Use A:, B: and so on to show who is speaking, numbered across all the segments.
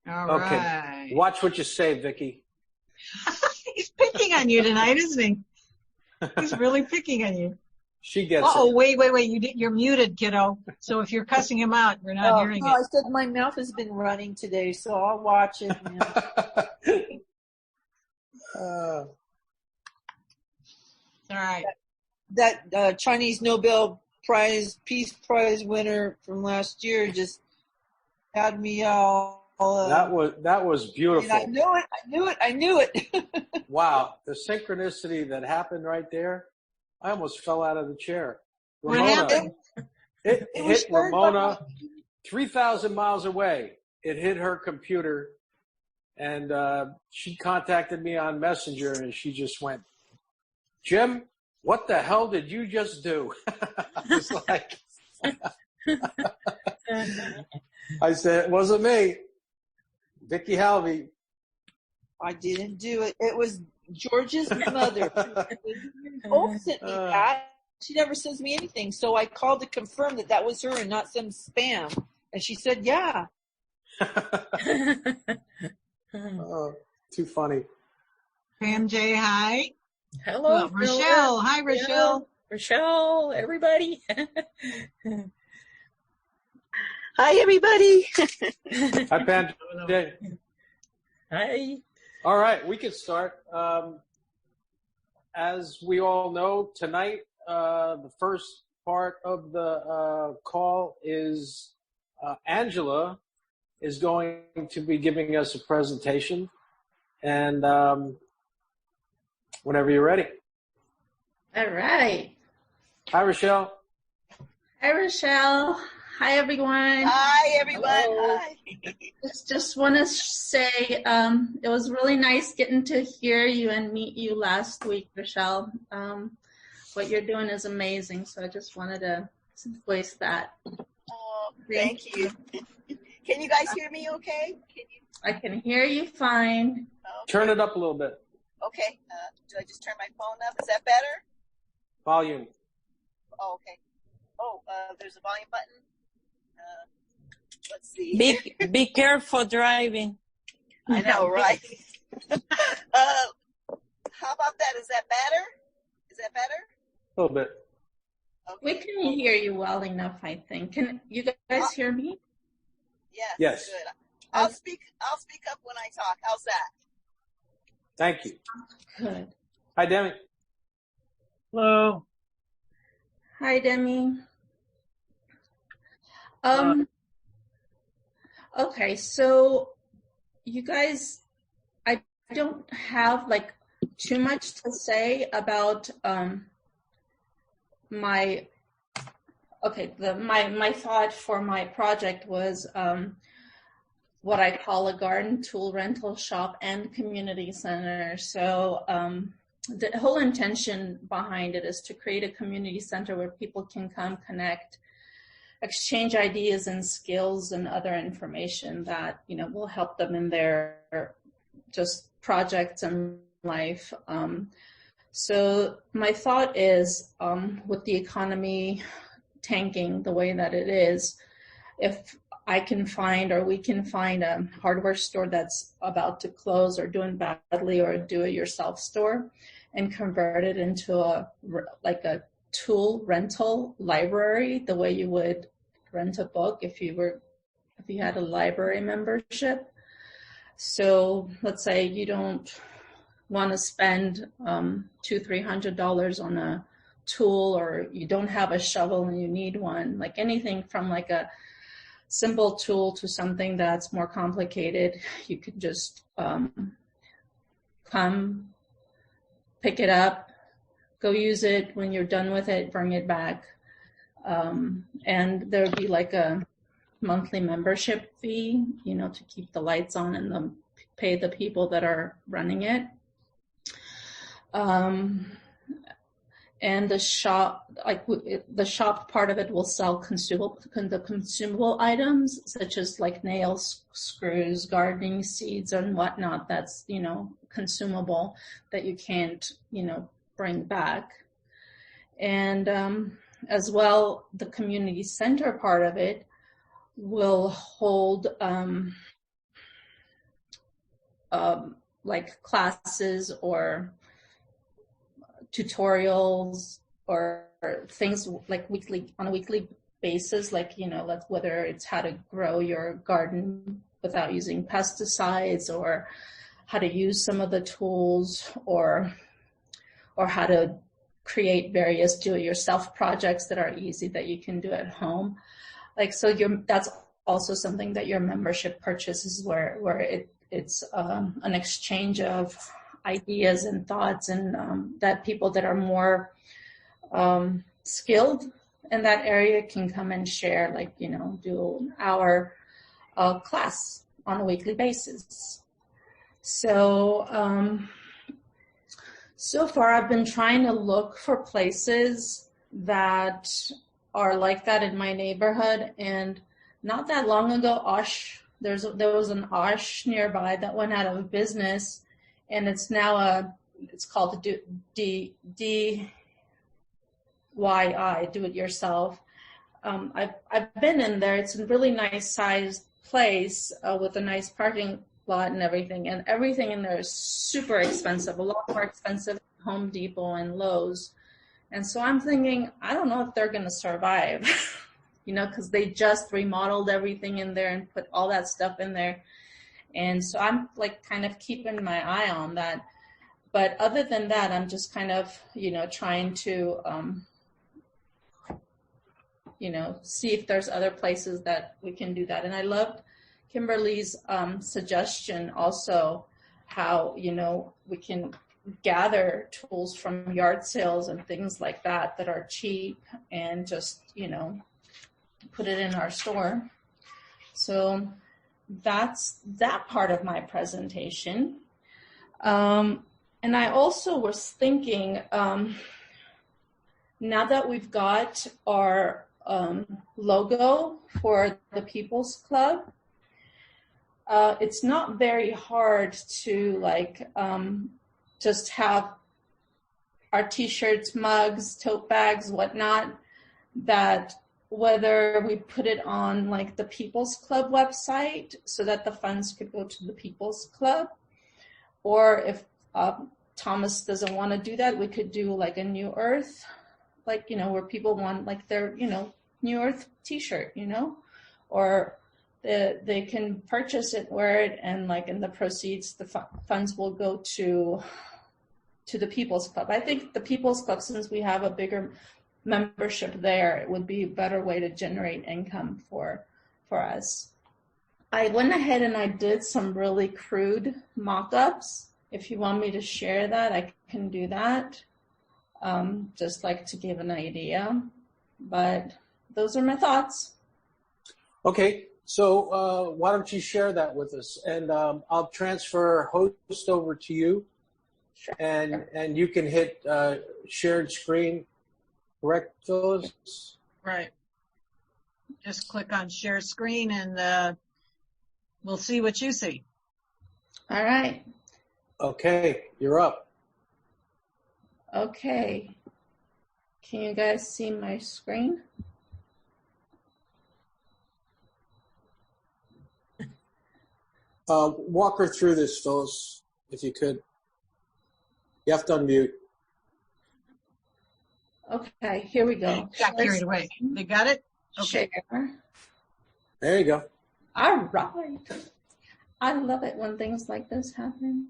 A: All
B: Okay.
A: right.
B: Watch what you say, Vicky.
A: He's picking on you tonight, isn't he? He's really picking on you.
B: She gets
A: Uh-oh,
B: it.
A: wait. You're muted, kiddo. So if you're cussing him out, we're not hearing
C: no,
A: it.
C: I said my mouth has been running today, so I'll watch it.
A: All right.
C: That Chinese Nobel Peace Prize winner from last year just had me all.
B: That was beautiful.
C: And I knew it.
B: Wow, the synchronicity that happened right there. I almost fell out of the chair.
A: What
B: Ramona,
A: happened?
B: It hit Ramona 3,000 miles away. It hit her computer, and she contacted me on Messenger, and she just went, Jim, what the hell did you just do? I was like, I said, it wasn't me. Vicky Halvey.
C: I didn't do it. It was George's mother. Both sent me that. She never sends me anything. So I called to confirm that was her and not some spam. And she said, yeah.
B: Oh, too funny.
A: Pam J, hi.
D: Hello,
A: Rochelle. Hi, Rochelle.
D: Rochelle, everybody.
E: Hi, everybody.
B: Hi, Pam.
D: Hi.
B: All right, we can start. As we all know, tonight, the first part of the call is Angela is going to be giving us a presentation. And whenever you're ready.
F: All right.
B: Hi, Rochelle.
F: Hi, Rochelle. Hi, everyone.
E: Hi, everyone.
F: Hello.
E: Hi.
F: Just want to say it was really nice getting to hear you and meet you last week, Rochelle. What you're doing is amazing, so I just wanted to voice that.
E: Oh, thank you. Can you guys hear me okay?
F: I can hear you fine.
E: Okay.
B: Turn it up a little bit.
E: Okay. Do I just turn my phone up? Is that better?
B: Volume.
E: Oh, okay. Oh, there's a volume button. Let's see.
G: Be careful driving.
E: I know, right? How about that? Is that better? Is that better?
B: A little bit.
E: Okay.
F: We can hear you well enough, I think. Can you guys hear me?
E: Yes.
B: Yes.
E: Good. I'll speak up when I talk. How's that?
B: Thank you.
F: Good.
B: Hi, Demi.
A: Hello.
F: Hi, Demi. Okay, so you guys, I don't have like too much to say about my thought for my project was what I call a garden tool rental shop and community center. So the whole intention behind it is to create a community center where people can come connect, exchange ideas and skills and other information that, you know, will help them in their just projects and life. So my thought is, with the economy tanking the way that it is, if I can find, or we can find a hardware store that's about to close or doing badly, or a do-it-yourself store, and convert it into a tool rental library, the way you would rent a book if you had a library membership. So let's say you don't want to spend $200-300 on a tool, or you don't have a shovel and you need one, like anything from like a simple tool to something that's more complicated. You could just come, pick it up, go use it. When you're done with it, bring it back. And there would be like a monthly membership fee, you know, to keep the lights on and pay the people that are running it. And the shop, the shop part of it will sell consumable items, such as like nails, screws, gardening seeds, and whatnot. That's, you know, consumable that you can't, you know, bring back. And as well, the community center part of it will hold like classes or tutorials or things like on a weekly basis, like, whether it's how to grow your garden without using pesticides, or how to use some of the tools, or how to create various do-it-yourself projects that are easy that you can do at home. Like, so that's also something that your membership purchases, where it's an exchange of ideas and thoughts, and that people that are more skilled in that area can come and share, like, do an hour class on a weekly basis. So, so far I've been trying to look for places that are like that in my neighborhood. And not that long ago, there was an Osh nearby that went out of business, and it's now it's called DIY, do it yourself. I've been in there. It's a really nice sized place with a nice parking lot and everything in there is super expensive, a lot more expensive than Home Depot and Lowe's. And so I'm thinking, I don't know if they're going to survive, because they just remodeled everything in there and put all that stuff in there. And so I'm like kind of keeping my eye on that. But other than that, I'm just kind of, trying to, see if there's other places that we can do that. And I loved Kimberly's suggestion also, how, we can gather tools from yard sales and things like that are cheap, and just, put it in our store. So that's that part of my presentation. And I also was thinking, now that we've got our logo for the People's Club, it's not very hard to just have our t-shirts, mugs, tote bags, whatnot, that whether we put it on like the People's Club website so that the funds could go to the People's Club, or if Thomas doesn't want to do that, we could do like a New Earth, where people want like their, New Earth t-shirt, or they can purchase it, wear it, and like in the proceeds, the funds will go to the People's Club. I think the People's Club, since we have a bigger membership there, it would be a better way to generate income for us. I went ahead and I did some really crude mock-ups. If you want me to share that, I can do that. Just like to give an idea, but those are my thoughts.
B: Okay. So why don't you share that with us, and I'll transfer host over to you,
F: Sure.
B: and you can hit shared screen, correct, Phyllis?
A: Right. Just click on share screen, and we'll see what you see.
F: All right.
B: Okay, you're up.
F: Okay. Can you guys see my screen?
B: Walk her through this, Phyllis, if you could. You have to unmute.
F: Okay, here we go.
A: Got carried away. They got it? Okay.
F: Share.
B: There you go.
F: All right. I love it when things like this happen.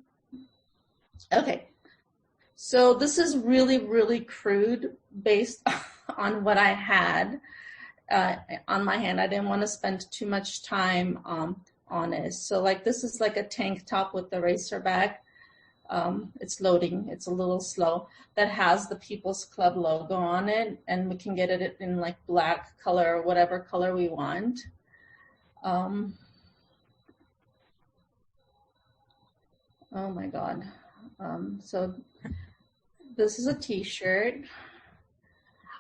F: Okay. So this is really, really crude based on what I had on my hand. I didn't want to spend too much time on it. So like this is like a tank top with the racer back. It's loading. It's a little slow. That has the People's Club logo on it, and we can get it in like black color or whatever color we want. Oh my God. So this is a t-shirt,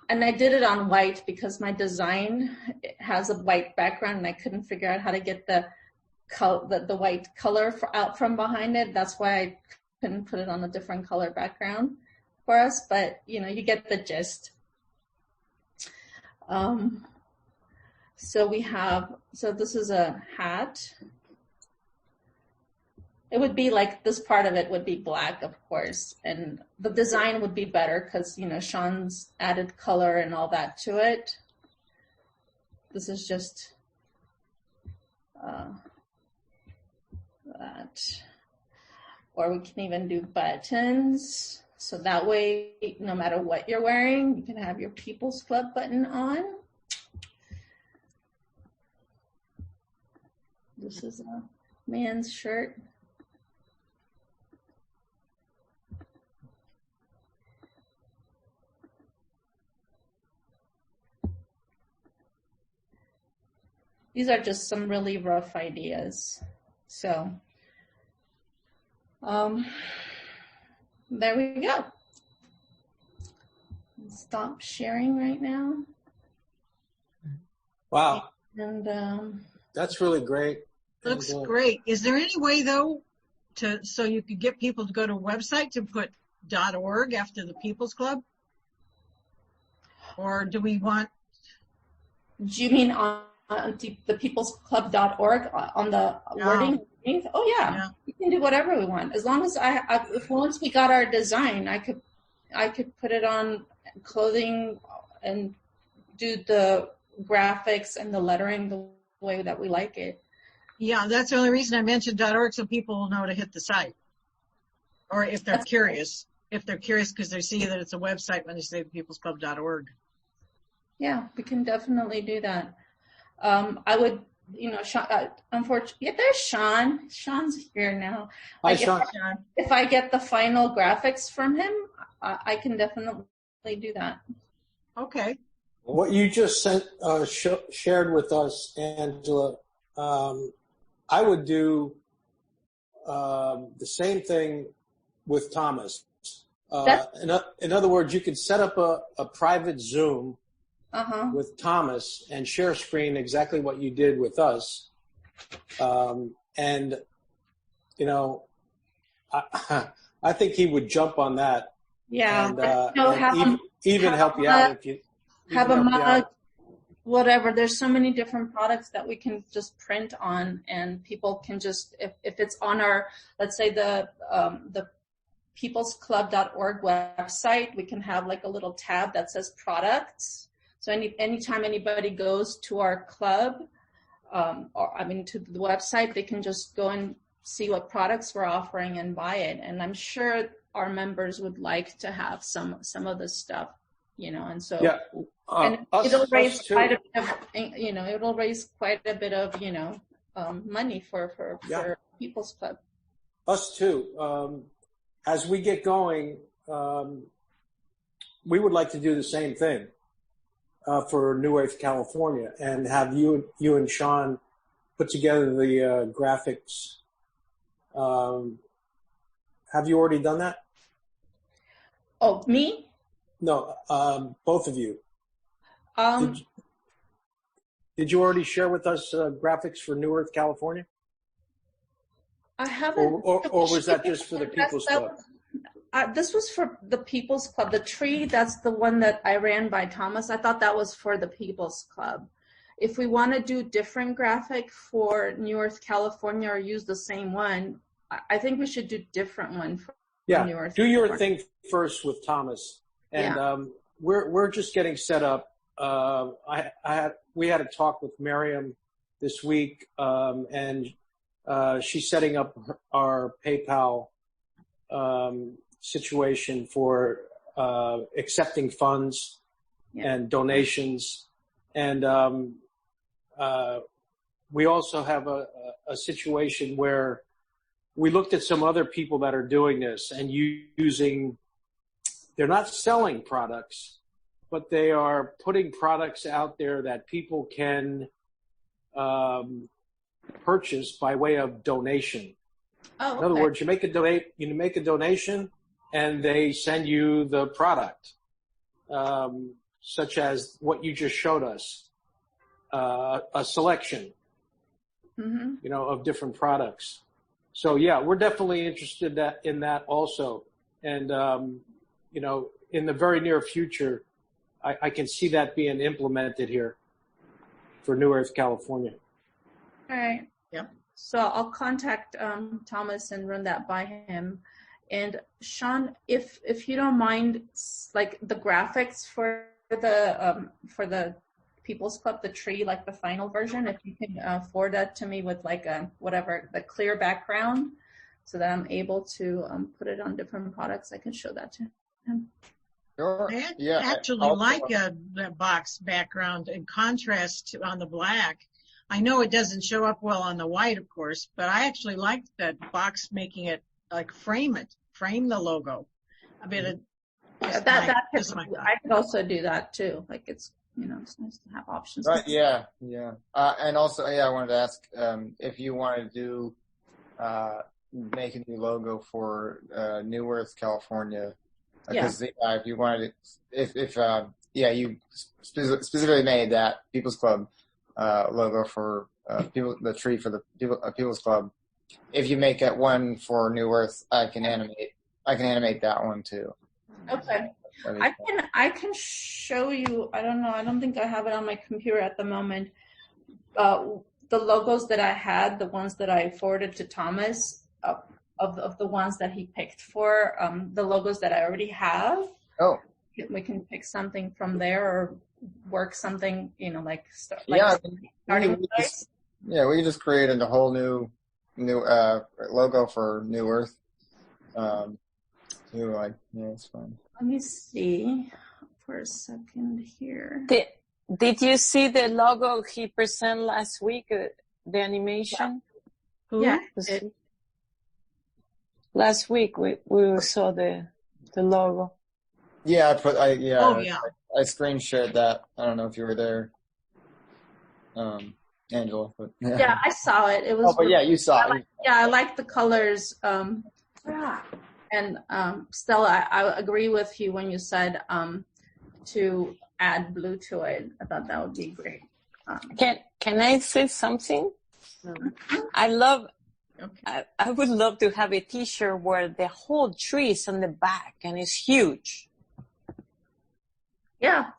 F: and I did it on white because my design has a white background and I couldn't figure out how to get the white color out from behind it. That's why I couldn't put it on a different color background for us, but you get the gist. So this is a hat, It would be like this part of it would be black, of course, and the design would be better because, you know, Sean's added color and all that to it. This is just that. Or we can even do buttons. So that way, no matter what you're wearing, you can have your People's Club button on. This is a man's shirt. These are just some really rough ideas. So, there we go. Stop sharing right now.
B: Wow.
F: And
B: that's really great.
A: Looks great. Is there any way though so you could get people to go to a website to put .org after the People's Club? Or do we want? Do
F: you mean on the peoplesclub.org on the wording? Oh yeah, we can do whatever we want as long as if once we got our design, I could put it on clothing and do the graphics and the lettering the way that we like it.
A: Yeah, that's the only reason I mentioned .org, so people will know to hit the site. Or if they're curious, because they see that it's a website when they say peoplesclub.org.
F: Yeah, we can definitely do that. I would, you know, unfortunately, there's Sean. Sean's here now.
B: Hi, Sean.
F: If I get the final graphics from him, I can definitely do that.
A: Okay.
B: What you just shared with us, Angela, I would do the same thing with Thomas. In other words, you could set up a private Zoom with Thomas and share screen exactly what you did with us. And, you know, I think he would jump on that.
F: Yeah.
B: And even help you out if you
F: have a mug, whatever. There's so many different products that we can just print on, and people can just, if it's on our, let's say the peoplesclub.org website, we can have like a little tab that says products. So anytime anybody goes to our club, to the website, they can just go and see what products we're offering and buy it. And I'm sure our members would like to have some of this stuff, you know, and so it'll raise quite a bit of, you know, it'll raise quite a bit of, you know, money for People's Club.
B: Us too. As we get going, we would like to do the same thing for New Earth, California, and have you and Sean put together the graphics. Have you already done that?
F: Oh, me?
B: No, both of you. Did you already share with us graphics for New Earth, California?
F: I haven't.
B: Or was that just for the People's Club?
F: This was for the People's Club. The tree, that's the one that I ran by Thomas. I thought that was for the People's Club. If we want to do different graphic for New Earth, California, or use the same one, I think we should do different one for New Earth.
B: Do your thing first with Thomas. And we're just getting set up. We had a talk with Miriam this week, and she's setting up our PayPal situation for accepting funds and donations. And we also have a situation where we looked at some other people that are doing this and they're not selling products, but they are putting products out there that people can purchase by way of donation.
F: Oh, okay.
B: In other words, you make a donation, and they send you the product, such as what you just showed us, a selection, you know, of different products. So yeah, we're definitely interested in that also, and you know, in the very near future, I can see that being implemented here for New Earth, California.
F: All right.
A: Yep.
F: So I'll contact Thomas and run that by him. And Sean, if you don't mind, like the graphics for the People's Club, the tree, like the final version, if you can forward that to me with like a whatever, the clear background, so that I'm able to put it on different products, I can show that to him.
H: Sure.
A: I
H: Yeah.
A: actually like the box background in contrast to on the black. I know it doesn't show up well on the white, of course, but I actually like that box making it like frame the logo. I mean,
F: I could also do that too. Like it's it's nice to have options.
H: Right. Yeah. And also, I wanted to ask if you wanted to do make a new logo for New Earth, California. Because if you wanted to, you specifically made that People's Club logo for the tree for the People's Club. If you make it one for New Earth, I can animate that one too.
F: Okay. I can show you. I don't know. I don't think I have it on my computer at the moment. The logos that I had, the ones that I forwarded to Thomas, of the ones that he picked for, the logos that I already have.
H: Oh.
F: We can pick something from there or work something, starting place.
H: We can just create a whole new logo for New Earth. It's fun.
F: Let me see for a second here.
G: Did you see the logo he presented last week? The animation?
F: Yeah.
G: Last week we saw the logo.
H: Yeah, I screen shared that. I don't know if you were there, Angela. But,
F: yeah, I saw it. It was.
H: Oh, but yeah, you saw it.
F: I like the colors. And Stella, I agree with you when you said to add blue to it. I thought that would be great.
G: Can I say something? I would love to have a T-shirt where the whole tree is on the back and it's huge.
F: Yeah.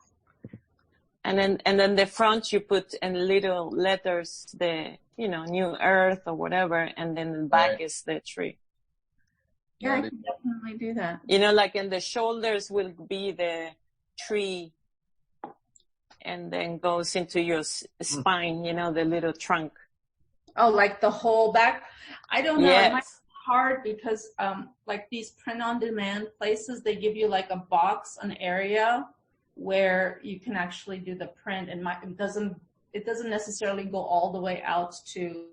G: And then the front you put in little letters the New Earth or whatever, and then the back is the tree.
F: Yeah, I can definitely do that.
G: Like in the shoulders will be the tree, and then goes into your spine. The little trunk.
F: Oh, like the whole back? I don't know.
G: Yes.
F: It might be hard because like these print-on-demand places, they give you like a box, an area where you can actually do the print. And it doesn't necessarily go all the way out to,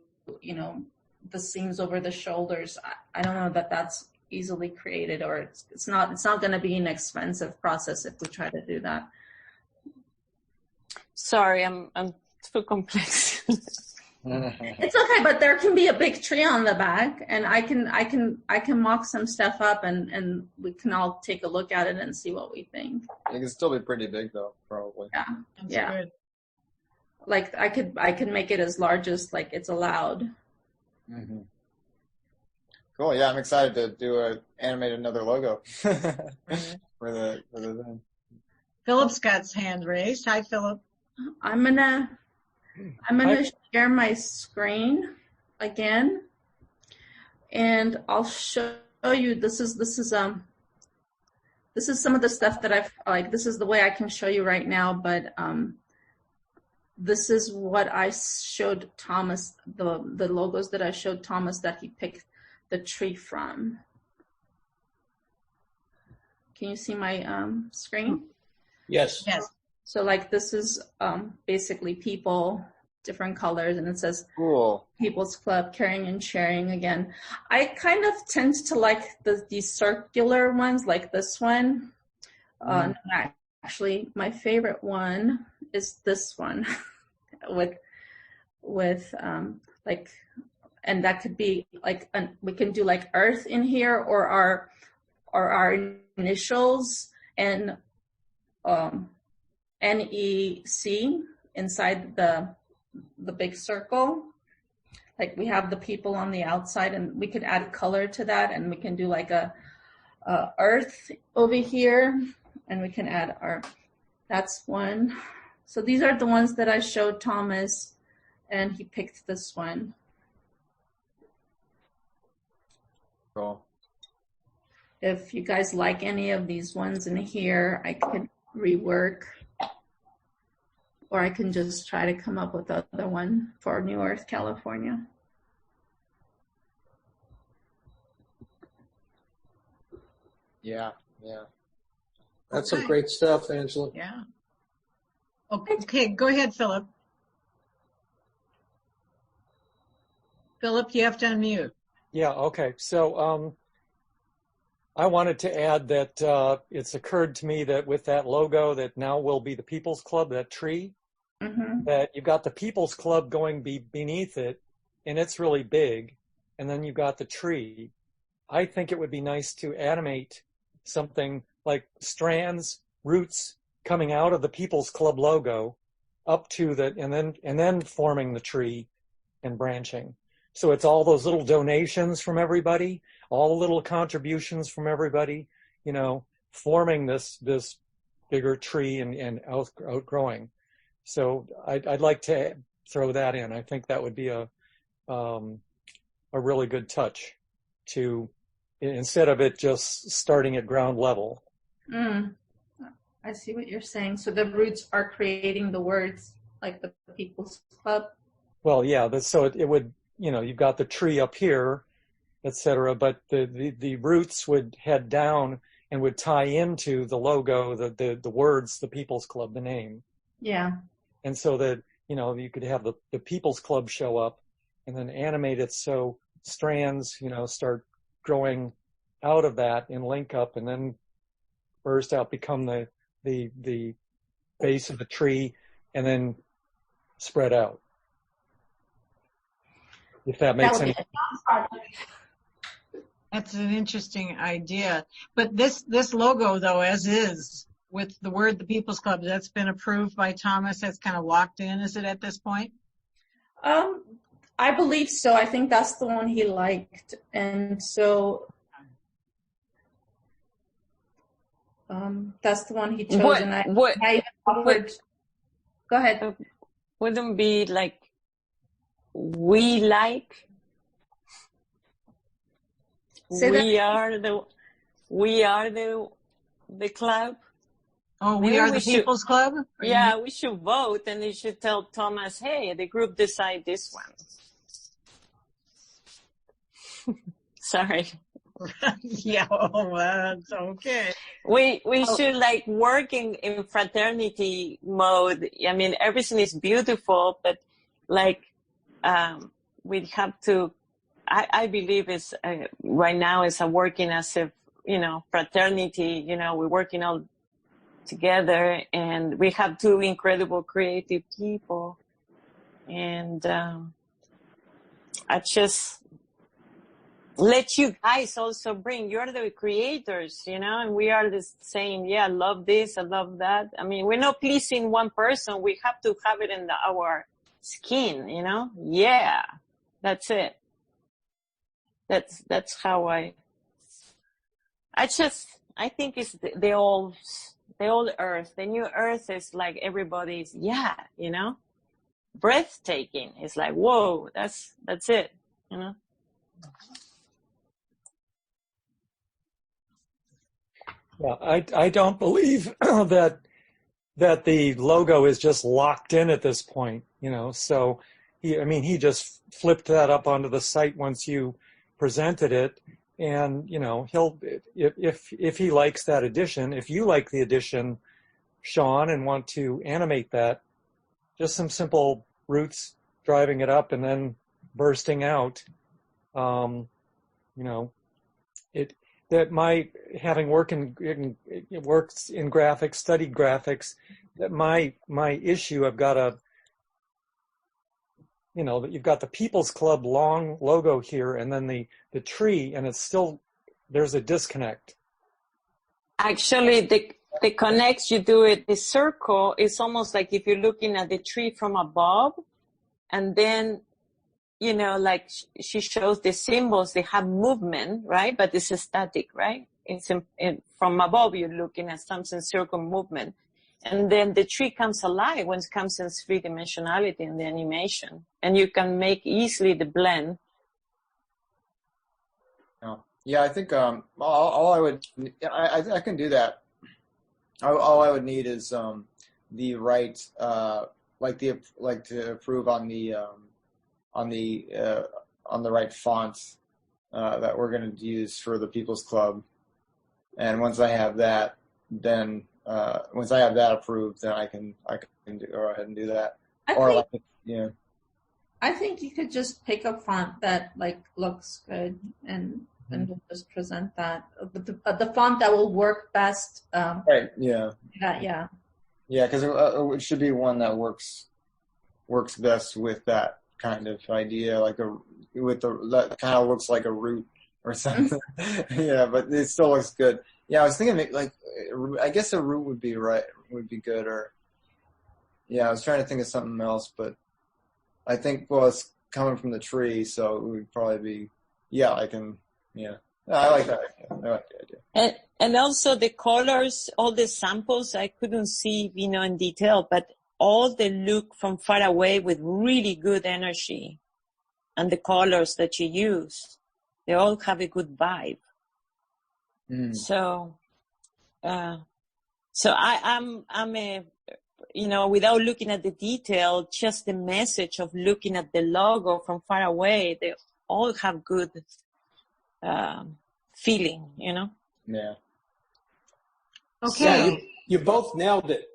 F: the seams over the shoulders. I don't know that that's easily created, or it's not going to be an expensive process if we try to do that.
G: Sorry, I'm too complex.
F: It's okay, but there can be a big tree on the back, and I can mock some stuff up, and we can all take a look at it and see what we think.
H: It can still be pretty big though, probably.
F: Yeah. Good. Like I could make it as large as like it's allowed.
H: Mm-hmm. Cool. Yeah, I'm excited to animate another logo for the thing.
A: Philip's got his hand raised. Hi, Philip.
F: I'm gonna share my screen again, and I'll show you. This is some of the stuff that I've like. This is the way I can show you right now, but this is what I showed Thomas. The logos that I showed Thomas that he picked the tree from. Can you see my screen?
B: Yes.
A: Yes.
F: So like this is basically people, different colors, and it says
H: cool.
F: People's Club, caring and sharing again. I kind of tend to like these circular ones like this one. No, actually, my favorite one is this one with like, and that could be like, we can do like Earth in here or our initials and NEC inside the big circle. Like we have the people on the outside, and we could add color to that, and we can do like a Earth over here, and we can add that's one. So these are the ones that I showed Thomas, and he picked this one.
H: Cool.
F: If you guys like any of these ones in here, I could rework, or I can just try to come up with another one for New Earth, California.
H: Yeah.
B: That's some great stuff, Angela.
A: Yeah. Okay, go ahead, Philip. Philip, you have to unmute.
I: Yeah, okay. So I wanted to add that it's occurred to me that with that logo that now will be the People's Club, that tree, that you've got the People's Club going beneath it, and it's really big, and then you've got the tree. I think it would be nice to animate something like strands, roots coming out of the People's Club logo up to the, and then forming the tree and branching. So it's all those little donations from everybody, all the little contributions from everybody, you know, forming this bigger tree and outgrowing. So I'd like to throw that in. I think that would be a really good touch to, instead of it just starting at ground level.
F: I see what you're saying. So the roots are creating the words like the People's Club?
I: Well, yeah, so it would, you know, you've got the tree up here, et cetera, but the roots would head down and would tie into the logo, the words, the People's Club, the name.
F: Yeah.
I: And so that, you know, you could have the People's Club show up and then animate it so strands, you know, start growing out of that and link up and then burst out, become the base of the tree and then spread out. If that makes any sense.
A: That's an interesting idea. But this logo, though, as is, with the word the People's Club, that's been approved by Thomas. That's kind of locked in, is it, at this point?
F: I believe so. I think that's the one he liked. And so that's the one he chose. And I offered. Go ahead.
G: Wouldn't be like we like. We are the club.
A: Oh, we are the People's Club?
G: Yeah, we should vote, and you should tell Thomas, hey, the group decide this one. Sorry.
A: Yeah, well, that's okay.
G: We should like work in fraternity mode. I mean, everything is beautiful, but like we have to. I believe it's right now is working as a fraternity. You know, we're working all together, and we have two incredible creative people, and I just let you guys also bring. You're the creators, and we are the same. Yeah, I love this, I love that. I mean, we're not pleasing one person. We have to have it in our skin, Yeah, that's it. That's how I think it's the old earth. The new earth is like everybody's, breathtaking. It's like, whoa, that's it,
I: Yeah, I don't believe that the logo is just locked in at this point, So he just flipped that up onto the site once you presented it, and he'll if he likes that edition, if you like the edition, Sean, and want to animate that, just some simple roots driving it up and then bursting out, that my having worked in graphics, studied graphics, that my issue, I've got that you've got the People's Club long logo here and then the tree, and it's still, there's a disconnect.
G: Actually, the connects, you do it, the circle is almost like if you're looking at the tree from above, and then, like she shows the symbols, they have movement, right? But it's static, right? It's from above, you're looking at something circle movement. And then the tree comes alive when it comes in three-dimensionality in the animation. And you can make easily the blend.
H: Oh. Yeah, I think all I would I can do that. All I would need is the right like to approve on the right font that we're going to use for the People's Club. And once I have that, then once I have that approved, then I can go ahead and do that.
F: I think you could just pick a font that like looks good and just present that. The font that will work best.
H: Right. Yeah.
F: Yeah.
H: Yeah, because it should be one that works best with that kind of idea, like that kind of looks like a root or something. Yeah, but it still looks good. Yeah, I was thinking like I guess a root would be good, or yeah, I was trying to think of something else, but I think it's coming from the tree, so it would probably be I like that idea. I like the idea.
G: And also the colors, all the samples, I couldn't see, in detail, but all they look from far away with really good energy. And the colors that you use, they all have a good vibe. Mm. So I'm without looking at the detail, just the message of looking at the logo from far away, they all have good feeling,
H: Yeah.
A: Okay.
B: Yeah, you both nailed it.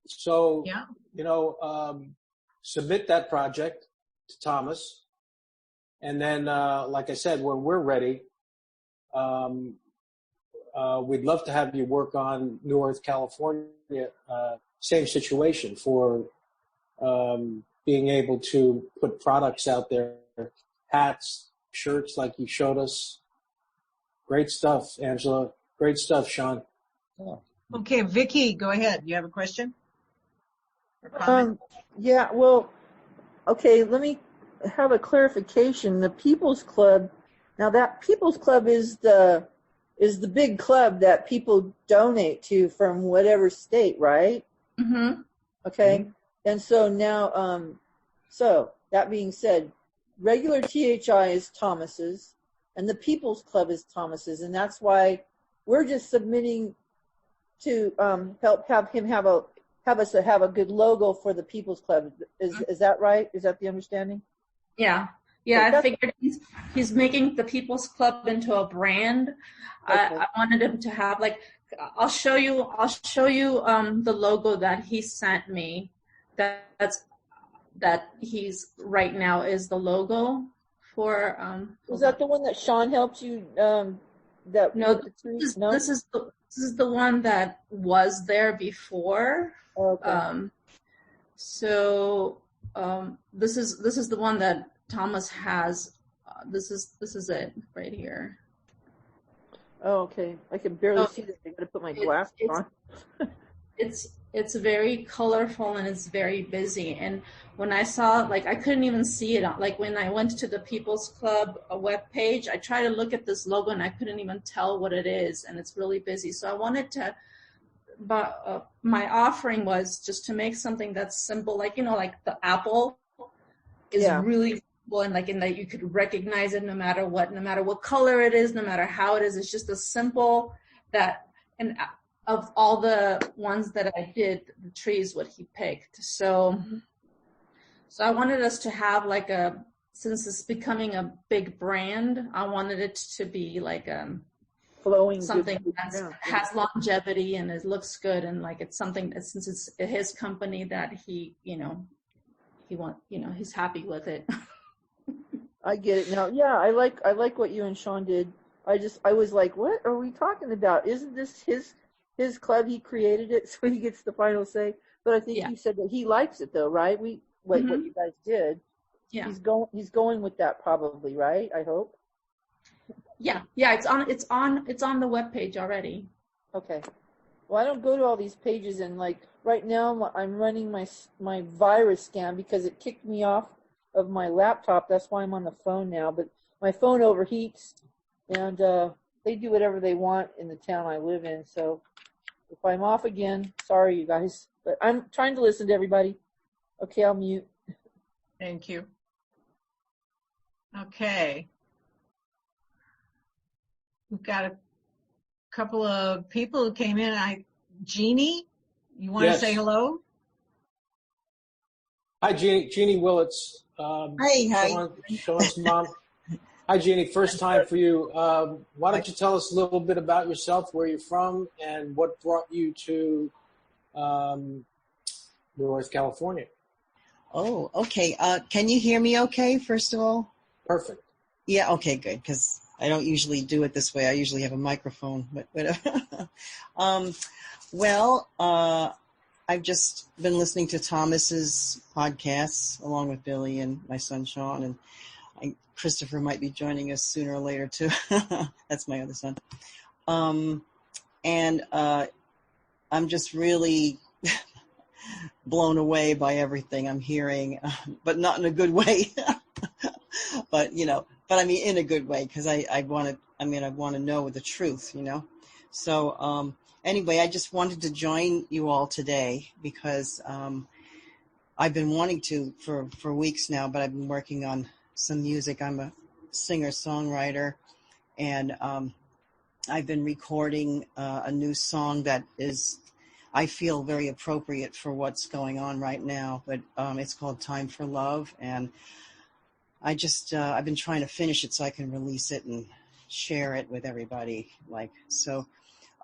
B: So,
A: yeah.
B: Submit that project to Thomas. And then, like I said, when we're ready, we'd love to have you work on New Earth, California. Same situation for being able to put products out there, hats, shirts like you showed us. Great stuff, Angela. Great stuff, Sean.
H: Yeah.
A: Okay, Vicki, go ahead. You have a question?
C: Yeah, well, okay, let me have a clarification. The People's Club, now that People's Club is the big club that people donate to from whatever state, right?
F: Mm-hmm.
C: Okay.
F: Mm-hmm.
C: And so now, so that being said, regular THI is Thomas's and the People's Club is Thomas's, and that's why we're just submitting to help have us have a good logo for the People's Club. Is that right? Is that the understanding?
F: Yeah. Yeah, I figured he's making the People's Club into a brand. Okay. I wanted him to have I'll show you the logo that he sent me. That he's right now is the logo for.
C: Was that the one that Sean helped you?
F: This is the one that was there before.
C: Okay.
F: This is the one that Thomas has. This is it right here.
C: Oh, okay. I can barely see this. I gotta put my glasses on.
F: It's very colorful and it's very busy. And when I saw, I couldn't even see it. When I went to the People's Club webpage, I tried to look at this logo and I couldn't even tell what it is. And it's really busy. So I wanted to, but my offering was just to make something that's simple, like the apple is really simple and in that you could recognize it no matter what color it is, no matter how it is. It's just a simple and of all the ones that I did, the tree is what he picked. So I wanted us to have since it's becoming a big brand, I wanted it to be
C: flowing
F: something that has longevity and it looks good, and it's something that, since it's his company, that he he's happy with it.
C: I get it now. Yeah, I like what you and Sean did. I was like, what are we talking about? Isn't this his club? He created it, so he gets the final say. But I think he said that he likes it though, right? What you guys did. Yeah. He's going with that probably, right? I hope.
F: Yeah. It's on the webpage already.
C: Okay. Well, I don't go to all these pages, and right now I'm running my virus scan because it kicked me off of my laptop. That's why I'm on the phone now. But my phone overheats, and they do whatever they want in the town I live in. So if I'm off again, sorry you guys. But I'm trying to listen to everybody. Okay, I'll mute.
A: Thank you. Okay. we've got a couple of people who came in. Jeannie, you want to say hello?
B: Hi, Jeannie. Jeannie Willits.
E: Hi.
B: Sean's mom. Hi, Jeannie. First time for you. Why don't you tell us a little bit about yourself, where you're from, and what brought you to North California?
J: Oh, okay. Can you hear me okay, first of all?
B: Perfect.
J: Yeah, okay, good, because I don't usually do it this way. I usually have a microphone. But I've just been listening to Thomas's podcasts along with Billy and my son Sean, and Christopher might be joining us sooner or later too. That's my other son. And I'm just really blown away by everything I'm hearing, but not in a good way. But I mean in a good way, because I want to know the truth, So anyway, I just wanted to join you all today because I've been wanting to for weeks now, but I've been working on some music. I'm a singer-songwriter, and I've been recording a new song that is, I feel, very appropriate for what's going on right now. But it's called Time for Love, and I've been trying to finish it so I can release it and share it with everybody.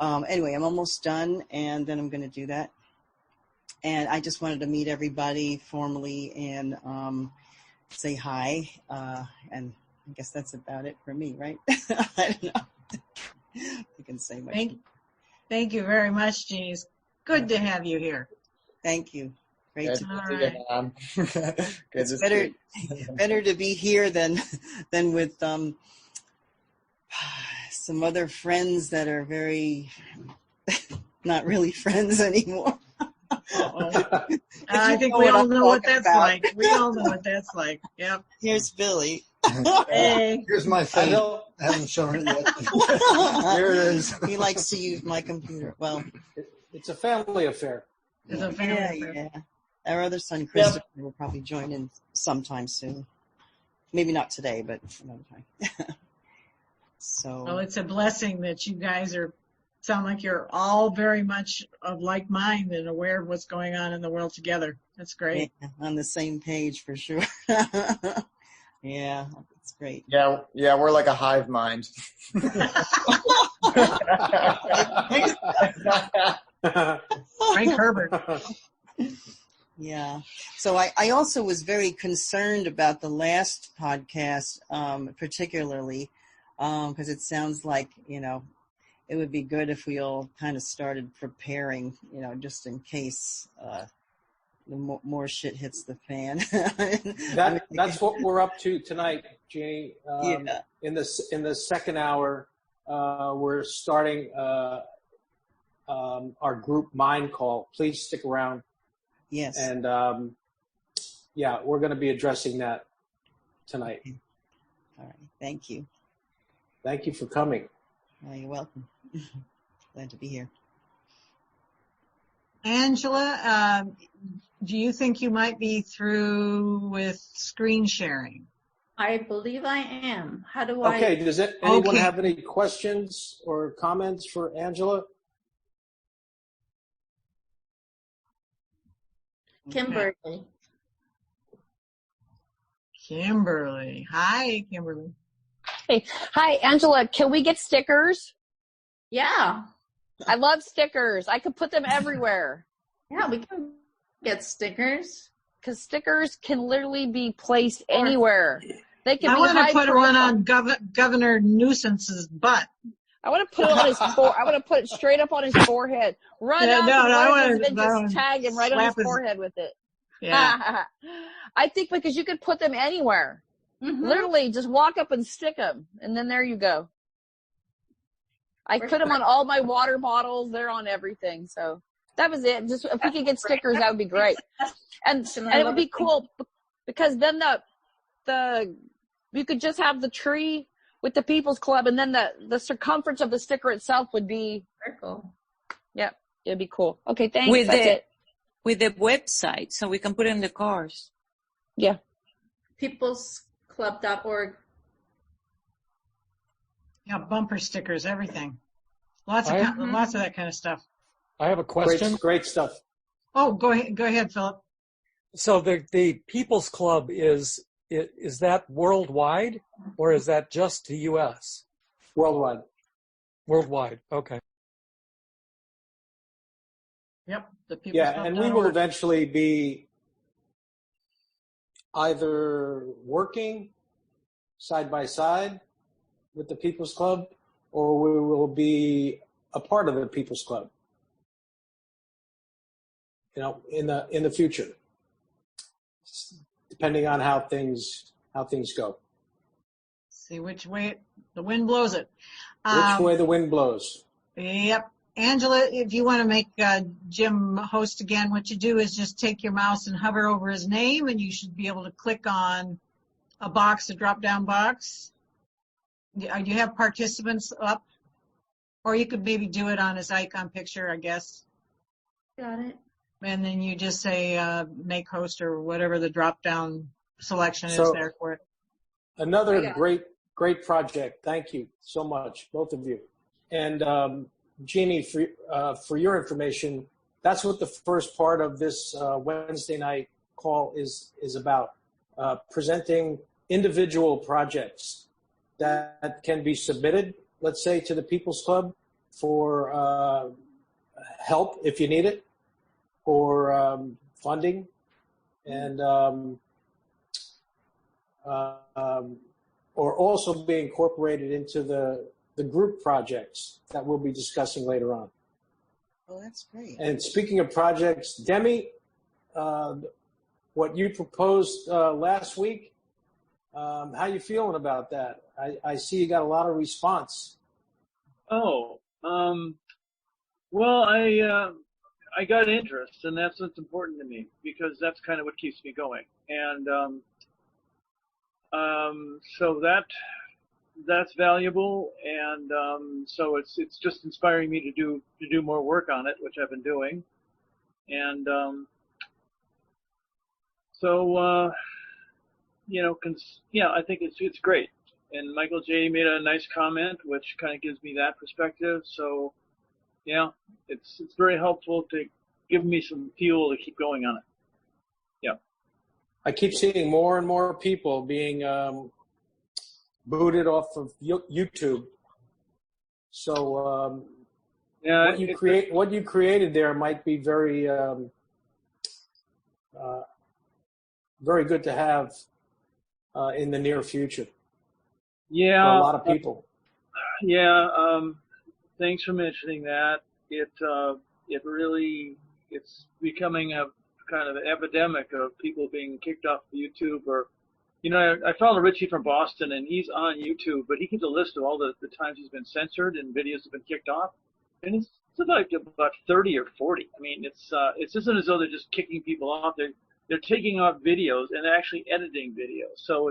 J: Anyway, I'm almost done, and then I'm going to do that. And I just wanted to meet everybody formally and say hi. And I guess that's about it for me, right? I don't know. You can say much.
A: Thank you very much, Jeannie. It's good to have you here.
J: Thank you. Great to
H: see you, Mom.
J: It's better to be here than with some other friends that are very not really friends anymore.
A: I think we all know what that's like. We all know what that's like. Yep.
J: Here's Billy.
A: Hey.
K: Here's my face. I haven't shown it yet. Here it is.
J: He likes to use my computer. Well,
B: it's a family affair.
A: It's a family affair.
J: Yeah. Our other son, Christopher, will probably join in sometime soon. Maybe not today, but another time.
A: Well, it's a blessing that you guys sound like you're all very much of like mind and aware of what's going on in the world together. That's great.
J: Yeah, on the same page for sure. Yeah, it's great.
H: Yeah, we're like a hive mind.
A: Frank Herbert.
J: Yeah. So I also was very concerned about the last podcast, particularly because it sounds like, it would be good if we all kind of started preparing, just in case more shit hits the fan.
B: That's what we're up to tonight, Jeannie. In the second hour, we're starting our group mind call. Please stick around.
J: Yes.
B: And we're going to be addressing that tonight.
J: All right. Thank you.
B: Thank you for coming.
J: Oh, you're welcome. Glad to be here.
A: Angela, do you think you might be through with screen sharing?
F: I believe I am. How do
B: Okay, does anyone have any questions or comments for Angela?
F: Kimberly.
A: Kimberly. Hi, Kimberly.
L: Hey. Hi, Angela. Can we get stickers?
F: Yeah.
L: I love stickers. I could put them everywhere.
F: Yeah, we can get stickers.
L: Because stickers can literally be placed anywhere. They can.
A: I want to put one on Governor Nuisance's butt.
L: I want to put it on his I want to put it straight up on his forehead. And then just tag him right on his forehead with it.
A: Yeah.
L: I think because you could put them anywhere. Mm-hmm. Literally, just walk up and stick them, and then there you go. I put them on all my water bottles. They're on everything. So that was it. Just if we could get stickers, that would be great. And it would be cool because then you could just have the tree with the People's Club, and then the circumference of the sticker itself would be
F: circle.
L: Yep, it'd be cool. Okay, thanks. That's it.
G: With the website, so we can put it in the cars.
L: Yeah.
F: peoplesclub.org.
A: Yeah, bumper stickers, everything. Lots of that kind of stuff.
I: I have a question.
B: Great stuff.
A: Oh, go ahead, Philip.
I: So the People's Club is that worldwide, or is that just the U.S.?
B: Worldwide.
I: Worldwide. Okay.
A: Yep. The People's Club.
B: And we will eventually be either working side by side with the People's Club, or we will be a part of the People's Club. You know, in the future, depending on how things go.
A: See which way the wind blows it.
B: Which way the wind blows.
A: Yep. Angela, if you want to make Jim host again, what you do is just take your mouse and hover over his name, and you should be able to click on a drop-down box. Do you have participants up? Or you could maybe do it on his icon picture, I guess.
F: Got it.
A: And then you just say make host or whatever the drop-down selection is there for it.
B: Another great project. Thank you so much, both of you. And Jeannie, for your information, that's what the first part of this Wednesday night call is about, presenting individual projects that can be submitted, let's say, to the People's Club for help if you need it, or funding, and or also be incorporated into the group projects that we'll be discussing later on.
J: Oh, that's great.
B: And speaking of projects, Demi, what you proposed last week, how you feeling about that? I see you got a lot of response.
M: Oh, well, I got interest, and that's what's important to me, because that's kind of what keeps me going. And so that's valuable, and so it's just inspiring me to do more work on it, which I've been doing. And so I think it's great. And Michael J. made a nice comment, which kind of gives me that perspective. So yeah, it's very helpful to give me some fuel to keep going on it. Yeah.
B: I keep seeing more and more people being booted off of YouTube. So what you created there might be very very good to have in the near future.
M: Yeah.
B: For a lot of people.
M: Thanks for mentioning that. It's becoming a kind of an epidemic of people being kicked off of YouTube, or, I follow Richie from Boston, and he's on YouTube, but he gives a list of all the times he's been censored and videos have been kicked off, and it's like about 30 or 40. I mean, it's isn't as though they're just kicking people off. They're taking off videos and they're actually editing videos. So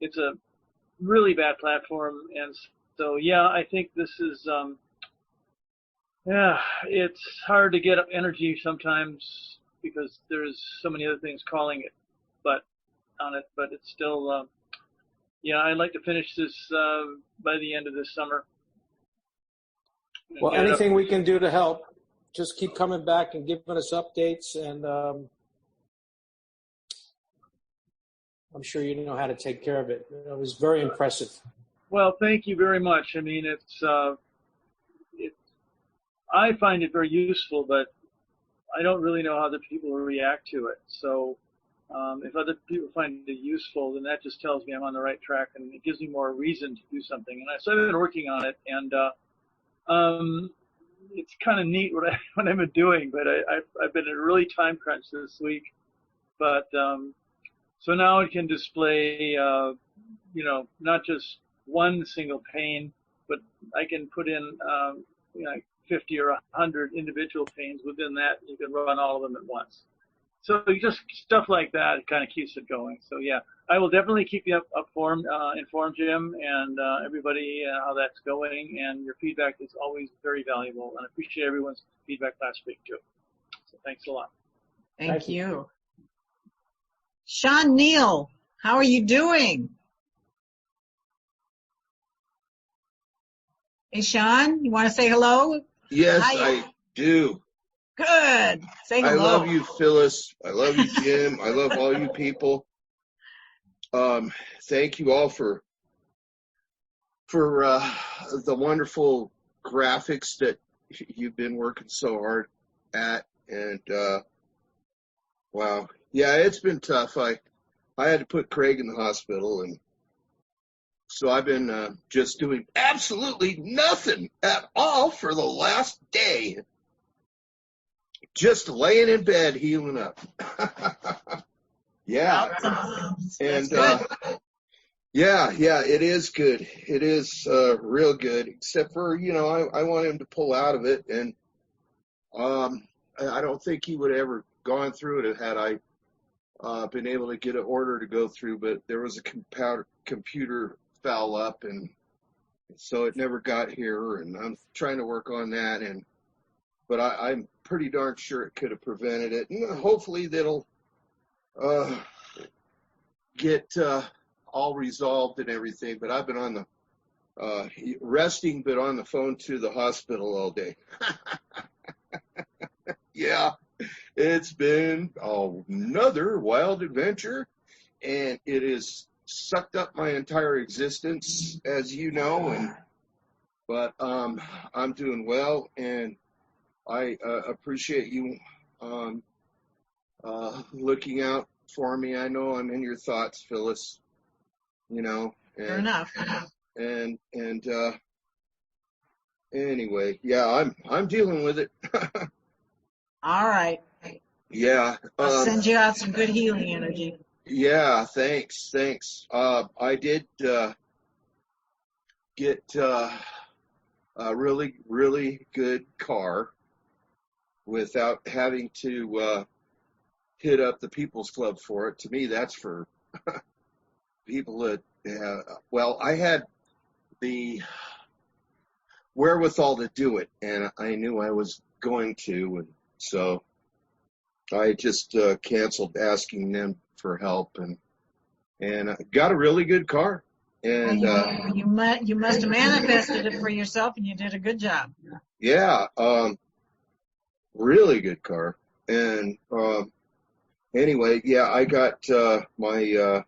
M: it's a really bad platform, and so I think this is it's hard to get up energy sometimes because there's so many other things calling it, but it's still I'd like to finish this by the end of this summer.
B: Well, anything we can do to help, just keep coming back and giving us updates, and I'm sure you know how to take care of it. It was very impressive.
M: Well, thank you very much. I mean, I find it very useful, but I don't really know how other people will react to it. So if other people find it useful, then that just tells me I'm on the right track, and it gives me more reason to do something. And so I've been working on it, and it's kind of neat what I've been doing, but I've been in a really time crunch this week. But so now it can display, not just one single pane, but I can put in 50 or 100 individual panes within that. You can run all of them at once. So just stuff like that, it kind of keeps it going. So yeah, I will definitely keep you informed, Jim, and everybody how that's going. And your feedback is always very valuable, and I appreciate everyone's feedback last week too. So thanks a lot.
A: Thank you. Sean Neal, how are you doing? Hey, Sean, you want to say hello?
N: Yes,
A: Hi.
N: I do.
A: Good. Say hello.
N: I love you, Phyllis. I love you, Jim. I love all you people. Thank you all for the wonderful graphics that you've been working so hard at. And wow, yeah, it's been tough. I had to put Craig in the hospital, and so I've been just doing absolutely nothing at all for the last day. Just laying in bed, healing up. Yeah. And yeah, it is good. It is real good, except for, I want him to pull out of it. And I don't think he would have ever gone through it had I been able to get an order to go through. But there was a computer foul up, and so it never got here. And I'm trying to work on that. But I'm pretty darn sure it could have prevented it. And hopefully that'll get all resolved and everything. But I've been on the resting, but on the phone to the hospital all day. Yeah, it's been another wild adventure, and it has sucked up my entire existence, as you know. But I'm doing well, and I appreciate you looking out for me. I know I'm in your thoughts, Phyllis.
A: Fair enough.
N: And anyway, yeah, I'm dealing with it.
A: All right.
N: Yeah.
A: I'll send you out some good healing energy.
N: Yeah, thanks. I did get a really, really good car without having to hit up the People's Club for it. To me, that's for people that, well, I had the wherewithal to do it, and I knew I was going to, and so I just canceled asking them for help, and I got a really good car. And
A: you must have manifested it for yourself, and you did a good job.
N: Yeah, really good car. And anyway, yeah, I got my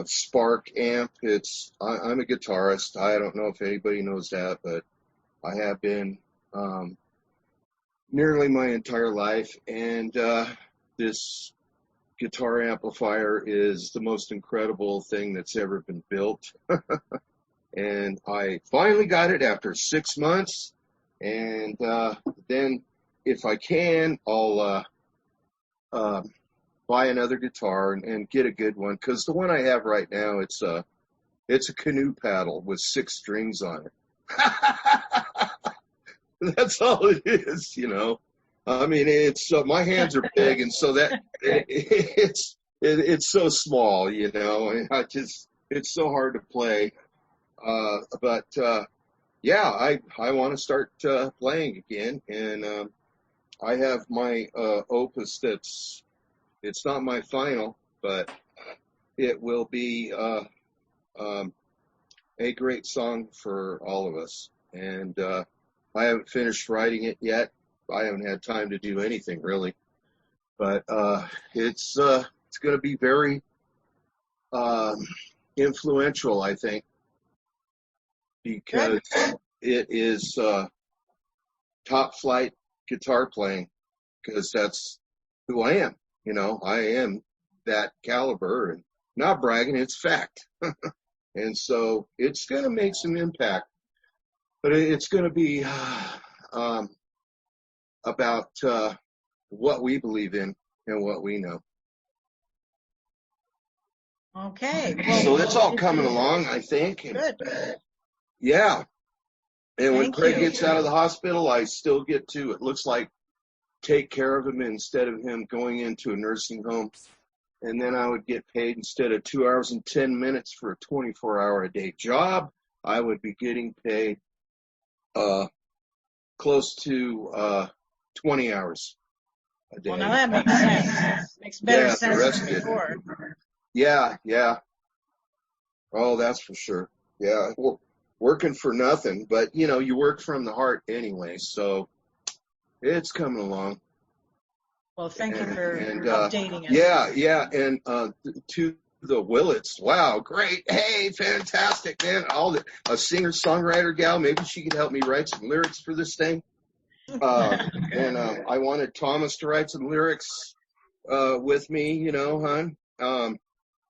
N: Spark amp. I'm a guitarist. I don't know if anybody knows that, but I have been nearly my entire life. And this guitar amplifier is the most incredible thing that's ever been built. And I finally got it after 6 months. And then if I can, I'll buy another guitar and get a good one. Because the one I have right now, it's a canoe paddle with 6 strings on it. That's all it is, I mean, it's my hands are big, and so that it's so small, and it's so hard to play. But yeah, I want to start playing again, and I have my opus it's not my final, but it will be a great song for all of us. And I haven't finished writing it yet. I haven't had time to do anything really, but it's going to be very influential, I think, because it is top flight guitar playing, because that's who I am. I am that caliber, and not bragging, it's fact. And so it's going to make some impact, but it's going to be about what we believe in and what we know.
A: Okay.
N: So it's all coming along, I think.
A: Good.
N: Yeah. And when Craig gets out of the hospital, I still get to, it looks like, take care of him instead of him going into a nursing home. And then I would get paid, instead of 2 hours and 10 minutes for a 24-hour-a-day job, I would be getting paid close to 20 hours a day.
A: Well, now that makes sense. Makes better sense than before.
N: Yeah. Oh, that's for sure. Yeah. Well, working for nothing, but you know, you work from the heart anyway, so it's coming along.
A: Well, thank you for updating us.
N: Yeah, and to the Willits, wow, great, hey, fantastic, man. A singer-songwriter gal, maybe she could help me write some lyrics for this thing. And I wanted Thomas to write some lyrics with me, you know, hon.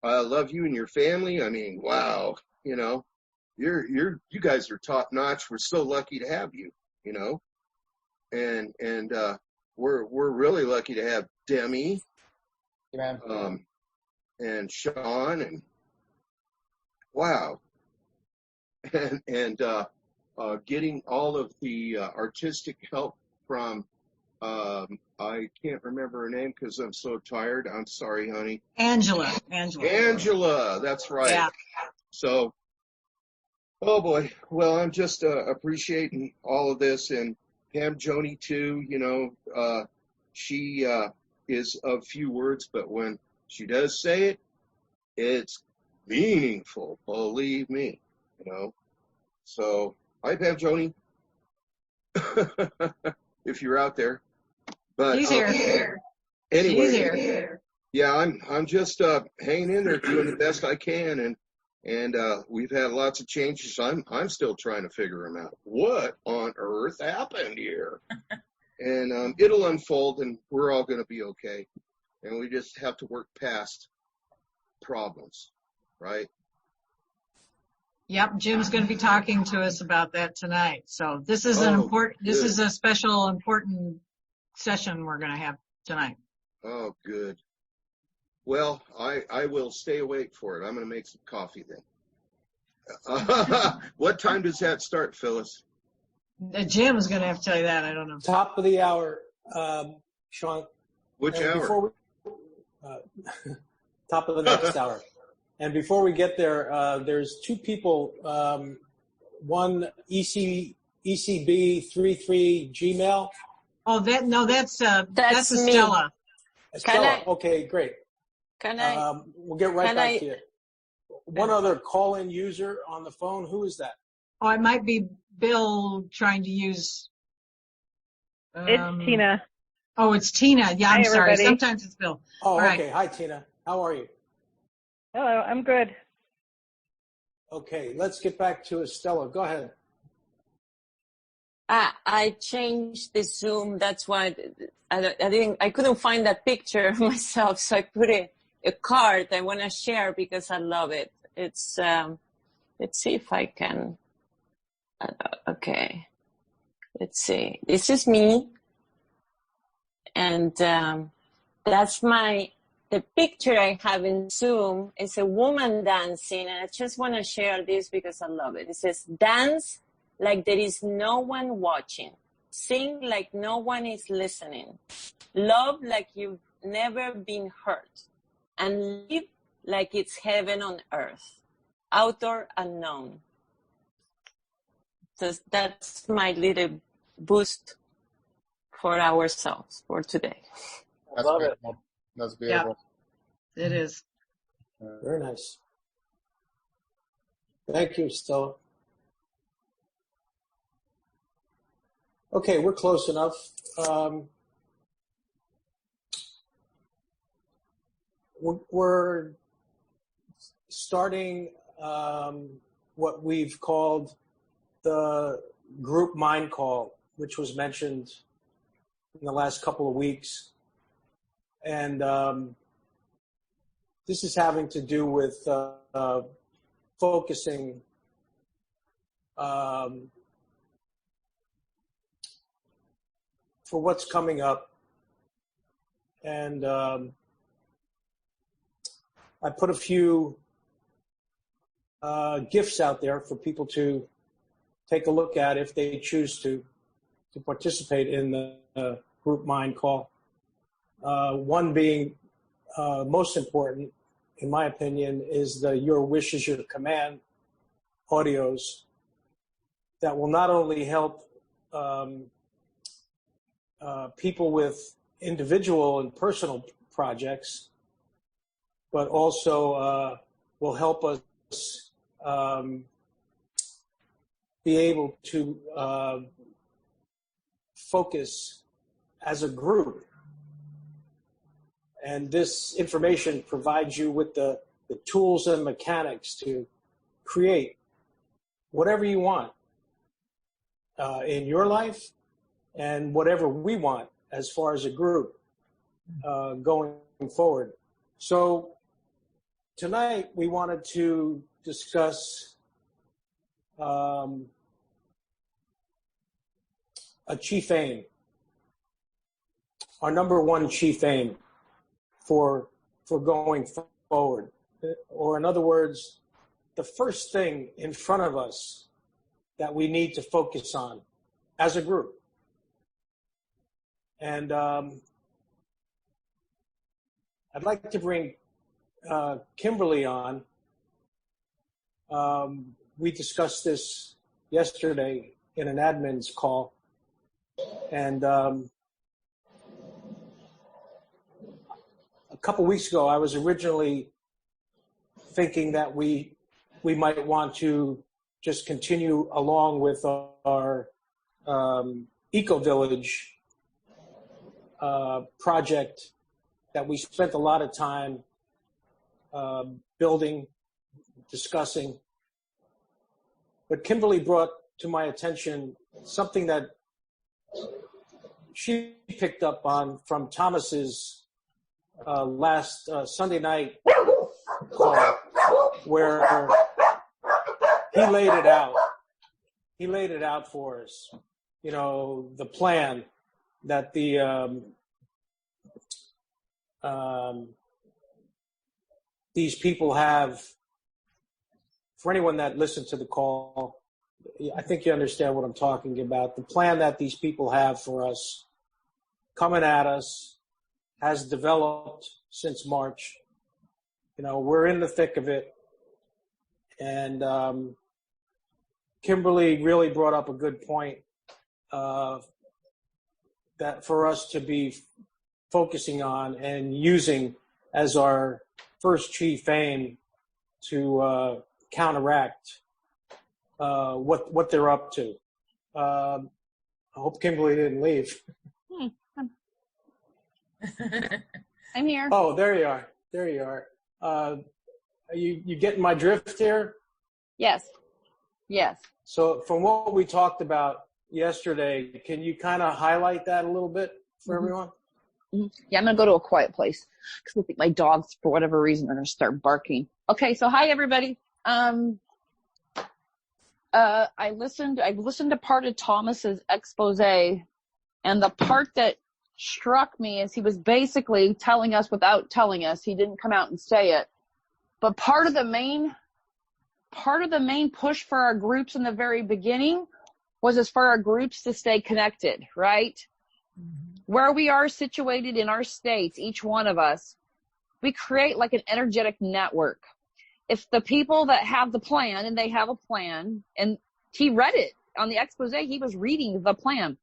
N: I love you and your family. I mean, wow, you know, you guys are top notch. We're so lucky to have you, you know, and we're really lucky to have Demi, and Sean, and wow, and getting all of the artistic help from I can't remember her name because I'm so tired. I'm sorry, honey.
A: Angela,
N: that's right.
A: Yeah.
N: So, oh boy. Well, I'm just appreciating all of this, and Pam Joni too. You know, she is of few words, but when she does say it, it's meaningful. Believe me, you know. So, hi, Pam Joni, if you're out there. But
A: she's here.
N: Anyway,
A: she's here.
N: Yeah, I'm just hanging in there, doing the best I can, and we've had lots of changes. I'm still trying to figure them out. What on earth happened here? And it'll unfold, and we're all going to be okay. And we just have to work past problems, right?
A: Yep, Jim's going to be talking to us about that tonight. So this is This is a special important session we're going to have tonight.
N: Oh, good. Well, I will stay awake for it. I'm going to make some coffee then. What time does that start, Phyllis?
A: Jim is going to have to tell you that. I don't know.
B: Top of the hour, Sean.
N: Which hour?
B: Top of the next hour. And before we get there, there's two people, one ECB33 Gmail.
A: Oh, that's
G: me.
A: Estella.
B: Estella, okay, great.
G: Can I?
B: We'll get right back to you. One other call-in user on the phone. Who is that?
A: Oh, it might be Bill trying to use.
O: It's Tina.
A: Oh, it's Tina. Yeah, I'm sorry.
O: Everybody.
A: Sometimes it's Bill.
B: Oh,
A: all
B: okay.
A: Right.
B: Hi, Tina. How are you?
O: Hello, I'm good.
B: Okay, let's get back to Estella. Go ahead.
G: I changed the Zoom. That's why I couldn't find that picture myself. So I put a card I want to share because I love it. It's, let's see if I can. Okay. Let's see. This is me. And, that's the picture I have in Zoom is a woman dancing. And I just want to share this because I love it. It says, dance like there is no one watching. Sing like no one is listening. Love like you've never been hurt. And live like it's heaven on earth. Outdoor unknown. So that's my little boost for ourselves for today.
H: I love it. That's beautiful.
A: Yeah, it is.
B: Very nice. Thank you, Stella. Okay, we're close enough. We're starting what we've called the group mind call, which was mentioned in the last couple of weeks. And this is having to do with focusing for what's coming up. And I put a few gifts out there for people to take a look at if they choose to participate in the group mind call. One being most important, in my opinion, is the Your Wish is Your Command audios that will not only help people with individual and personal projects, but also will help us be able to focus as a group. And this information provides you with the tools and mechanics to create whatever you want in your life and whatever we want as far as a group going forward. So tonight we wanted to discuss a chief aim, our number one chief aim for going forward. Or in other words, the first thing in front of us that we need to focus on as a group. And I'd like to bring Kimberly on. We discussed this yesterday in an admin's call. And a couple weeks ago, I was originally thinking that we might want to just continue along with our eco-village project that we spent a lot of time building, discussing. But Kimberly brought to my attention something that she picked up on from Thomas's last Sunday night call, where he laid it out. He laid it out for us. You know, the plan that these people have. For anyone that listened to the call, I think you understand what I'm talking about. The plan that these people have for us, coming at us, has developed since March. You know, we're in the thick of it. And Kimberly really brought up a good point that for us to be focusing on and using as our first chief aim to counteract what they're up to. I hope Kimberly didn't leave.
L: I'm here.
B: Oh, there you are. There you are. You getting my drift here?
L: Yes. Yes.
B: So from what we talked about yesterday, can you kind of highlight that a little bit for everyone?
L: Yeah, I'm going to go to a quiet place because I think my dogs, for whatever reason, are going to start barking. Okay, so hi, everybody. I've listened to part of Thomas's expose, and the part that struck me is he was basically telling us without telling us. He didn't come out and say it. But part of the main push for our groups in the very beginning was as for our groups to stay connected, right? Where we are situated in our states, each one of us, we create like an energetic network. If the people that have the plan, and they have a plan, and he read it on the expose, he was reading the plan.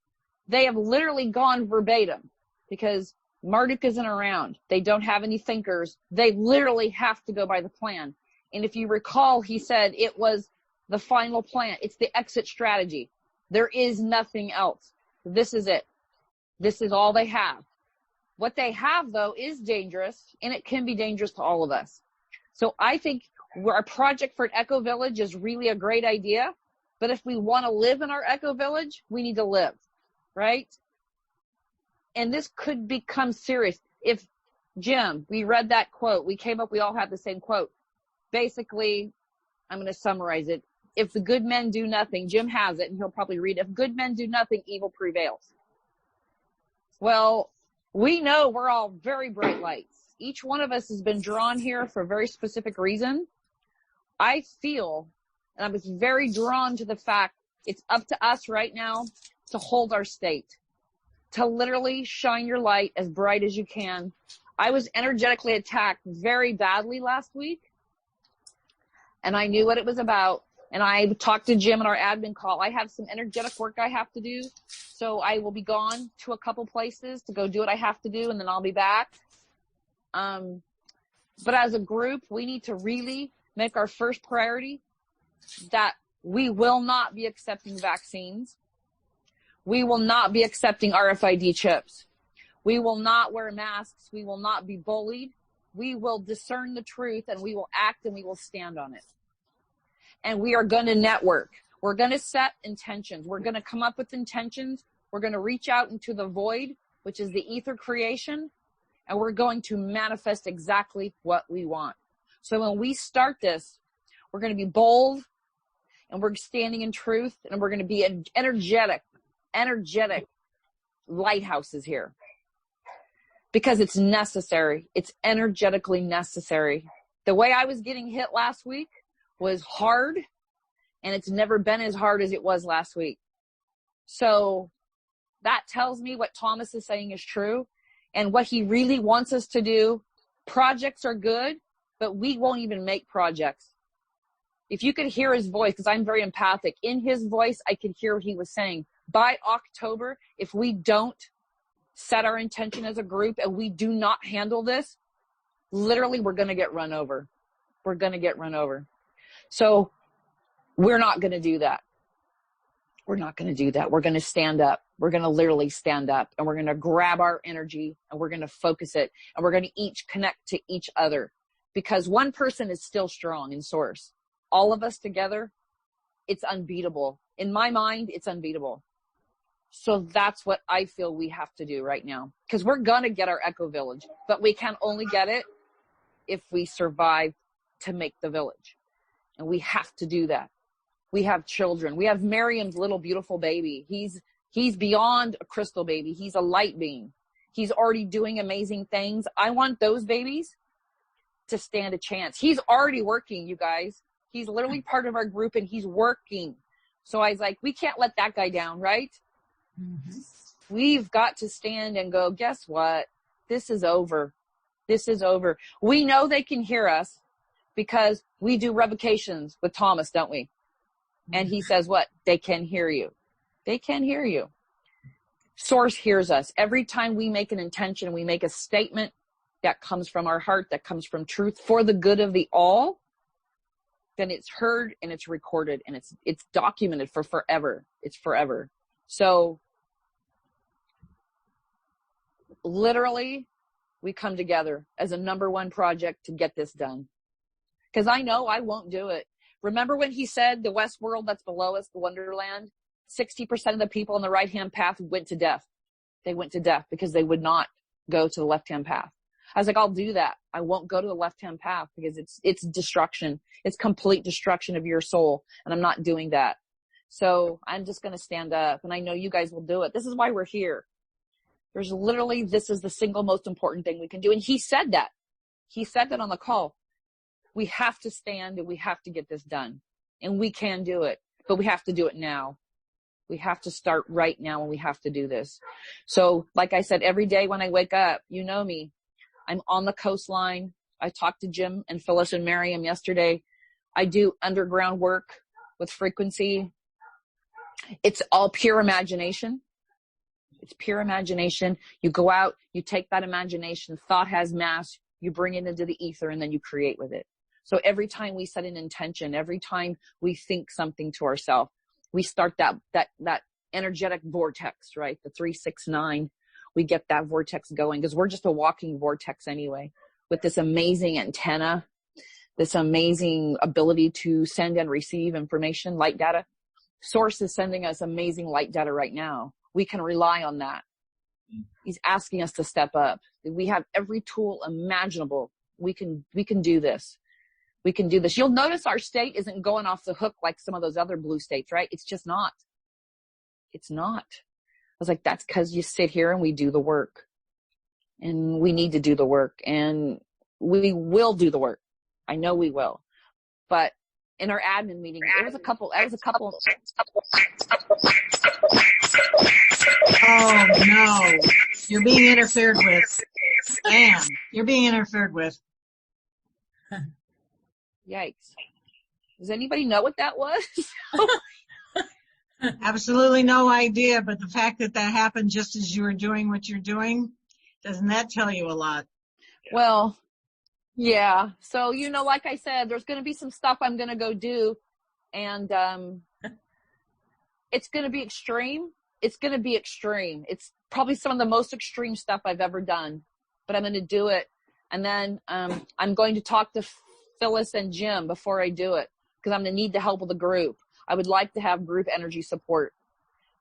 L: They have literally gone verbatim because Marduk isn't around. They don't have any thinkers. They literally have to go by the plan. And if you recall, he said it was the final plan. It's the exit strategy. There is nothing else. This is it. This is all they have. What they have, though, is dangerous, and it can be dangerous to all of us. So I think our project for an eco village is really a great idea. But if we want to live in our eco village, we need to live, right? And this could become serious. If, Jim, we read that quote, we all have the same quote. Basically, I'm going to summarize it. If the good men do nothing, Jim has it, and he'll probably read it. If good men do nothing, evil prevails. Well, we know we're all very bright lights. Each one of us has been drawn here for a very specific reason. I feel, and I was very drawn to the fact it's up to us right now to hold our state, to literally shine your light as bright as you can. I was energetically attacked very badly last week, and I knew what it was about. And I talked to Jim in our admin call. I have some energetic work I have to do, so I will be gone to a couple places to go do what I have to do, and then I'll be back. But as a group, we need to really make our first priority that We will not be accepting vaccines. We will not be accepting RFID chips. We will not wear masks. We will not be bullied. We will discern the truth, and we will act, and we will stand on it. And we are going to network. We're going to set intentions. We're going to come up with intentions. We're going to reach out into the void, which is the ether creation, and we're going to manifest exactly what we want. So when we start this, we're going to be bold, and we're standing in truth, and we're going to be energetic lighthouses here. Because it's necessary. It's energetically necessary. The way I was getting hit last week was hard, and it's never been as hard as it was last week. So that tells me what Thomas is saying is true, and what he really wants us to do. Projects are good, but we won't even make projects. If you could hear his voice, because I'm very empathic, in his voice, I could hear what he was saying. By October, if we don't set our intention as a group and we do not handle this, literally we're going to get run over. We're going to get run over. So we're not going to do that. We're not going to do that. We're going to stand up. We're going to literally stand up, and we're going to grab our energy, and we're going to focus it, and we're going to each connect to each other, because one person is still strong in source. All of us together, it's unbeatable. In my mind, it's unbeatable. So that's what I feel we have to do right now, because we're going to get our eco village, but we can only get it if we survive to make the village. And we have to do that. We have children. We have Miriam's little beautiful baby. He's beyond a crystal baby. He's a light being. He's already doing amazing things. I want those babies to stand a chance. He's already working, you guys. He's literally part of our group, and he's working. So I was like, we can't let that guy down, right? Mm-hmm. We've got to stand and go, guess what? This is over. This is over. We know they can hear us because we do revocations with Thomas, don't we? And he says what? They can hear you. They can hear you. Source hears us. Every time we make an intention, we make a statement that comes from our heart, that comes from truth for the good of the all, then it's heard and it's recorded and it's documented for forever. It's forever. So literally we come together as a number one project to get this done. Because I know I won't do it. Remember when he said the West world that's below us, the Wonderland, 60% of the people on the right-hand path went to death. They went to death because they would not go to the left-hand path. I was like, I'll do that. I won't go to the left-hand path because it's destruction. It's complete destruction of your soul. And I'm not doing that. So I'm just going to stand up, and I know you guys will do it. This is why we're here. There's literally, this is the single most important thing we can do. And he said that. He said that on the call. We have to stand and we have to get this done. And we can do it, but we have to do it now. We have to start right now, and we have to do this. So like I said, every day when I wake up, you know me, I'm on the coastline. I talked to Jim and Phyllis and Miriam yesterday. I do underground work with frequency. It's all pure imagination. It's pure imagination. You go out, you take that imagination, thought has mass, you bring it into the ether, and then you create with it. So every time we set an intention, every time we think something to ourselves, we start that energetic vortex, right? The 369, we get that vortex going because we're just a walking vortex anyway, with this amazing antenna, this amazing ability to send and receive information, light data. Source is sending us amazing light data right now. We can rely on that. He's asking us to step up. We have every tool imaginable. We can do this. We can do this. You'll notice our state isn't going off the hook like some of those other blue states, right? It's just not. It's not. I was like, that's because you sit here and we do the work. And we need to do the work. And we will do the work. I know we will. But in our admin meeting, it was a couple.
A: Oh, no. You're being interfered with. Damn. You're being interfered with.
L: Yikes. Does anybody know what that was?
A: Absolutely no idea, but the fact that that happened just as you were doing what you're doing, doesn't that tell you a lot?
L: Well, yeah. So, like I said, there's going to be some stuff I'm going to go do, And it's going to be extreme. It's going to be extreme. It's probably some of the most extreme stuff I've ever done, but I'm going to do it. And then I'm going to talk to Phyllis and Jim before I do it, because I'm going to need the help of the group. I would like to have group energy support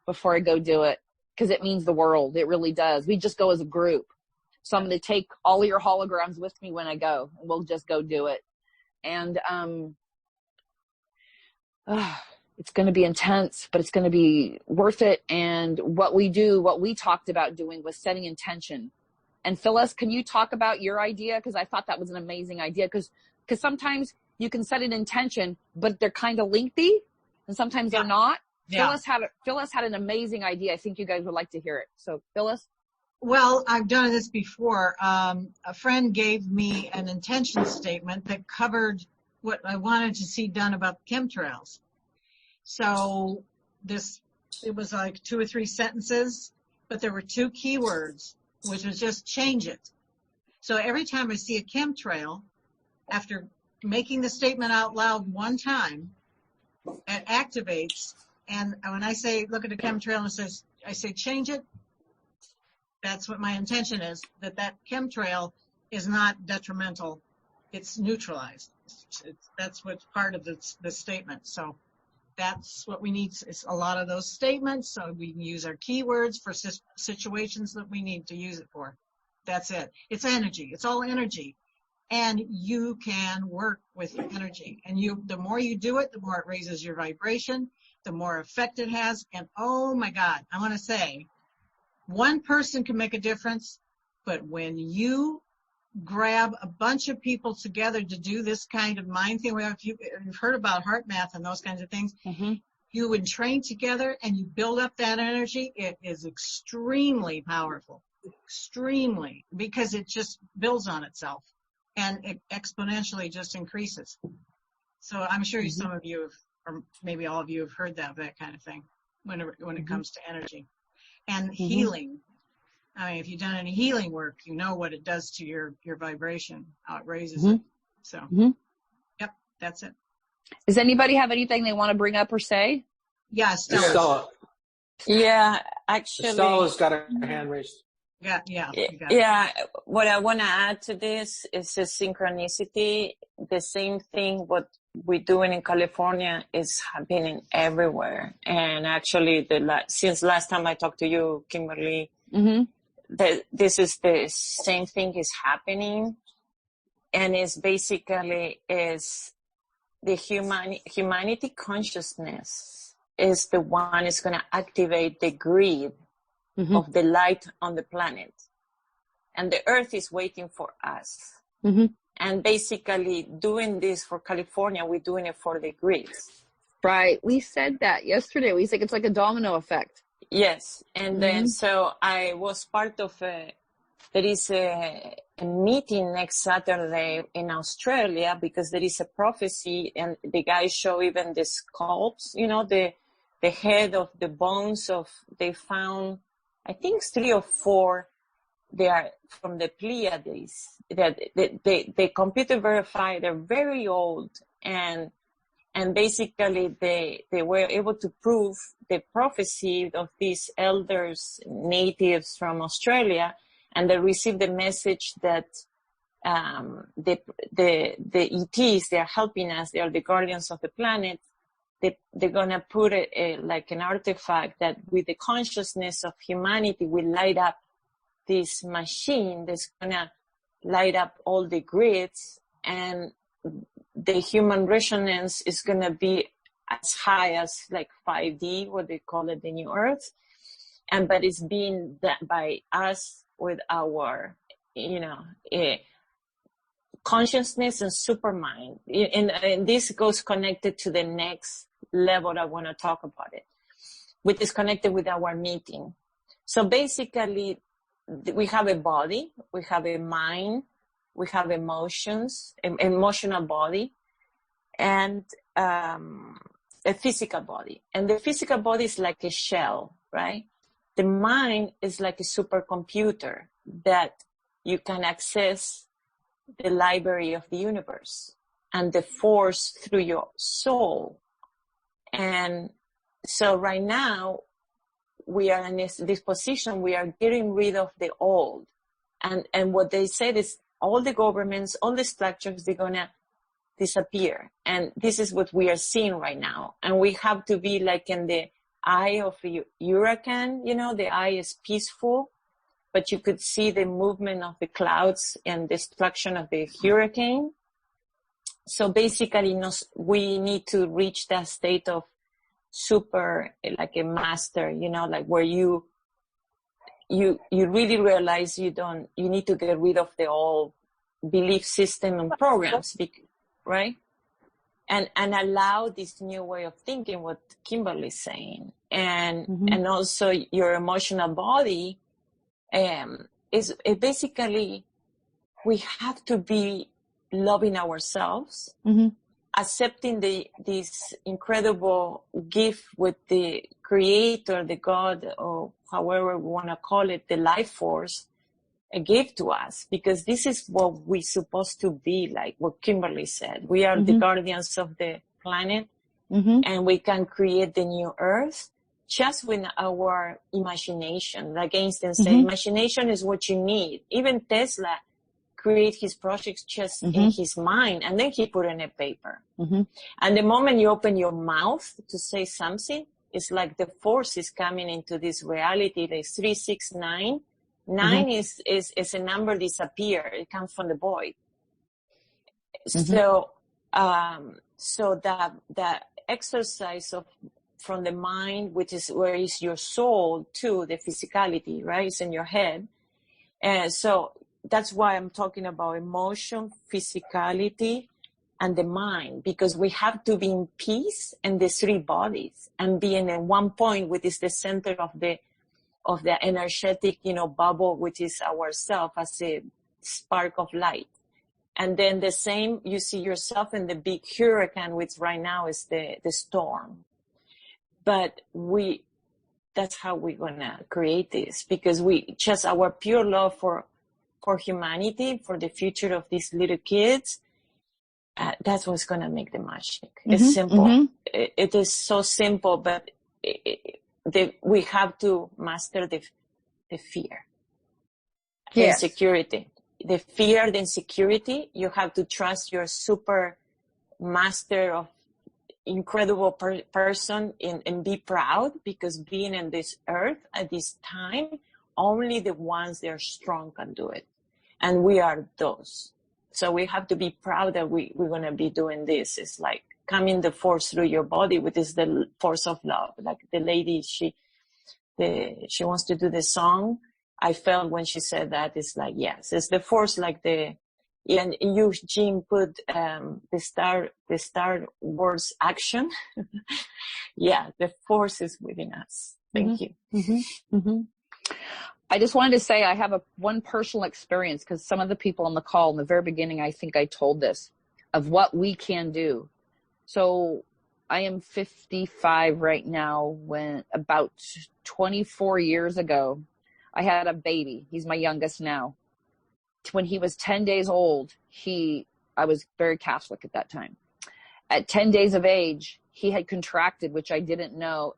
L: before I go do it, because it means the world. It really does. We just go as a group. So I'm going to take all of your holograms with me when I go, and we'll just go do it. And it's going to be intense, but it's going to be worth it. And what we talked about doing was setting intention. And Phyllis, can you talk about your idea? Because I thought that was an amazing idea. Because sometimes you can set an intention, but they're kind of lengthy, and sometimes they're not. Yeah. Phyllis had an amazing idea. I think you guys would like to hear it. So Phyllis?
A: Well, I've done this before. A friend gave me an intention statement that covered what I wanted to see done about chemtrails. So it was like 2 or 3 sentences, but there were 2 keywords, which was just change it. So every time I see a chemtrail, after making the statement out loud one time, it activates. And when I say, look at a chemtrail and I say, change it, that's what my intention is, that chemtrail is not detrimental. It's neutralized. That's what's part of the statement. So that's what we need, is a lot of those statements, so we can use our keywords for situations that we need to use it for. That's it. It's energy. It's all energy. And you can work with energy. And the more you do it, the more it raises your vibration, the more effect it has. And oh my God, I want to say, one person can make a difference, but when you grab a bunch of people together to do this kind of mind thing, if you've heard about heart math and those kinds of things, you would train together and you build up that energy. It is extremely powerful, extremely, because it just builds on itself and it exponentially just increases. So I'm sure some of you have, or maybe all of you have heard that kind of thing when it comes to energy. And healing. I mean, if you've done any healing work, you know what it does to your vibration, how it raises it. So, yep, that's it.
L: Does anybody have anything they want to bring up or say?
A: Yeah, Stella.
G: Yeah, actually.
B: Stella's got her hand raised.
G: Yeah. What I want to add to this is a synchronicity. The same thing what we're doing in California is happening everywhere. And actually, since last time I talked to you, Kimberly, this is the same thing is happening, and it's basically the humanity consciousness is the one is going to activate the grid of the light on the planet, and the Earth is waiting for us. And basically doing this for California, we're doing it for the grids.
L: Right. We said that yesterday. We said it's like a domino effect.
G: Yes. And then, so I was part of there is a meeting next Saturday in Australia, because there is a prophecy, and the guys show even the sculpts, the head of the bones they found, I think 3 or 4, they are from the Pleiades, that they computer verify they're very old, and basically they were able to prove the prophecy of these elders, natives from Australia, and they received the message that the ETs, they are helping us, they are the guardians of the planet. They're gonna put like an artifact that with the consciousness of humanity will light up this machine that's gonna light up all the grids, and the human resonance is gonna be as high as like 5D, what they call it, the new Earth, but it's being done by us with our, consciousness and supermind, and this goes connected to the next level I want to talk about it, which is connected with our meeting. So basically, we have a body, we have a mind, we have emotions, emotional body, and a physical body. And the physical body is like a shell, right? The mind is like a supercomputer that you can access the library of the universe, and the force through your soul And so right now, we are in this position, we are getting rid of the old. And what they said is all the governments, all the structures, they're going to disappear. And this is what we are seeing right now. And we have to be like in the eye of a hurricane, the eye is peaceful, but you could see the movement of the clouds and destruction of the hurricane. So basically, we need to reach that state of super, like a master, like where you really realize you need to get rid of the old belief system and programs, right? And allow this new way of thinking, what Kimberly's saying. And also your emotional body is basically, we have to be loving ourselves, accepting this incredible gift with the creator, the God, or however we want to call it, the life force, gave to us, because this is what we're supposed to be, like what Kimberly said. We are the guardians of the planet, and we can create the new earth just with our imagination. Like Einstein said, imagination is what you need. Even Tesla create his projects just in his mind, and then he put it in a paper. And the moment you open your mouth to say something, it's like the force is coming into this reality. There's 369. 9 is a number disappear. It comes from the void. So the exercise from the mind, which is where is your soul, to the physicality, right? It's in your head. And so that's why I'm talking about emotion, physicality, and the mind, because we have to be in peace in the three bodies and be in one point, which is the center of the energetic, bubble, which is ourself as a spark of light. And then the same, you see yourself in the big hurricane, which right now is the storm. But that's how we're gonna create this, because our pure love for humanity, for the future of these little kids, that's what's gonna make the magic. It's simple. It is so simple, but we have to master the fear, the insecurity. The fear, the insecurity, you have to trust your super master of incredible person and be proud, because being in this earth at this time, only the ones that are strong can do it. And we are those. So we have to be proud that we're going to be doing this. It's like coming the force through your body, which is the force of love. Like the lady, she wants to do the song. I felt when she said that, it's like, yes, it's the force, like and Eugene put the Star Wars action. Yeah, the force is within us. Thank you.
L: I just wanted to say I have one personal experience, because some of the people on the call in the very beginning, I think I told this, of what we can do. So I am 55 right now. When about 24 years ago, I had a baby. He's my youngest now. When he was 10 days old, I was very Catholic at that time. At 10 days of age, he had contracted, which I didn't know,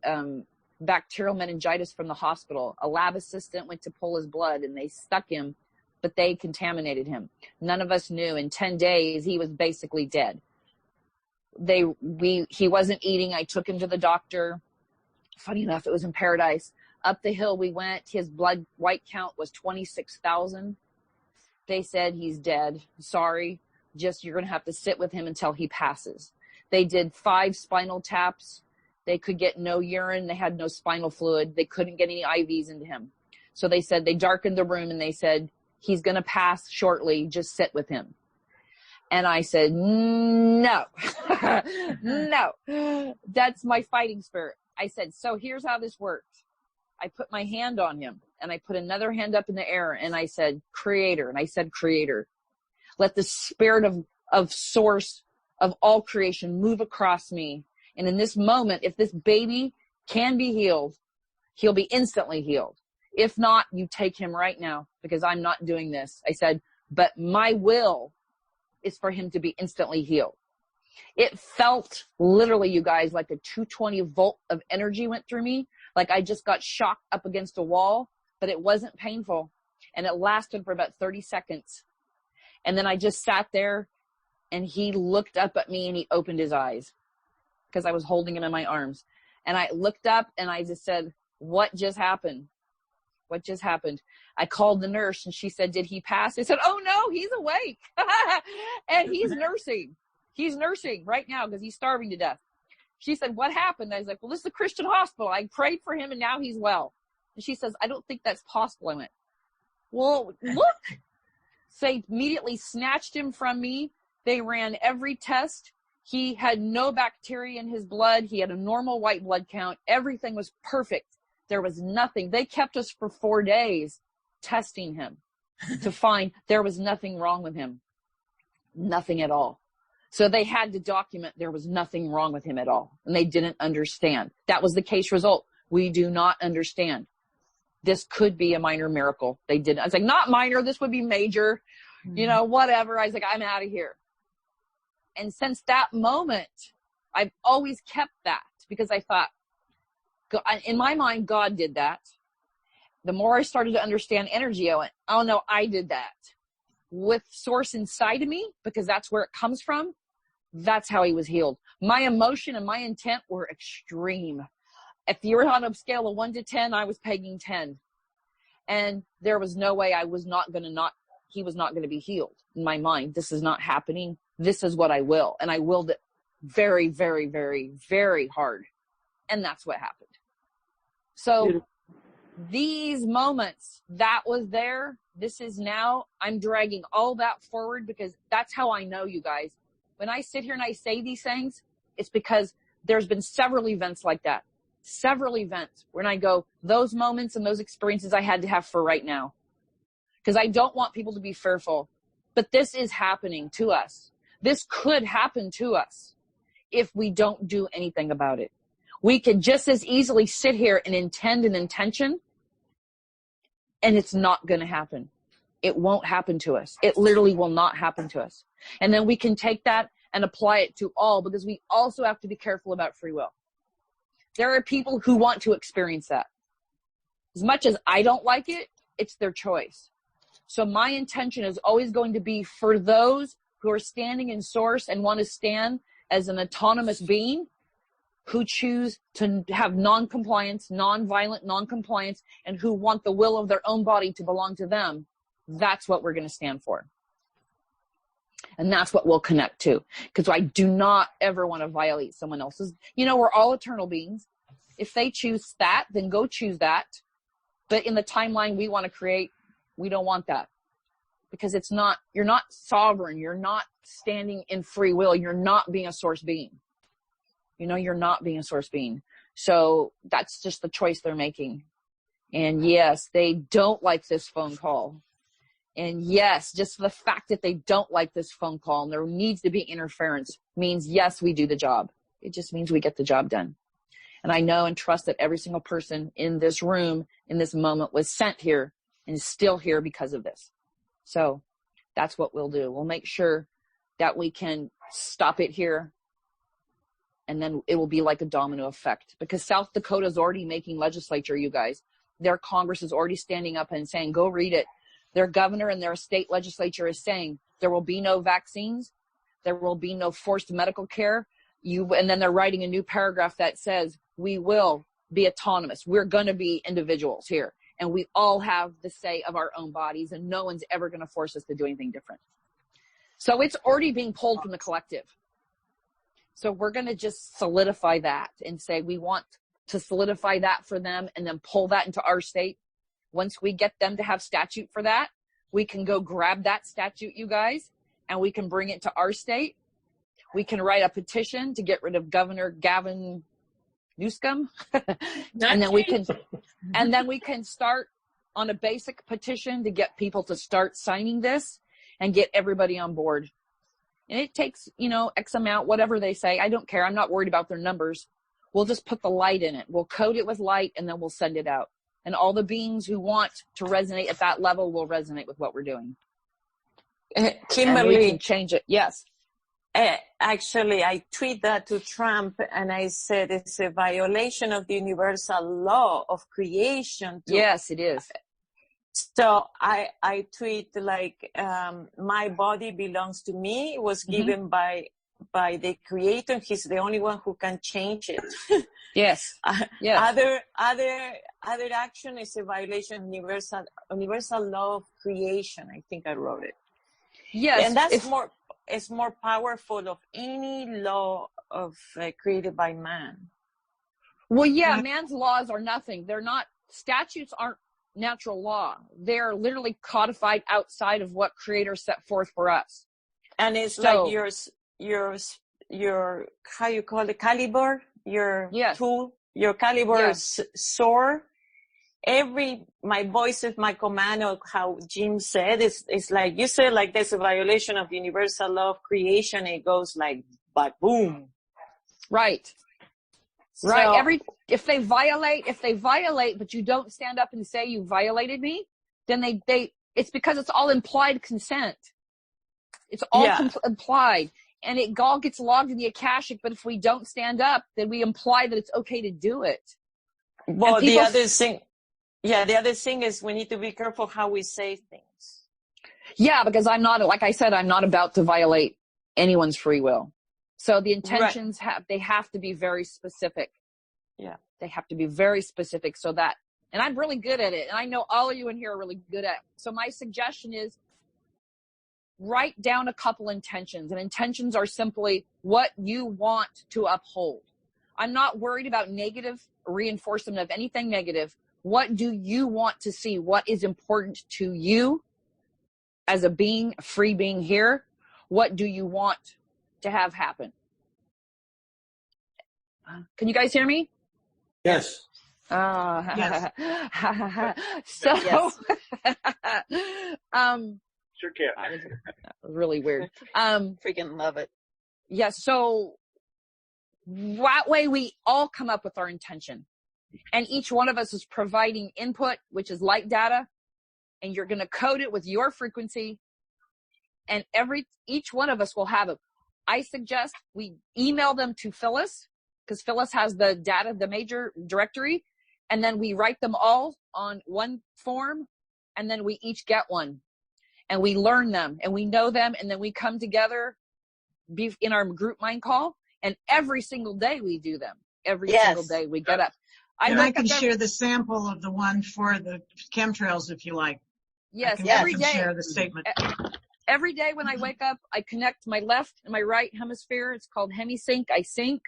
L: bacterial meningitis from the hospital. A lab assistant went to pull his blood and they stuck him, but they contaminated him. None of us knew. In 10 days, he was basically dead. He wasn't eating. I took him to the doctor. Funny enough, it was in Paradise. Up the hill we went. His blood white count was 26,000. They said, he's dead. Sorry. You're going to have to sit with him until he passes. They did 5 spinal taps. They could get no urine. They had no spinal fluid. They couldn't get any IVs into him. So they said, they darkened the room and they said, he's going to pass shortly. Just sit with him. And I said, no, no, that's my fighting spirit. I said, so here's how this works. I put my hand on him and I put another hand up in the air and I said, Creator. And I said, Creator, let the spirit of source of all creation move across me. And in this moment, if this baby can be healed, he'll be instantly healed. If not, you take him right now, because I'm not doing this. I said, but my will is for him to be instantly healed. It felt literally, you guys, like a 220 volt of energy went through me. Like I just got shocked up against a wall, but it wasn't painful. And it lasted for about 30 seconds. And then I just sat there, and he looked up at me and he opened his eyes because I was holding him in my arms. And I looked up and I just said, what just happened? What just happened? I called the nurse and she said, did he pass? I said, oh no, he's awake. And he's nursing. He's nursing right now because he's starving to death. She said, what happened? I was like, well, this is a Christian hospital. I prayed for him and now he's well. And she says, I don't think that's possible. I went, well, look. So they immediately snatched him from me. They ran every test. He had no bacteria in his blood. He had a normal white blood count. Everything was perfect. There was nothing. They kept us for 4 days testing him to find there was nothing wrong with him. Nothing at all. So they had to document there was nothing wrong with him at all. And they didn't understand. That was the case result. We do not understand. This could be a minor miracle. They didn't. I was like, not minor. This would be major. You know, whatever. I was like, I'm out of here. And since that moment, I've always kept that because I thought, in my mind, God did that. The more I started to understand energy, I went, oh no, I did that. With source inside of me, because that's where it comes from, that's how he was healed. My emotion and my intent were extreme. If you were on a scale of 1 to 10, I was pegging 10. And there was no way he was not going to be healed in my mind. This is not happening. This is what I will. And I willed it very, very, very, very hard. And that's what happened. So these moments that was there, this is now, I'm dragging all that forward because that's how I know, you guys. When I sit here and I say these things, it's because there's been several events like that. Several events when I go, those moments and those experiences I had to have for right now. Because I don't want people to be fearful. But this is happening to us. This could happen to us if we don't do anything about it. We could just as easily sit here and intend an intention, and it's not going to happen. It won't happen to us. It literally will not happen to us. And then we can take that and apply it to all, because we also have to be careful about free will. There are people who want to experience that. As much as I don't like it, it's their choice. So my intention is always going to be for those who are standing in source and want to stand as an autonomous being, who choose to have non-compliance, non-violent non-compliance, and who want the will of their own body to belong to them. That's what we're going to stand for. And that's what we'll connect to. Because I do not ever want to violate someone else's. You know, we're all eternal beings. If they choose that, then go choose that. But in the timeline we want to create, we don't want that. Because it's not, you're not sovereign. You're not standing in free will. You're not being a source being. You know, you're not being a source being. So that's just the choice they're making. And yes, they don't like this phone call. And yes, just the fact that they don't like this phone call and there needs to be interference means, yes, we do the job. It just means we get the job done. And I know and trust that every single person in this room in this moment was sent here and is still here because of this. So that's what we'll do. We'll make sure that we can stop it here. And then it will be like a domino effect, because South Dakota is already making legislature, you guys. Their Congress is already standing up and saying, go read it. Their governor and their state legislature is saying there will be no vaccines. There will be no forced medical care. And then they're writing a new paragraph that says we will be autonomous. We're going to be individuals here. And we all have the say of our own bodies, and no one's ever going to force us to do anything different. So it's already being pulled from the collective. So we're going to just solidify that and say we want to solidify that for them and then pull that into our state. Once we get them to have statute for that, we can go grab that statute, you guys, and we can bring it to our state. We can write a petition to get rid of Governor Gavin Newsom. and then we can start on a basic petition to get people to start signing this and get everybody on board. And it takes, X amount, whatever they say. I don't care. I'm not worried about their numbers. We'll just put the light in it. We'll code it with light, and then we'll send it out. And all the beings who want to resonate at that level will resonate with what we're doing.
G: Kimberly,
L: we can change it. Yes.
G: Actually, I tweet that to Trump, and I said it's a violation of the universal law of creation.
L: Yes, it is.
G: So I tweet like, my body belongs to me. It was given by the Creator. He's the only one who can change it.
L: Yes. Yes.
G: Other action is a violation of universal law of creation. I think I wrote it.
L: Yes.
G: And that's it's more powerful of any law of created by man.
L: Well, yeah, man's laws are nothing. They're not, statutes aren't natural law. They're literally codified outside of what Creator set forth for us.
G: And it's like your how you call it, caliber, your tool, your caliber sword. My voice is my command, or how Jim said, it's like, you said, like there's a violation of universal law of creation. It goes like, but boom.
L: Right.
G: So,
L: right. If they violate, but you don't stand up and say you violated me, then it's because it's all implied consent. It's all implied, and it all gets logged in the Akashic. But if we don't stand up, then we imply that it's okay to do it.
G: Well, the other thing is we need to be careful how we say things.
L: Yeah, because I'm not, like I said, I'm not about to violate anyone's free will. So the intentions have to be very specific.
G: Yeah.
L: They have to be very specific so that, and I'm really good at it. And I know all of you in here are really good at it. So my suggestion is write down a couple intentions, and intentions are simply what you want to uphold. I'm not worried about negative reinforcement of anything negative. What do you want to see? What is important to you as a being, a free being here? What do you want to have happen? Can you guys hear me?
B: Yes.
A: Yes.
L: So,
C: Yes.
M: Sure can.
L: That was really weird.
C: Freaking love it.
L: Yeah, so that way we all come up with our intention. And each one of us is providing input, which is light data, and you're going to code it with your frequency. And each one of us will have it. I suggest we email them to Phyllis, because Phyllis has the data, the major directory, and then we write them all on one form, and then we each get one. And we learn them, and we know them, and then we come together in our group mind call, and every single day we do them. Every single day we get up.
A: I can share the sample of the one for the chemtrails if you like.
L: Yes,
A: every day. Share the statement.
L: Every day when I wake up, I connect my left and my right hemisphere. It's called hemisync. I sync.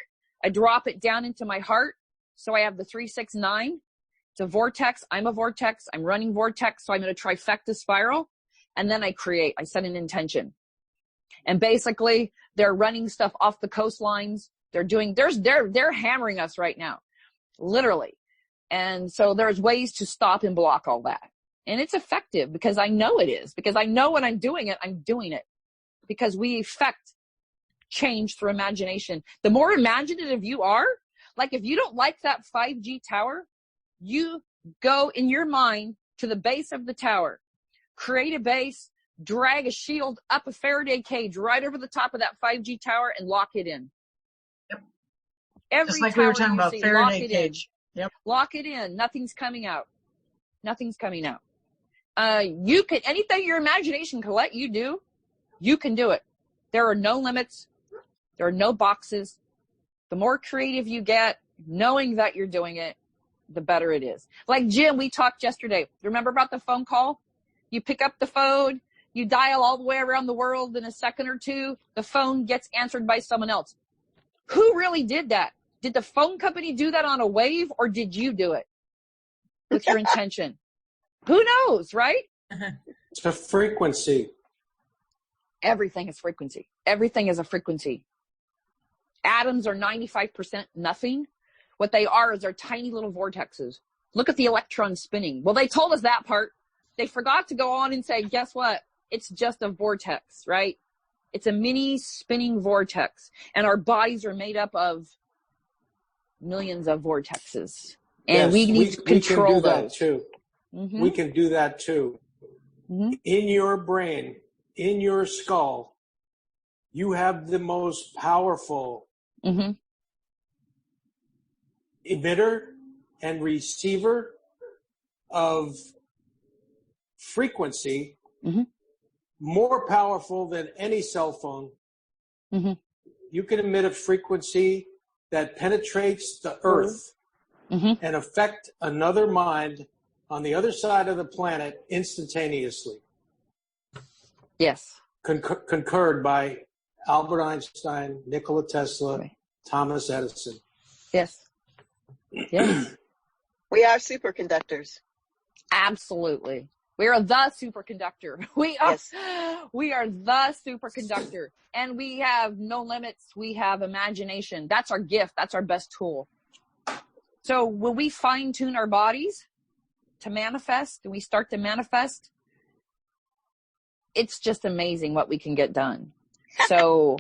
L: I drop it down into my heart. So I have the 369. It's a vortex. I'm a vortex. I'm running vortex. So I'm in a trifecta spiral. And then I create. I set an intention. And basically, they're running stuff off the coastlines. They're hammering us right now. Literally. And so there's ways to stop and block all that. And it's effective because I know it is. Because I know when I'm doing it. Because we affect change through imagination. The more imaginative you are, like if you don't like that 5G tower, you go in your mind to the base of the tower, create a base, drag a shield up a Faraday cage right over the top of that 5G tower and lock it in. Every
A: just like we were talking about Faraday cage.
L: Yep. Lock it in. Nothing's coming out. Nothing's coming out. You can, anything your imagination can let you do, you can do it. There are no limits. There are no boxes. The more creative you get, knowing that you're doing it, the better it is. Like Jim, we talked yesterday. Remember about the phone call? You pick up the phone, you dial all the way around the world in a second or two, the phone gets answered by someone else. Who really did that? Did the phone company do that on a wave, or did you do it with your intention? Who knows, right?
B: It's a frequency.
L: Everything is frequency. Everything is a frequency. Atoms are 95% nothing. What they are is they're tiny little vortexes. Look at the electrons spinning. Well, they told us that part. They forgot to go on and say, guess what? It's just a vortex, right? It's a mini spinning vortex. And our bodies are made up of millions of vortexes. And
B: yes,
L: we need to control
B: we can do
L: those.
B: That too. Mm-hmm. We can do that too. Mm-hmm. In your brain, in your skull, you have the most powerful emitter and receiver of frequency, more powerful than any cell phone. You can emit a frequency that penetrates the earth and affect another mind on the other side of the planet instantaneously.
L: Yes.
B: Concurred by Albert Einstein, Nikola Tesla, Thomas Edison.
L: Yes. Yes.
E: We are superconductors.
L: Absolutely. We are the superconductor. We are the superconductor. And we have no limits. We have imagination. That's our gift. That's our best tool. So when we fine tune our bodies to manifest, and we start to manifest, it's just amazing what we can get done. So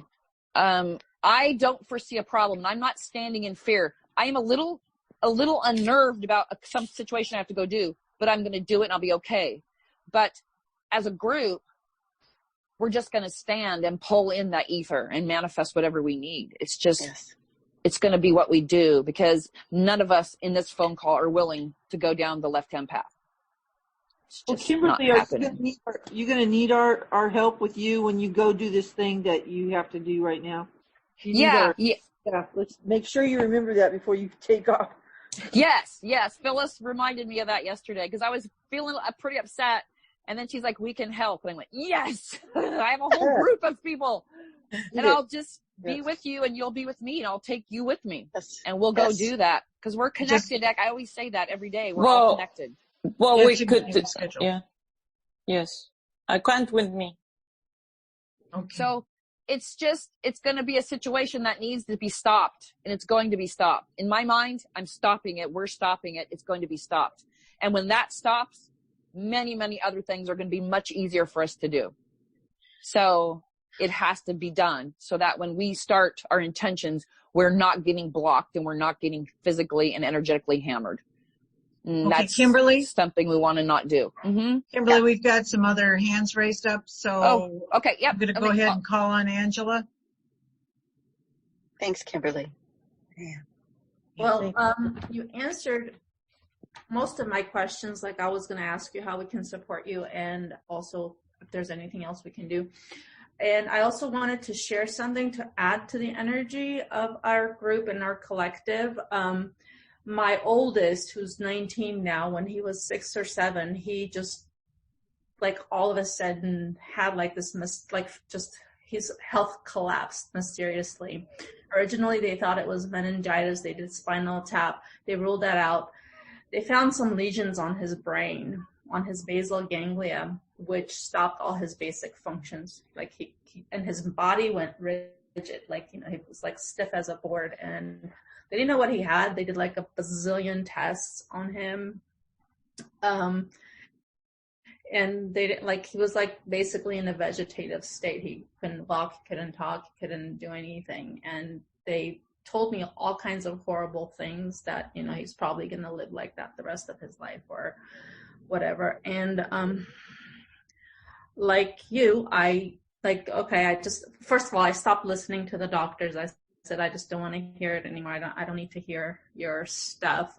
L: I don't foresee a problem. I'm not standing in fear. I am a little unnerved about some situation I have to go do, but I'm going to do it and I'll be okay. But as a group, we're just going to stand and pull in that ether and manifest whatever we need. It's just, it's going to be what we do, because none of us in this phone call are willing to go down the left-hand path.
C: Well, Kimberly, are you going to need our help with you when you go do this thing that you have to do right now?
L: Yeah.
C: Let's make sure you remember that before you take off.
L: Yes. Phyllis reminded me of that yesterday, because I was feeling pretty upset. And then she's like, we can help. And I went, yes, I have a whole group of people. And I'll just be with you and you'll be with me, and I'll take you with me. And we'll go do that, because we're connected. I always say that every day. We're all connected.
G: Well, we could, yes. I can't with me.
L: Okay. So it's going to be a situation that needs to be stopped, and it's going to be stopped. In my mind, I'm stopping it. We're stopping it. It's going to be stopped. And when that stops, many, many other things are going to be much easier for us to do. So it has to be done, so that when we start our intentions, we're not getting blocked and we're not getting physically and energetically hammered. And that's
A: Kimberly,
L: something we want to not do.
A: Kimberly, we've got some other hands raised up. So
L: okay. Yep.
A: I'm going to go ahead and call on Angela.
E: Thanks, Kimberly.
F: Well, you answered most of my questions. Like, I was going to ask you how we can support you, and also if there's anything else we can do. And I also wanted to share something to add to the energy of our group and our collective. My oldest, who's 19 now, when he was 6 or 7, he just, like, all of a sudden had like this, his health collapsed mysteriously. Originally, they thought it was meningitis. They did spinal tap. They ruled that out. They found some lesions on his brain, on his basal ganglia, which stopped all his basic functions. Like and his body went rigid, like, he was like stiff as a board, and they didn't know what he had. They did like a bazillion tests on him. And they didn't, like, he was like basically in a vegetative state. He couldn't walk, he couldn't talk, he couldn't do anything. And they told me all kinds of horrible things that, he's probably going to live like that the rest of his life or whatever. And like you, first of all, I stopped listening to the doctors. I said, I just don't want to hear it anymore. I don't need to hear your stuff.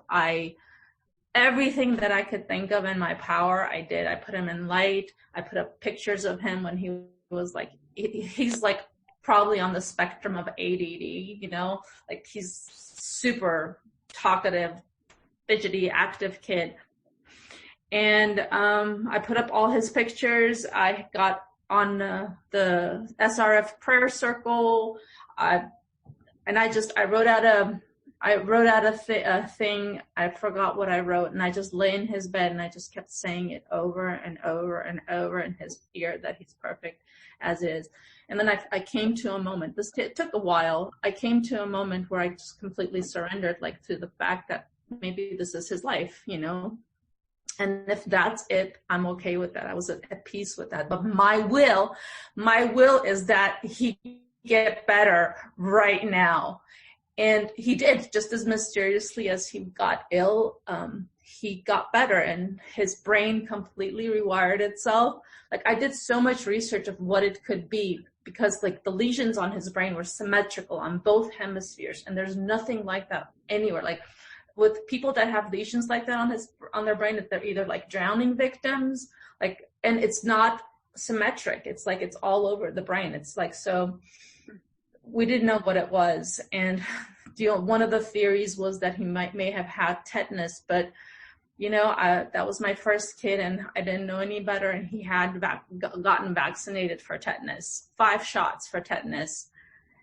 F: Everything that I could think of in my power, I did. I put him in light. I put up pictures of him when he was like, he's like probably on the spectrum of ADD, like he's super talkative, fidgety, active kid. And I put up all his pictures. I got on the SRF prayer circle. I wrote out a thing. I forgot what I wrote, and I just lay in his bed and I just kept saying it over and over and over in his ear that he's perfect as is. And then I came to a moment. It took a while. I came to a moment where I just completely surrendered, like, to the fact that maybe this is his life, And if that's it, I'm okay with that. I was at peace with that. But my will is that he get better right now. And he did, just as mysteriously as he got ill. He got better, and his brain completely rewired itself. Like, I did so much research of what it could be because like the lesions on his brain were symmetrical on both hemispheres, and there's nothing like that anywhere. Like with people that have lesions like that on their brain, that they're either like drowning victims, like, and it's not symmetric. It's like it's all over the brain. It's like, so we didn't know what it was, and one of the theories was that he may have had tetanus, but that was my first kid, and I didn't know any better, and he had gotten vaccinated for tetanus, 5 shots for tetanus.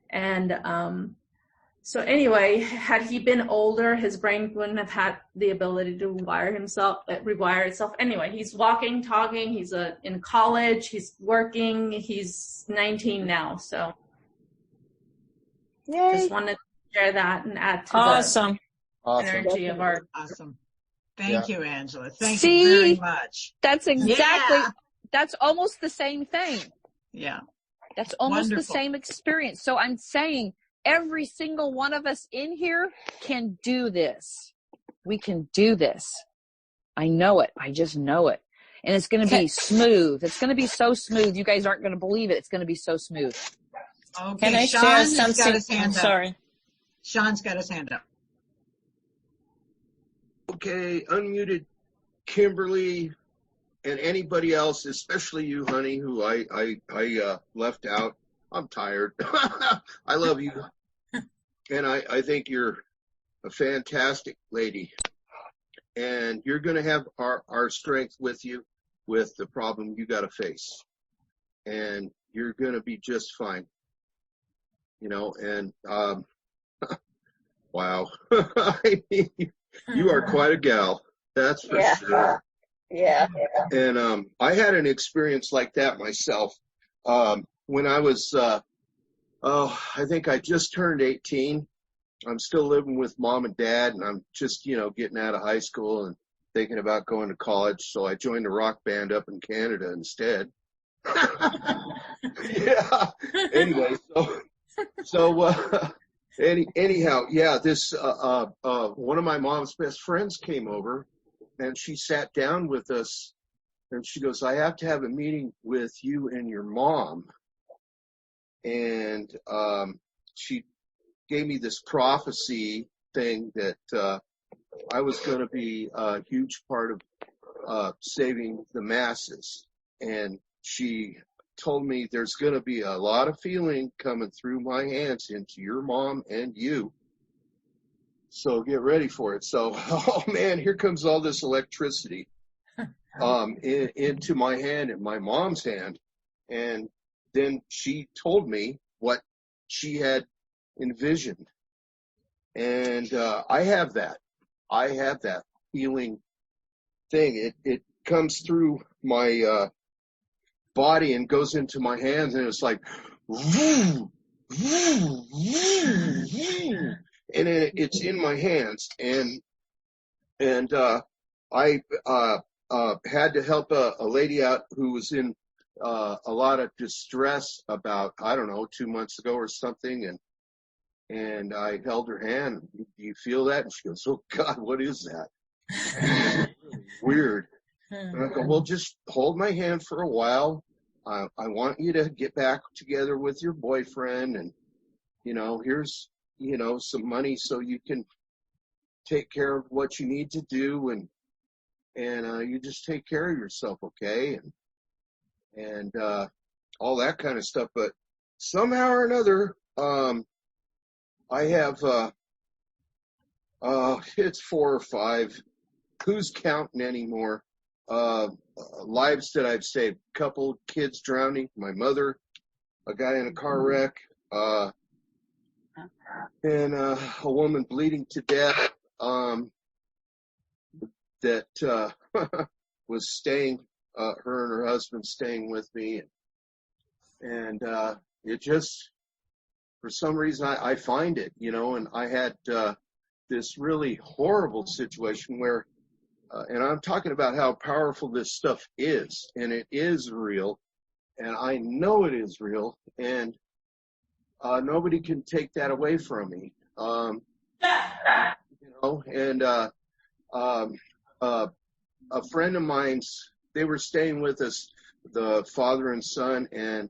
F: And so anyway, had he been older, his brain wouldn't have had the ability to rewire itself. Anyway, he's walking, talking, he's in college, he's working, he's 19 now, so just wanted to share that and add to the energy of our...
A: Awesome. Thank you, Angela. Thank
L: See,
A: you very much.
L: That's that's almost the same thing.
A: Yeah.
L: That's almost
A: Wonderful.
L: the same experience. So I'm saying every single one of us in here can do this. We can do this. I know it. I just know it. And it's going to be smooth. It's going to be so smooth. You guys aren't going to believe it. It's going to be so smooth.
A: Okay.
G: Can I
A: Sean
G: share
A: has
G: something?
A: got his hand up.
G: Sorry.
A: Sean's got his hand up.
N: Okay, unmuted Kimberly and anybody else, especially you, honey, who I left out. I'm tired. I love you. And I think you're a fantastic lady. And you're going to have our strength with you with the problem you got to face. And you're going to be just fine. And wow. I mean, you are quite a gal. That's for sure.
E: Yeah.
N: And I had an experience like that myself when I was, I think I just turned 18. I'm still living with mom and dad, and I'm just, getting out of high school and thinking about going to college. So I joined a rock band up in Canada instead. Yeah. Anyway, anyhow, yeah, this, one of my mom's best friends came over and she sat down with us and she goes, I have to have a meeting with you and your mom. And, she gave me this prophecy thing that, I was going to be a huge part of, saving the masses. And she told me there's going to be a lot of feeling coming through my hands into your mom and you. So get ready for it. So, oh man, here comes all this electricity into my hand and my mom's hand. And then she told me what she had envisioned. And I have that healing thing. It comes through my body and goes into my hands, and it's like, woo, woo, woo, woo. And it's in my hands, and I had to help a lady out who was in a lot of distress about, I don't know, 2 months ago or something, and I held her hand. Do you feel that? And she goes, oh God, what is that? It's really weird. And I go, well, just hold my hand for a while. I want you to get back together with your boyfriend, and here's some money so you can take care of what you need to do, and you just take care of yourself, okay? And all that kind of stuff. But somehow or another, I have it's 4 or 5. Who's counting anymore? Lives that I've saved. Couple kids drowning, my mother, a guy in a car wreck, and a woman bleeding to death that was staying, her and her husband staying with me. And it just, for some reason, I find it, and I had this really horrible situation where, and I'm talking about how powerful this stuff is, and it is real, and I know it is real, and nobody can take that away from me. And a friend of mine's, they were staying with us, the father and son, and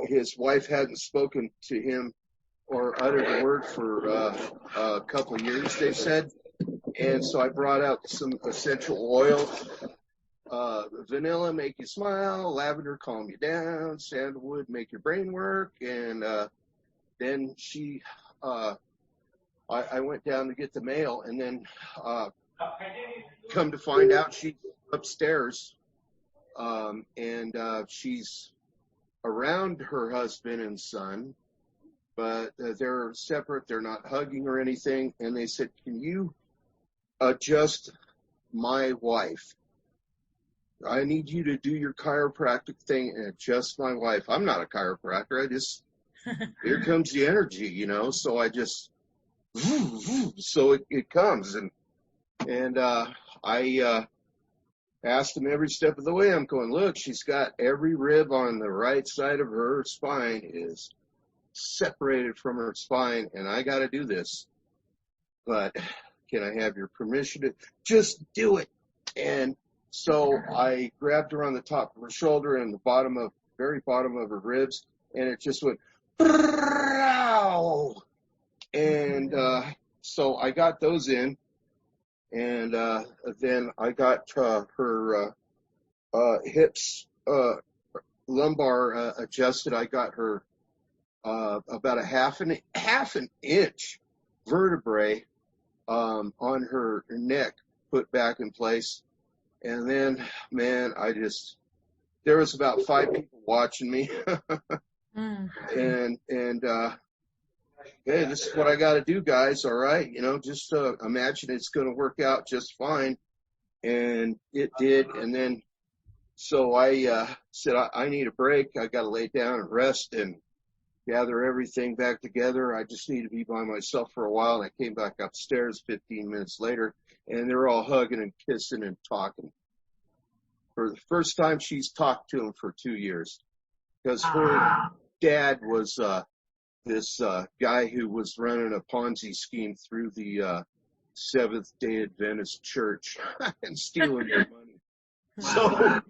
N: his wife hadn't spoken to him or uttered a word for a couple of years, they said. And so I brought out some essential oils. Vanilla make you smile, lavender calm you down, sandalwood make your brain work, and then I went down to get the mail, and then come to find out she's upstairs, and she's around her husband and son, but they're separate, they're not hugging or anything, and they said, can you adjust my wife? I need you to do your chiropractic thing and adjust my wife. I'm not a chiropractor. I just, here comes the energy, you know, so I just, so it comes. And I asked him every step of the way. I'm going, look, she's got every rib on the right side of her spine is separated from her spine, and I got to do this. But can I have your permission to just do it? And so I grabbed her on the top of her shoulder and the very bottom of her ribs, and it just went, and so I got those in, and then I got her hips, lumbar adjusted. I got her about a half an inch vertebrae on her neck put back in place. And then, man, there was about 5 people watching me. And hey, this is what I got to do, guys. All right. You know, just imagine it's going to work out just fine. And it did. And then, so I said, I need a break. I got to lay down and rest and gather everything back together. I just need to be by myself for a while. And I came back upstairs 15 minutes later, and they're all hugging and kissing and talking. For the first time she's talked to him for 2 years, because her dad was this guy who was running a Ponzi scheme through the Seventh-day Adventist Church and stealing their money. So,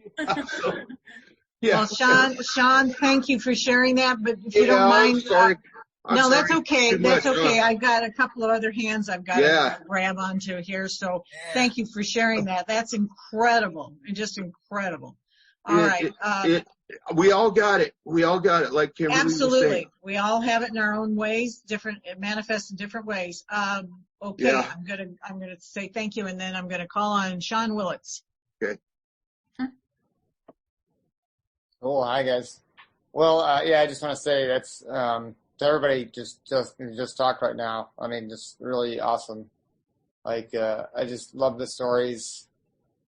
N: yeah.
A: Well, Sean, thank you for sharing that. But if you don't mind,
N: sorry.
A: No, that's
N: sorry.
A: okay. That's okay. I've got a couple of other hands I've got to grab onto here. So thank you for sharing that. That's incredible. Just incredible. All right.
N: We all got it. We all got it. Like Kimberly was
A: Absolutely.
N: saying.
A: We all have it in our own ways. It manifests in different ways. Okay.
N: Yeah.
A: I'm gonna say thank you, and then I'm gonna call on Sean Willits.
N: Okay.
H: Cool. Hi, guys. Well, I just want to say that's to everybody just talked right now. I mean, just really awesome. Like, I just love the stories.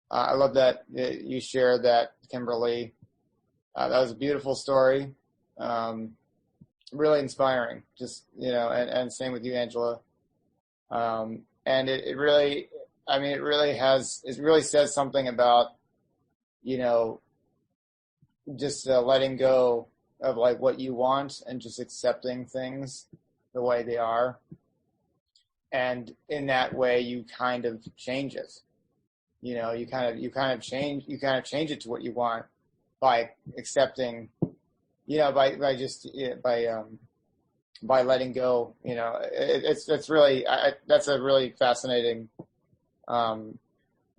H: I love that you shared that, Kimberly. That was a beautiful story. Really inspiring. Just, you know, and same with you, Angela. And it really says something about, you know, just letting go of like what you want and just accepting things the way they are. And in that way, you kind of change it. You know, you kind of change it to what you want by accepting, you know, by letting go. You know, that's really, that's a really fascinating, you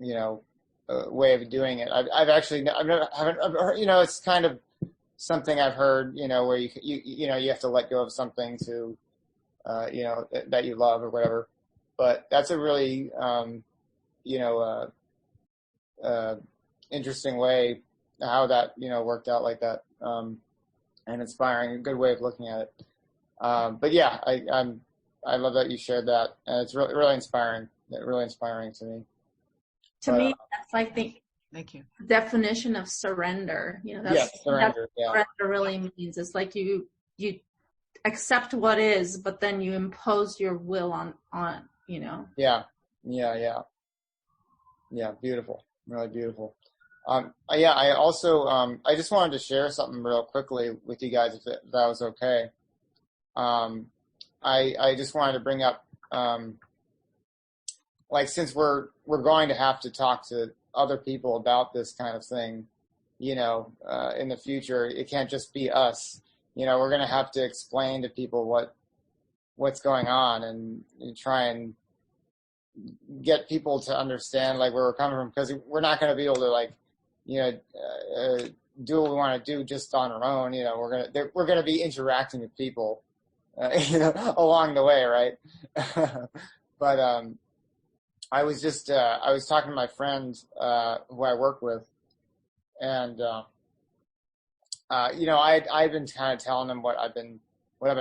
H: know, way of doing it. I've heard, you know, it's kind of something I've heard, you know, where you know, you have to let go of something to, you know, that you love or whatever. But that's a really, you know, interesting way how that, you know, worked out like that, and inspiring, a good way of looking at it. But yeah, I love that you shared that, and it's really inspiring. Really inspiring to me.
F: To me, that's like the
A: Thank you.
F: definition of surrender. You know, that's
H: surrender.
F: Surrender really means. It's like you accept what is, but then you impose your will on you know.
H: Yeah. Beautiful, really beautiful. I also I just wanted to share something real quickly with you guys, if that was okay. I just wanted to bring up, like, since we're going to have to talk to other people about this kind of thing, in the future, it can't just be us. We're going to have to explain to people what's going on and try and get people to understand like where we're coming from, because we're not going to be able to do what we want to do just on our own. We're going to be interacting with people, along the way, right? But I was talking to my friend who I work with, and I've been kind of telling him what I've been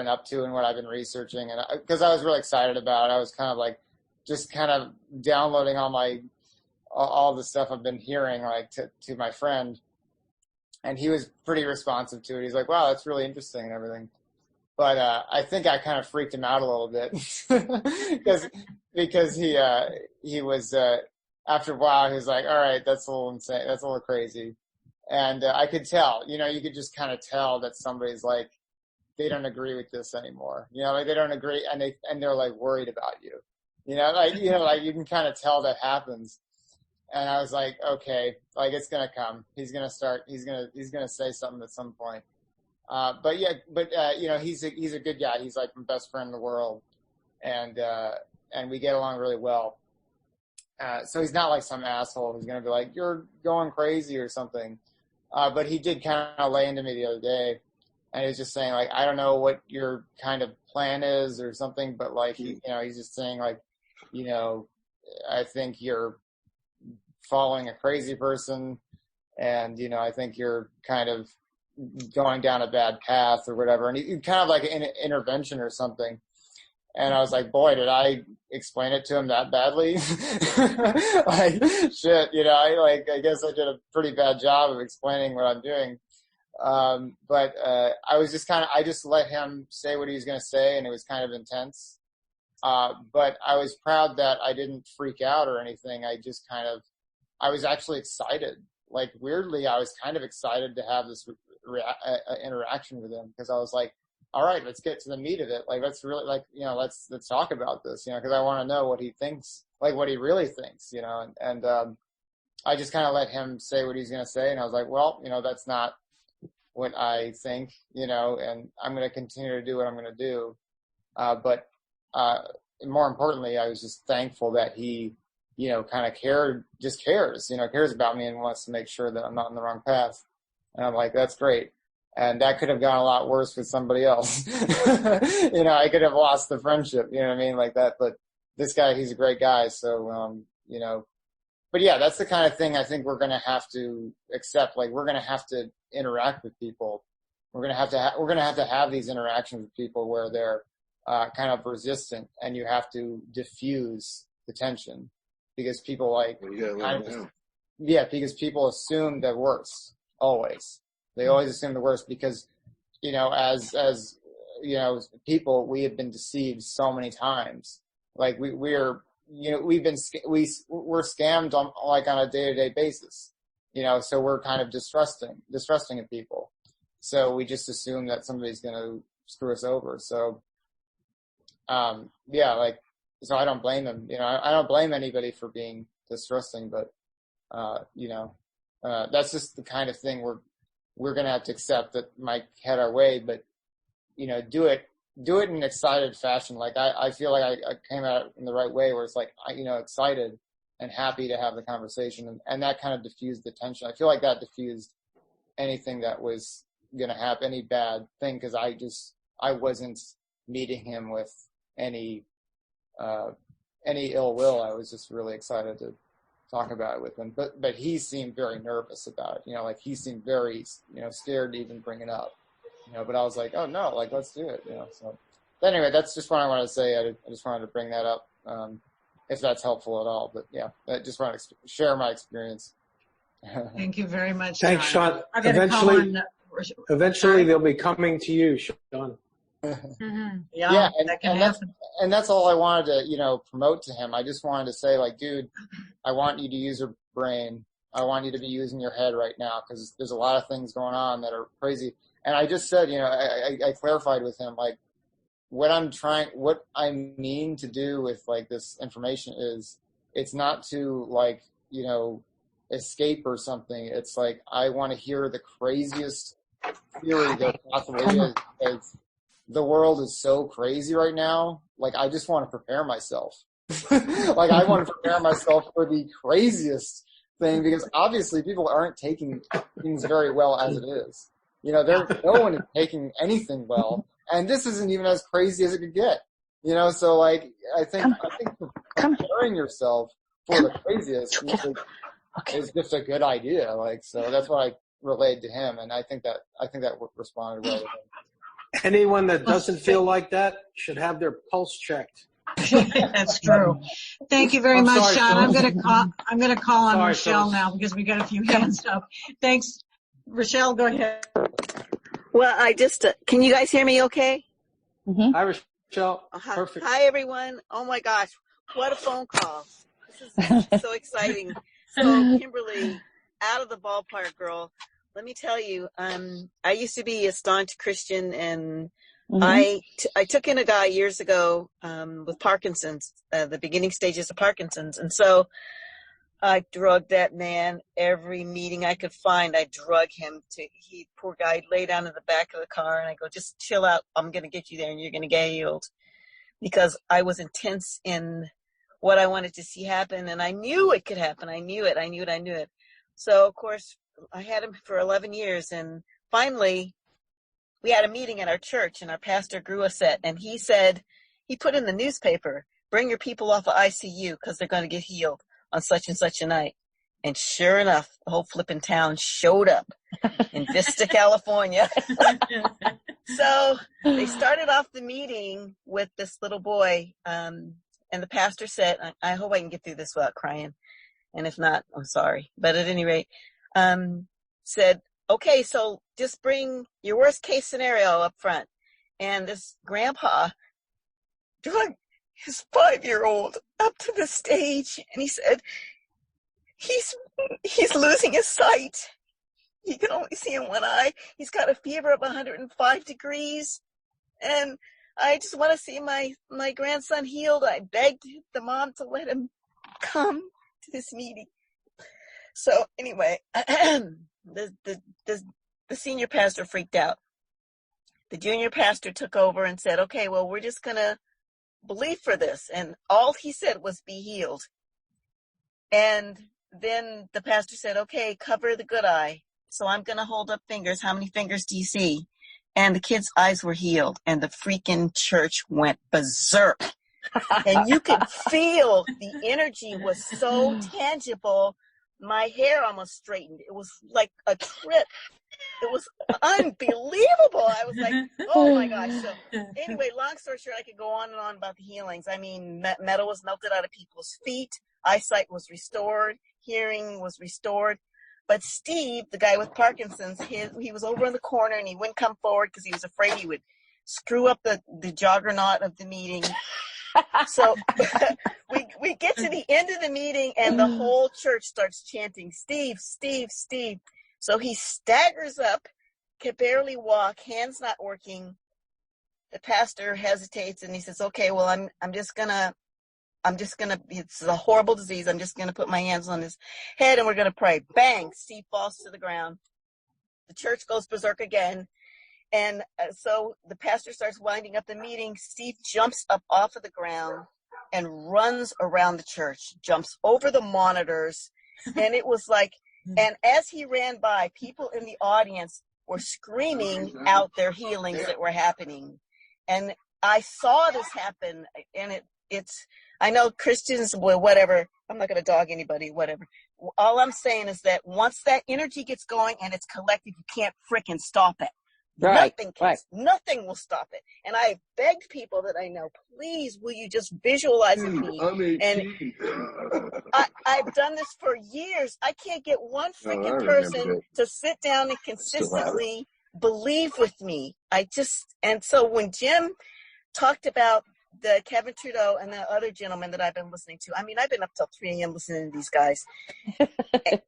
H: up to and what I've been researching, and because I was really excited about it, I was kind of like just kind of downloading all the stuff I've been hearing to my friend, and he was pretty responsive to it. He's like, "Wow, that's really interesting and everything." But I think I kind of freaked him out a little bit because he was after a while he was like, "All right, that's a little insane. That's a little crazy," and I could tell. You could just kind of tell that somebody's like, they don't agree with this anymore. Like they don't agree, and they're like worried about you. Like you can kind of tell that happens. And I was like, okay, like it's gonna come. He's gonna say something at some point. But he's a good guy. He's like my best friend in the world, and we get along really well. So he's not like some asshole who's gonna be like, you're going crazy or something. But he did kind of lay into me the other day, and he was just saying like, I don't know what your kind of plan is or something, but like he's just saying like, I think you're following a crazy person, and I think you're kind of going down a bad path or whatever, and he kind of like an intervention or something. And I was like, boy, did I explain it to him that badly? Like shit, I guess I did a pretty bad job of explaining what I'm doing. But I was just I just let him say what he was going to say, and it was kind of intense. But I was proud that I didn't freak out or anything. I was actually excited. Like weirdly, I was kind of excited to have this interaction with him, because I was like, all right, let's get to the meat of it. Like, let's really let's talk about this, because I want to know what he thinks, like what he really thinks, and I just kind of let him say what he's going to say. And I was like, well, that's not what I think, and I'm going to continue to do what I'm going to do. But more importantly, I was just thankful that he, kind of cares about me and wants to make sure that I'm not on the wrong path. And I'm like, that's great. And that could have gone a lot worse with somebody else. I could have lost the friendship, like that. But this guy, he's a great guy. So, but yeah, that's the kind of thing I think we're going to have to accept. Like, we're going to have to interact with people. We're going to have to have these interactions with people where they're kind of resistant, and you have to diffuse the tension, because people because people assume the worst always. They always assume the worst because, as people, we have been deceived so many times. Like we're scammed on a day-to-day basis, so we're kind of distrusting of people. So we just assume that somebody's going to screw us over. So, so I don't blame them. I don't blame anybody for being distrusting, but, that's just the kind of thing we're going to have to accept, that might head our way, but, do it in an excited fashion. Like I feel like I came out in the right way, where it's like, excited and happy to have the conversation, and that kind of diffused the tension. I feel like that diffused anything that was going to happen, any bad thing, because I wasn't meeting him with any ill will. I was just really excited to talk about it with him, but he seemed very nervous about it. Like he seemed very scared to even bring it up. But I was like, oh no, like let's do it. So but anyway, that's just what I wanted to say. I just wanted to bring that up, if that's helpful at all. But yeah, I just want to share my experience.
A: Thank you very much.
B: Thanks, Sean. Eventually they'll be coming to you, Sean.
A: Mm-hmm.
H: Yeah,
A: that can happen.
H: That's all I wanted to, promote to him. I just wanted to say, like, dude, I want you to use your brain. I want you to be using your head right now, because there's a lot of things going on that are crazy. And I just said, I clarified with him, like, what I mean to do with like this information is, it's not to like, escape or something. It's like I want to hear the craziest theory there possibly is, because the world is so crazy right now. Like, I just want to prepare myself. Like, I want to prepare myself for the craziest thing, because obviously people aren't taking things very well as it is. You know, no one is taking anything well, and this isn't even as crazy as it could get. You know, so like I think preparing yourself for the craziest is just a good idea. Like, so that's what I relayed to him, and I think that responded well to him.
B: Anyone that doesn't feel like that should have their pulse checked.
A: That's true. Thank you very much,
B: sorry,
A: Sean.
B: Phyllis.
A: I'm gonna call on
B: Sorry,
A: Rochelle
B: Phyllis.
A: now, because we got a few hands up. Thanks, Rochelle. Go ahead.
E: Well, I just can you guys hear me? Okay.
L: Mm-hmm.
B: Hi, Rochelle. Perfect.
E: Hi, everyone. Oh my gosh, what a phone call! This is so exciting. So, Kimberly, out of the ballpark, girl. Let me tell you, I used to be a staunch Christian, and I took in a guy years ago with Parkinson's, the beginning stages of Parkinson's. And so I drugged that man every meeting I could find. I drug him poor guy, lay down in the back of the car, and I go, just chill out. I'm going to get you there and you're going to get healed. Because I was intense in what I wanted to see happen, and I knew it could happen. I knew it. So, of course, I had him for 11 years, and finally we had a meeting at our church, and our pastor grew a set, and he said, he put in the newspaper, bring your people off of ICU because they're going to get healed on such and such a night. And sure enough, the whole flipping town showed up in Vista, California. So they started off the meeting with this little boy, and the pastor said, I hope I can get through this without crying. And if not, I'm sorry. But at any rate, said, okay, so just bring your worst case scenario up front. And this grandpa drug his 5-year-old up to the stage, and he said, he's losing his sight. He can only see in one eye. He's got a fever of 105 degrees. And I just want to see my grandson healed. I begged the mom to let him come to this meeting. So anyway, the senior pastor freaked out. The junior pastor took over and said, okay, well, we're just going to believe for this. And all he said was be healed. And then the pastor said, okay, cover the good eye. So I'm going to hold up fingers. How many fingers do you see? And the kid's eyes were healed, and the freaking church went berserk. And you could feel the energy was so tangible. My hair almost straightened. It was like a trip. It was unbelievable. I was like, oh my gosh. So anyway, long story short, I could go on and on about the healings. I mean, metal was melted out of people's feet. Eyesight was restored. Hearing was restored. But Steve, the guy with Parkinson's, he was over in the corner, and he wouldn't come forward because he was afraid he would screw up the juggernaut of the meeting. So we get to the end of the meeting, and the whole church starts chanting, Steve, Steve, Steve. So he staggers up, can barely walk, hands not working. The pastor hesitates, and he says, okay, well, I'm just gonna, it's a horrible disease. I'm just gonna put my hands on his head, and we're gonna pray. Bang! Steve falls to the ground. The church goes berserk again. And so the pastor starts winding up the meeting. Steve jumps up off of the ground and runs around the church, jumps over the monitors. And it was like, and as he ran by, people in the audience were screaming out their healings that were happening. And I saw this happen, and it's, I know Christians, well, whatever, I'm not going to dog anybody, whatever. All I'm saying is that once that energy gets going and it's collective, you can't frickin' stop it.
L: Right,
E: Nothing will stop it. And I begged people that I know, please, will you just visualize with me? And I've done this for years. I can't get one freaking person to sit down and consistently believe with me. And so when Jim talked about the Kevin Trudeau and the other gentleman that I've been listening to, I mean, I've been up till 3 a.m. listening to these guys.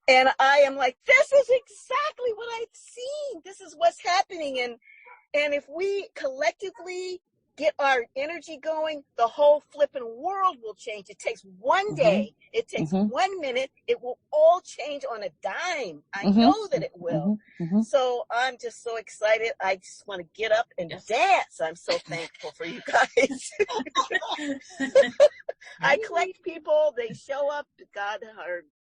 E: And I am like, this is exactly what I've seen. This is what's happening. And if we collectively get our energy going, the whole flipping world will change. It takes one day. It takes 1 minute. It will all change on a dime. I know that it will. So I'm just so excited. I just want to get up and dance. I'm so thankful for you guys. I collect people. They show up. God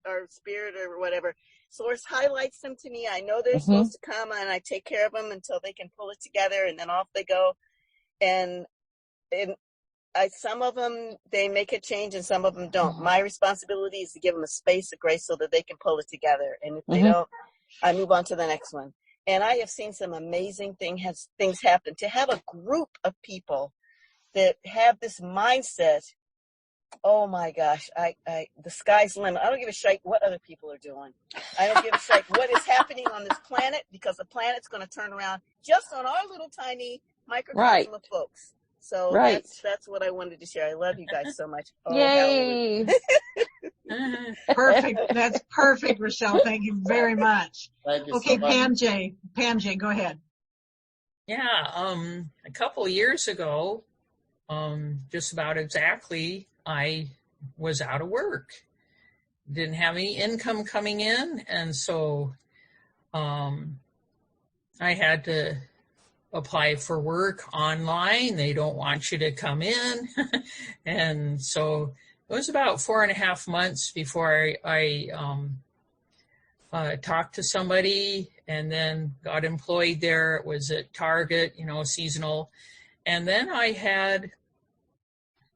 E: or spirit or whatever. Source highlights them to me. I know they're supposed to come, and I take care of them until they can pull it together, and then off they go. And some of them, they make a change, and some of them don't. My responsibility is to give them a space of grace so that they can pull it together. And if they don't, I move on to the next one. And I have seen some amazing things happen. To have a group of people that have this mindset, oh my gosh, the sky's the limit. I don't give a shit what other people are doing. I don't give a shit what is happening on this planet, because the planet's going to turn around just on our little tiny microcosm of folks. So that's what I wanted to share. I love you guys so much. Oh,
L: yay!
A: Perfect. That's perfect, Rochelle. Thank you very much.
H: Thank you
A: okay,
H: so much.
A: Pam J, go ahead.
D: Yeah, a couple of years ago, just about exactly, I was out of work. Didn't have any income coming in, and so I had to apply for work online. They don't want you to come in. And so it was about 4.5 months before I talked to somebody and then got employed there. It was at Target, seasonal. And then I had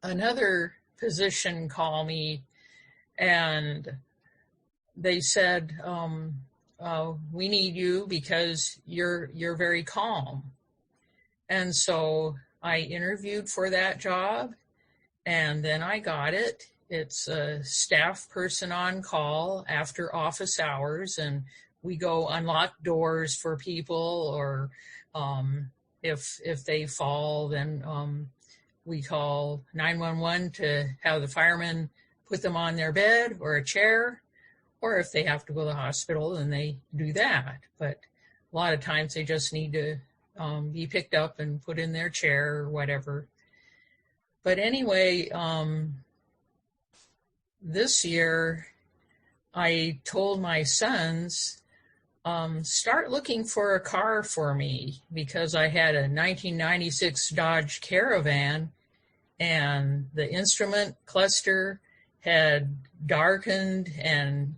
D: another physician call me, and they said, we need you because you're very calm. And so I interviewed for that job, and then I got it. It's a staff person on call after office hours, and we go unlock doors for people, or if they fall, then we call 911 to have the firemen put them on their bed or a chair, or if they have to go to the hospital, then they do that. But a lot of times they just need to be picked up and put in their chair or whatever. But anyway, this year I told my sons, start looking for a car for me, because I had a 1996 Dodge Caravan, and the instrument cluster had darkened, and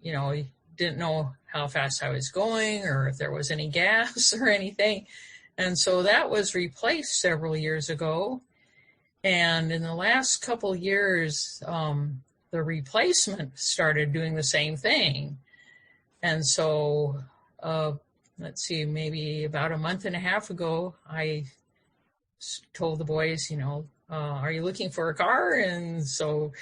D: didn't know how fast I was going or if there was any gas or anything. And so that was replaced several years ago. And in the last couple years, the replacement started doing the same thing. And so, let's see, maybe about a month and a half ago, I told the boys, are you looking for a car? And so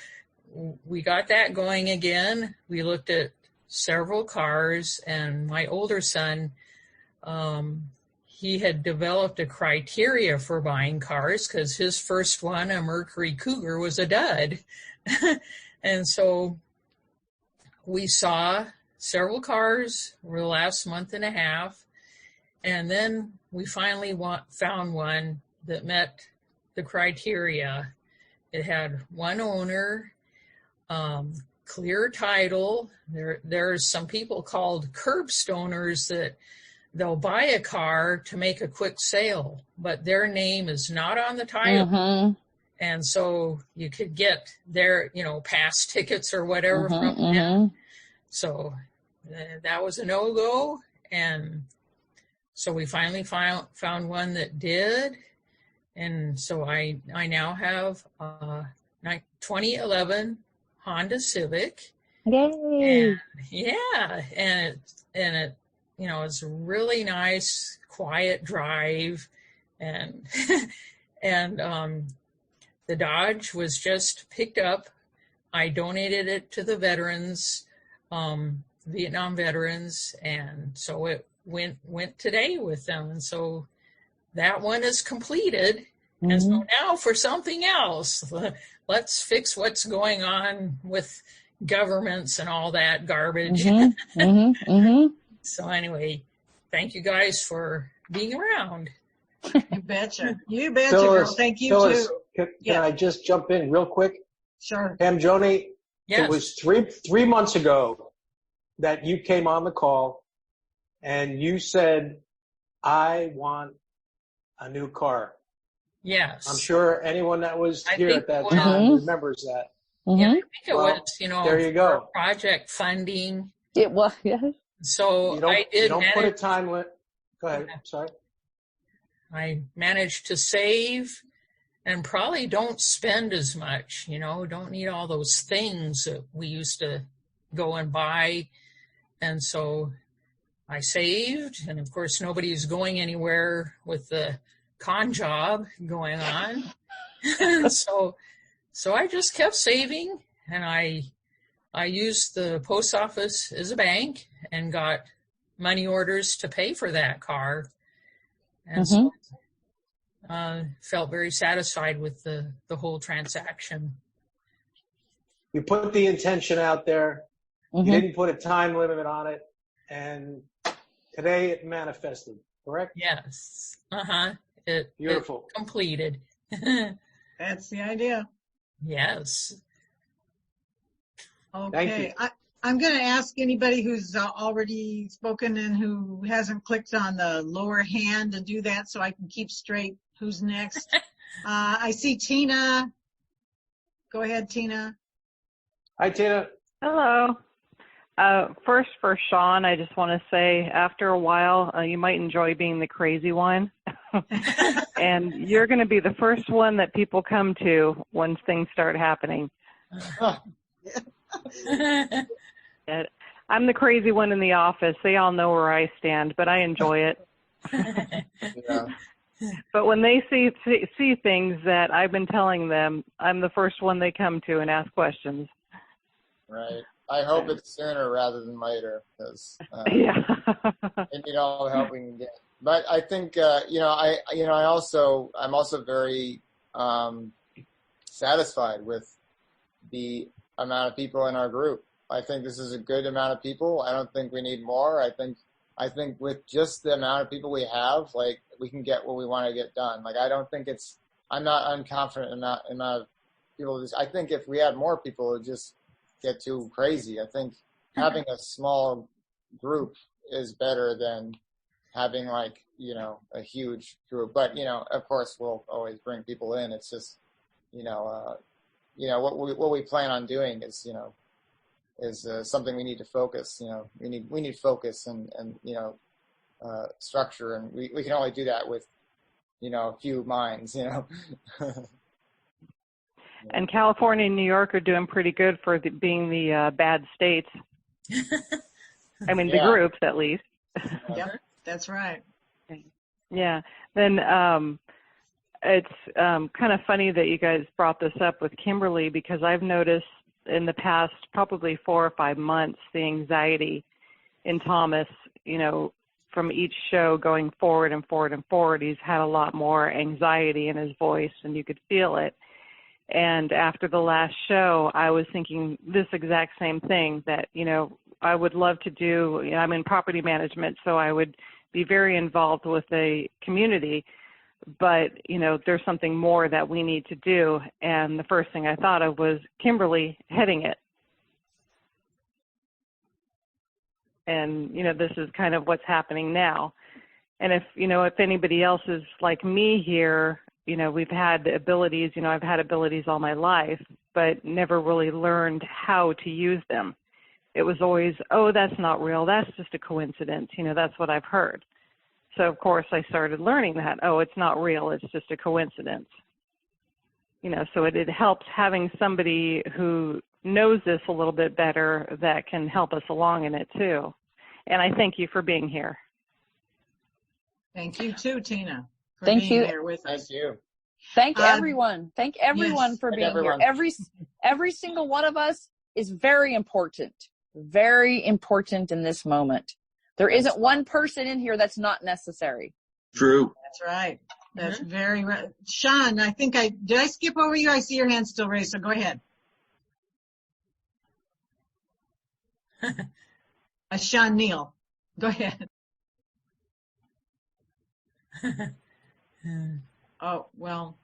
D: we got that going again. We looked at several cars, and my older son, he had developed a criteria for buying cars, because his first one, a Mercury Cougar, was a dud. And so we saw several cars over the last month and a half, and then we finally found one that met the criteria. It had one owner, clear title. There's some people called curb stoners that they'll buy a car to make a quick sale, but their name is not on the title. And so you could get their, pass tickets or whatever from them. So that was a no-go. And so we finally found one that did. And so I now have a 2011 Honda Civic.
L: Yay!
D: And it it's a really nice, quiet drive, and the Dodge was just picked up. I donated it to the veterans, Vietnam veterans, and so it went today with them. And so that one is completed. And so now for something else, let's fix what's going on with governments and all that garbage. So anyway, thank you guys for being around.
A: You betcha. You betcha, girl. Thank you,
B: Phyllis,
A: too.
B: Can I just jump in real quick?
A: Sure.
B: Pam Joni,
D: Yes.
B: it was three months ago that you came on the call and you said, I want a new car.
D: Yes.
B: I'm sure anyone that was here at that
D: it
B: time
D: was.
B: remembers that.
D: Yeah, I think it
B: Well,
D: was,
B: there you go.
D: for project funding.
L: It was, yes.
D: So
B: You don't,
D: I did
B: you don't put a
D: manage,
B: time limit. Go ahead. Sorry.
D: I managed to save and probably don't spend as much, don't need all those things that we used to go and buy. And so I saved, and of course nobody's going anywhere with the con job going on. And so I just kept saving, and I used the post office as a bank and got money orders to pay for that car. And so felt very satisfied with the whole transaction.
B: You put the intention out there. You didn't put a time limit on it. And today it manifested, correct?
D: Yes.
B: Beautiful.
D: It completed.
A: That's the idea.
D: Yes.
A: Okay. I'm going to ask anybody who's already spoken and who hasn't clicked on the lower hand to do that so I can keep straight who's next. I see Tina. Go ahead, Tina.
B: Hi, Tina.
O: Hello. First, for Sean, I just want to say, after a while, you might enjoy being the crazy one. And you're going to be the first one that people come to once things start happening. I'm the crazy one in the office. They all know where I stand, but I enjoy it.
H: Yeah.
O: But when they see things that I've been telling them, I'm the first one they come to and ask questions.
H: Right. I hope it's sooner rather than later, because
O: yeah.
H: we need all the help we can get. But I think I'm also very satisfied with the amount of people in our group. I think this is a good amount of people. I don't think we need more. I think with just the amount of people we have, like, we can get what we want to get done. Like, I'm not unconfident in the amount of people. I think if we had more people, it would just get too crazy. I think having a small group is better than having a huge group. But, of course we'll always bring people in. It's just, what we plan on doing is, is something we need to focus. We need focus and structure, and we can only do that with a few minds.
O: And California and New York are doing pretty good for being the bad states. I mean, the groups at least.
A: Yep, that's right.
O: Yeah. Then it's kind of funny that you guys brought this up with Kimberly, because I've noticed in the past probably 4 or 5 months the anxiety in Thomas, from each show going forward and forward and forward. He's had a lot more anxiety in his voice, and you could feel it. And after the last show, I was thinking this exact same thing, that, I would love to do, I'm in property management, so I would be very involved with the community, but, there's something more that we need to do. And the first thing I thought of was Kimberly heading it. And, this is kind of what's happening now. And if anybody else is like me here, we've had abilities, I've had abilities all my life, but never really learned how to use them. It was always, oh, that's not real. That's just a coincidence. That's what I've heard. So, of course, I started learning that, oh, it's not real. It's just a coincidence. So it helps having somebody who knows this a little bit better that can help us along in it, too. And I thank you for being here.
A: Thank you, too, Tina.
L: Thank
A: being
L: you.
A: Here with us.
H: Thank you.
L: Thank everyone. Thank everyone for being
H: everyone.
L: here. Every single one of us is very important in this moment. There isn't one person in here that's not necessary.
N: True.
A: That's right. That's very right. Sean, I think did I skip over you? I see your hand still raised, so go ahead. Sean Neal, go ahead. Oh, well,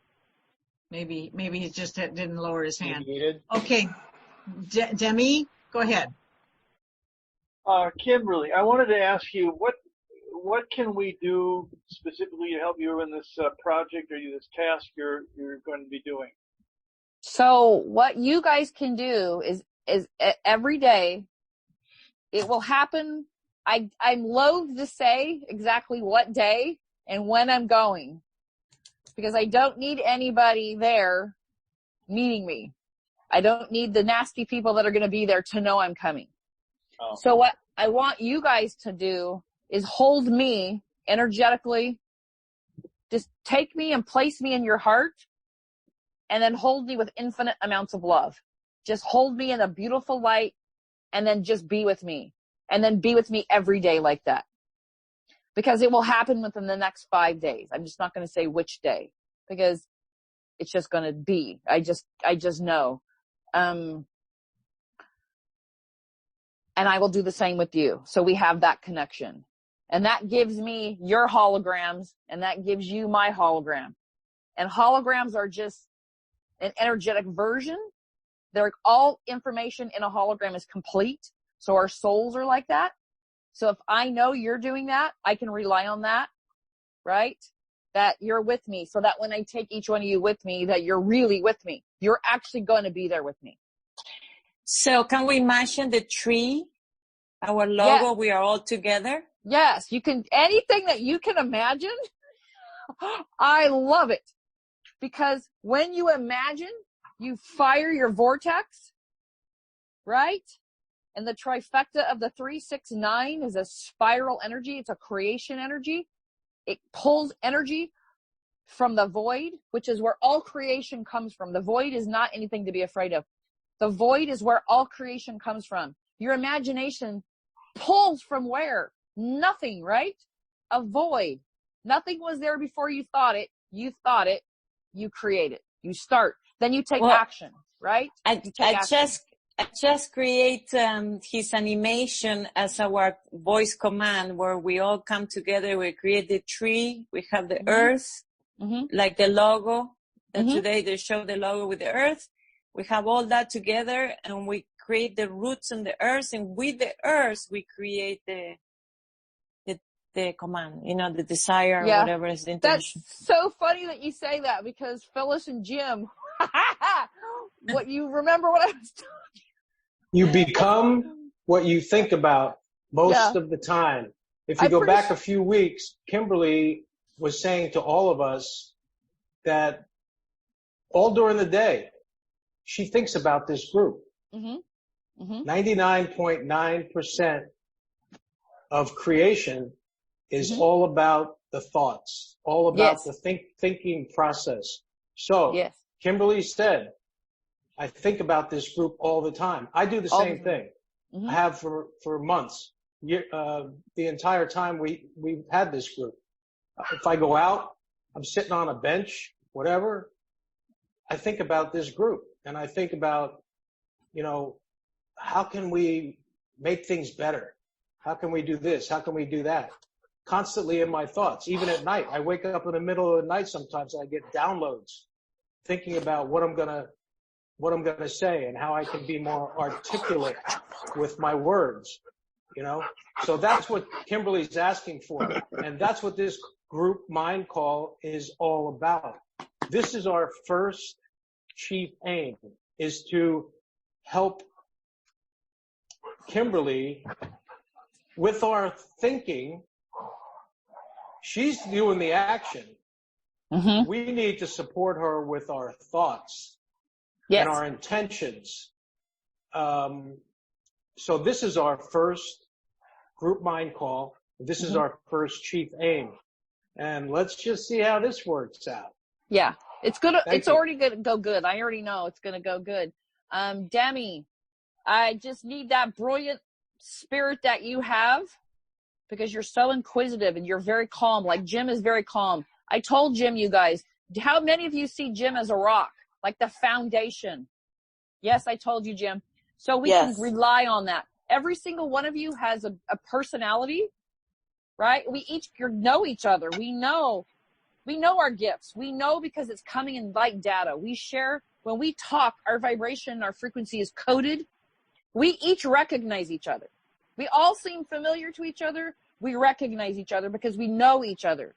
A: maybe he just didn't lower his hand.
H: Muted.
A: Okay. Demi, go ahead.
M: Kimberly, I wanted to ask you what can we do specifically to help you in this project or this task you're going to be doing?
L: So what you guys can do is every day it will happen. I'm loath to say exactly what day and when I'm going, because I don't need anybody there meeting me. I don't need the nasty people that are going to be there to know I'm coming. Oh. So what I want you guys to do is hold me energetically. Just take me and place me in your heart, and then hold me with infinite amounts of love. Just hold me in a beautiful light, and then just be with me. And then be with me every day like that. Because it will happen within the next 5 days. I'm just not going to say which day, because it's just going to be. I just know. And I will do the same with you. So we have that connection. And that gives me your holograms, and that gives you my hologram. And holograms are just an energetic version. They're all information in a hologram is complete. So our souls are like that. So if I know you're doing that, I can rely on that, right? That you're with me, so that when I take each one of you with me, that you're really with me. You're actually going to be there with me.
G: So can we imagine the tree, our logo, we are all together?
L: Yes, you can. Anything that you can imagine, I love it. Because when you imagine, you fire your vortex, right? And the trifecta of the 369 is a spiral energy. It's a creation energy. It pulls energy from the void, which is where all creation comes from. The void is not anything to be afraid of. The void is where all creation comes from. Your imagination pulls from where? Nothing, right? A void. Nothing was there before you thought it. You thought it. You create it. You start. Then you take action, right?
G: I just create his animation as our voice command, where we all come together. We create the tree. We have the earth, like the logo. And today they show the logo with the earth. We have all that together, and we create the roots in the earth. And with the earth, we create the command, the desire, or whatever is the intention.
L: That's so funny that you say that, because Phyllis and Jim, what you remember what I was talking.
B: You become what you think about most of the time. If you go back a few weeks, Kimberly was saying to all of us that all during the day, she thinks about this group. 99.9% of creation is all about the thoughts, all about the thinking process. So Kimberly said, I think about this group all the time. I do the same thing. I have for months. The entire time we've had this group. If I go out, I'm sitting on a bench, whatever, I think about this group. And I think about, how can we make things better? How can we do this? How can we do that? Constantly in my thoughts, even at night. I wake up in the middle of the night sometimes, I get downloads thinking about what I'm going to say and how I can be more articulate with my words, So that's what Kimberly's asking for. And that's what this group mind call is all about. This is our first chief aim, is to help Kimberly with our thinking. She's doing the action. We need to support her with our thoughts and our intentions. So this is our first group mind call. This is our first chief aim. And let's just see how this works out.
L: Yeah, it's good. It's already going to go good. I already know it's going to go good. Demi, I just need that brilliant spirit that you have, because you're so inquisitive and you're very calm. Like Jim is very calm. I told Jim, you guys, how many of you see Jim as a rock, like the foundation? Yes, I told you, Jim. So we can rely on that. Every single one of you has a personality, right? We each know each other. We know We know our gifts. We know because it's coming in like data. We share, when we talk, our vibration, our frequency is coded. We each recognize each other. We all seem familiar to each other. We recognize each other because we know each other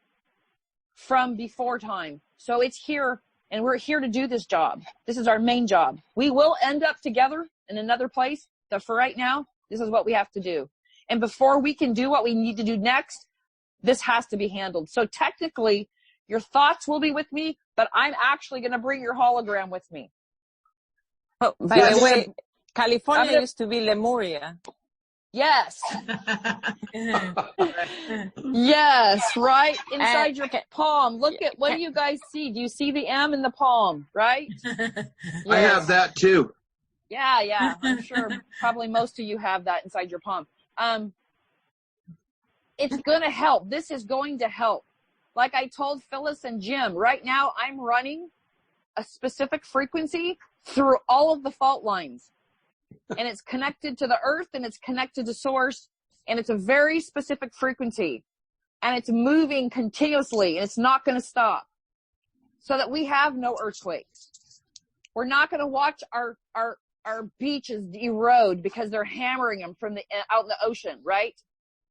L: from before time. So it's here, and we're here to do this job. This is our main job. We will end up together in another place, but for right now, this is what we have to do. And before we can do what we need to do next, this has to be handled. So technically, your thoughts will be with me, but I'm actually going to bring your hologram with me.
G: Oh, by the way, California used to be Lemuria.
L: Yes. Yes, right inside your palm. Look at, what do you guys see? Do you see the M in the palm, right? Yes.
N: I have that too.
L: Yeah. I'm sure probably most of you have that inside your palm. It's going to help. This is going to help. Like I told Phyllis and Jim, right now I'm running a specific frequency through all of the fault lines. And it's connected to the earth, and it's connected to source, and it's a very specific frequency, and it's moving continuously, and it's not going to stop, so that we have no earthquakes. We're not going to watch our beaches erode because they're hammering them from out in the ocean, right?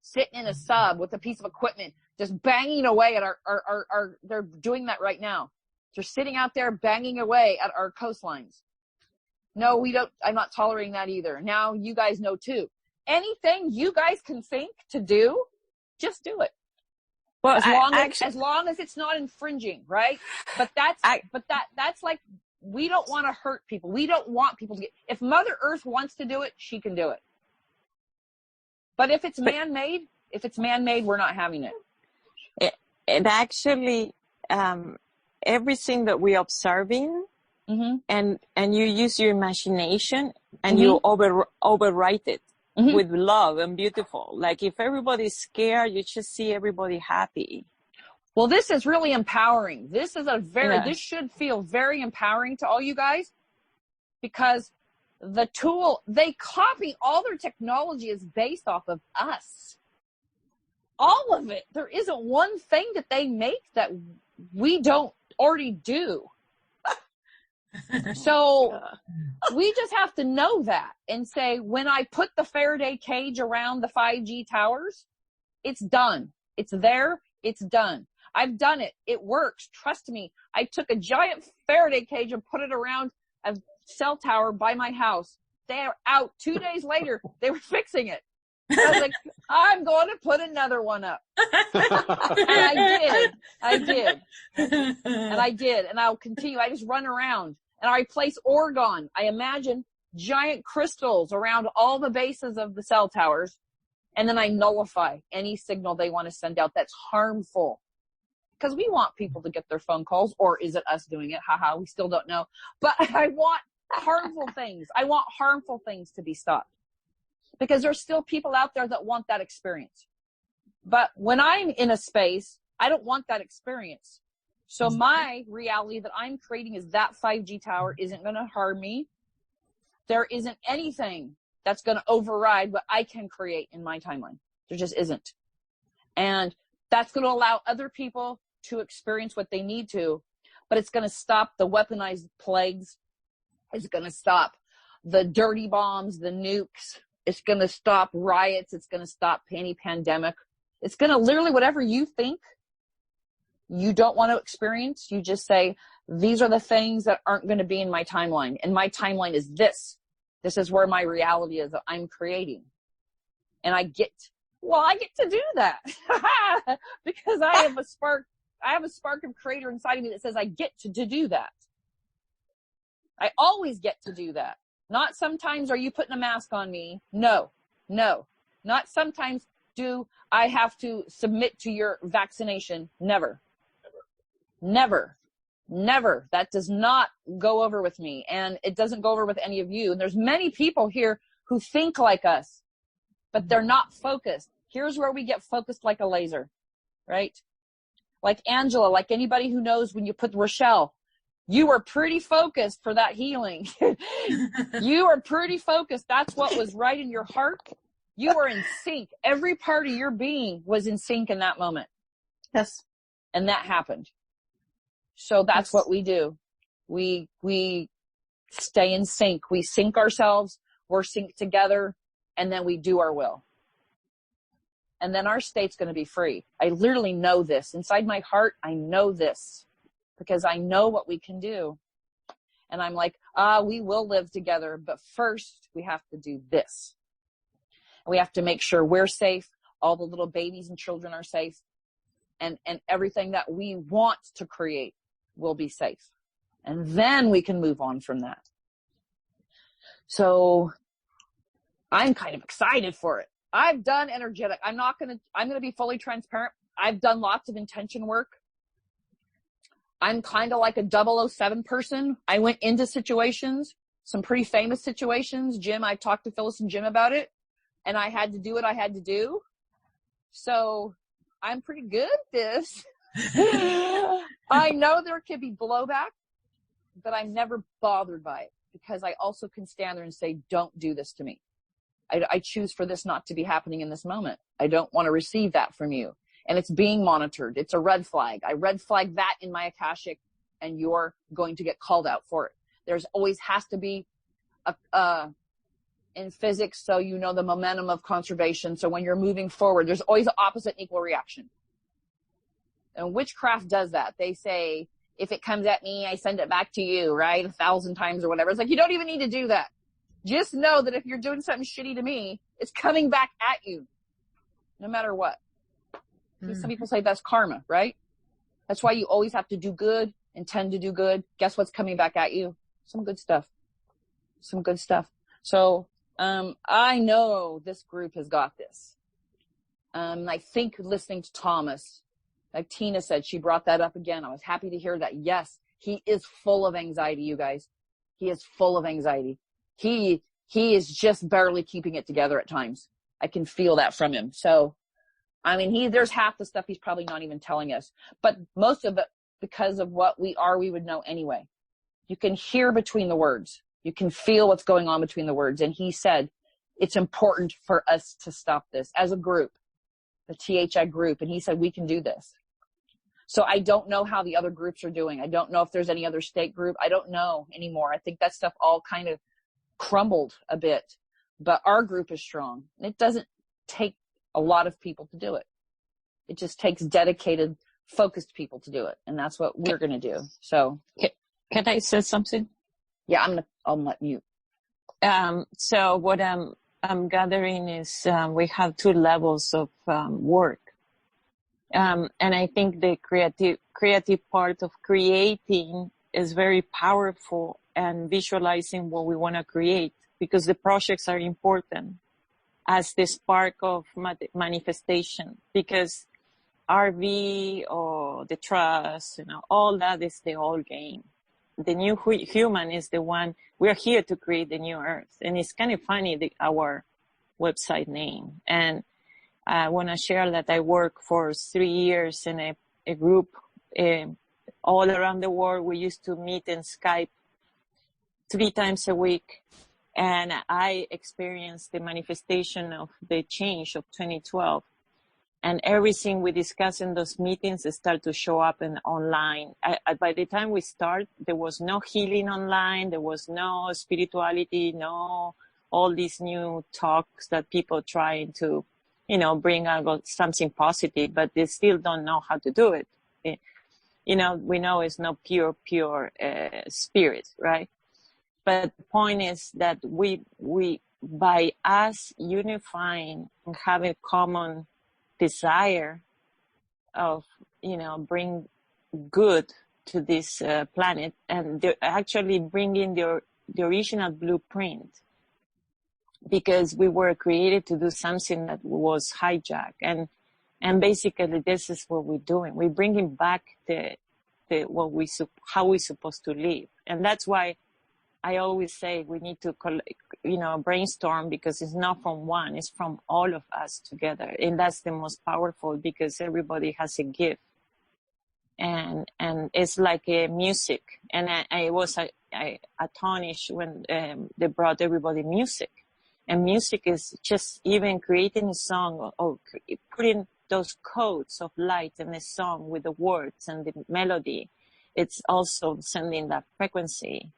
L: Sitting in a sub with a piece of equipment, just banging away at our they're doing that right now. They're sitting out there banging away at our coastlines. No, we don't. I'm not tolerating that either. Now you guys know too. Anything you guys can think to do, just do it. Well, as long as it's not infringing, right? But that's like, we don't want to hurt people. We don't want people to get. If Mother Earth wants to do it, she can do it. But if it's man-made, we're not having it.
G: It actually, everything that we're observing. Mm-hmm. And you use your imagination and you overwrite it with love and beautiful. Like if everybody's scared, you just see everybody happy.
L: Well, this is really empowering. This is this should feel very empowering to all you guys, because the tool, they copy, all their technology is based off of us. All of it. There isn't one thing that they make that we don't already do. So we just have to know that and say, when I put the Faraday cage around the 5G towers, it's done. It's there. It's done. I've done it. It works. Trust me. I took a giant Faraday cage and put it around a cell tower by my house. They're out. 2 days later, they were fixing it. I was like, I'm going to put another one up. And I did. And I'll continue. I just run around. And I place orgone. I imagine giant crystals around all the bases of the cell towers. And then I nullify any signal they want to send out that's harmful. Because we want people to get their phone calls. Or is it us doing it? Haha, we still don't know. But I want harmful things. I want harmful things to be stopped. Because there's still people out there that want that experience. But when I'm in a space, I don't want that experience. So my reality that I'm creating is that 5G tower isn't going to harm me. There isn't anything that's going to override what I can create in my timeline. There just isn't. And that's going to allow other people to experience what they need to, but it's going to stop the weaponized plagues. It's going to stop the dirty bombs, the nukes. It's going to stop riots. It's going to stop any pandemic. It's going to literally, whatever you think you don't want to experience, you just say, these are the things that aren't going to be in my timeline. And my timeline is this. This is where my reality is that I'm creating. And I get to do that because I have a spark of creator inside of me that says I get to do that. I always get to do that. Not sometimes are you putting a mask on me? No. Not sometimes do I have to submit to your vaccination. Never. That does not go over with me, and it doesn't go over with any of you. And there's many people here who think like us, but they're not focused. Here's where we get focused like a laser, right? Like Angela, like anybody who knows, when you put Rochelle, you were pretty focused for that healing. You were pretty focused. That's what was right in your heart. You were in sync. Every part of your being was in sync in that moment.
F: Yes.
L: And that happened. So that's what we do. We stay in sync. We sync ourselves. We're synced together, and then we do our will. And then our state's going to be free. I literally know this. Inside my heart, I know this because I know what we can do. And I'm like, we will live together, but first we have to do this. We have to make sure we're safe. All the little babies and children are safe. And everything that we want to create will be safe. And then we can move on from that. So I'm kind of excited for it. I've done energetic. I'm going to be fully transparent. I've done lots of intention work. I'm kind of like a 007 person. I went into situations, some pretty famous situations. Jim, I talked to Phyllis and Jim about it, and I had to do what I had to do. So I'm pretty good at this. I know there could be blowback, but I'm never bothered by it because I also can stand there and say, don't do this to me. I choose for this not to be happening in this moment. I don't want to receive that from you. And it's being monitored. It's a red flag. I red flag that in my Akashic, and you're going to get called out for it. There's always has to be in physics, so you know the momentum of conservation. So when you're moving forward, there's always an opposite and equal reaction. And witchcraft does that. They say, if it comes at me, I send it back to you, right? 1,000 times or whatever. It's like, you don't even need to do that. Just know that if you're doing something shitty to me, it's coming back at you, no matter what. Some people say that's karma, right? That's why you always have to do good, intend to do good. Guess what's coming back at you? Some good stuff. Some good stuff. So, I know this group has got this. I think listening to Thomas, like Tina said, she brought that up again. I was happy to hear that. Yes, he is full of anxiety, you guys. He is full of anxiety. He is just barely keeping it together at times. I can feel that from him. So, I mean, there's half the stuff he's probably not even telling us, but most of it, because of what we are, we would know anyway. You can hear between the words. You can feel what's going on between the words. And he said, it's important for us to stop this as a group, the THI group. And he said, we can do this. So I don't know how the other groups are doing. I don't know if there's any other state group. I don't know anymore. I think that stuff all kind of crumbled a bit, but our group is strong. It doesn't take a lot of people to do it. It just takes dedicated, focused people to do it. And that's what we're going to do. So
G: can I say something?
L: Yeah, I'll let you.
G: So what I'm gathering is, we have two levels of, work. And I think the creative part of creating is very powerful, and visualizing what we want to create, because the projects are important as the spark of manifestation, because RV or the trust, all that is the old game. The new human is the one. We're here to create the new earth. And it's kind of funny, our website name. And I want to share that I worked for 3 years in a group all around the world. We used to meet in Skype 3 times a week. And I experienced the manifestation of the change of 2012. And everything we discuss in those meetings start to show up online. By the time we start, there was no healing online. There was no spirituality, no all these new talks that people trying to, bring out something positive, but they still don't know how to do it. We know it's not pure spirit, right? But the point is that we by us unifying and having common desire of, bring good to this planet, and they're actually bringing the original blueprint, because we were created to do something that was hijacked, and basically this is what we're doing. We're bringing back how we're supposed to live, and that's why I always say we need to, brainstorm, because it's not from one, it's from all of us together. And that's the most powerful, because everybody has a gift. And it's like a music. And I was astonished when they brought everybody music. And music is just even creating a song, or putting those codes of light in a song with the words and the melody. it's also sending that frequency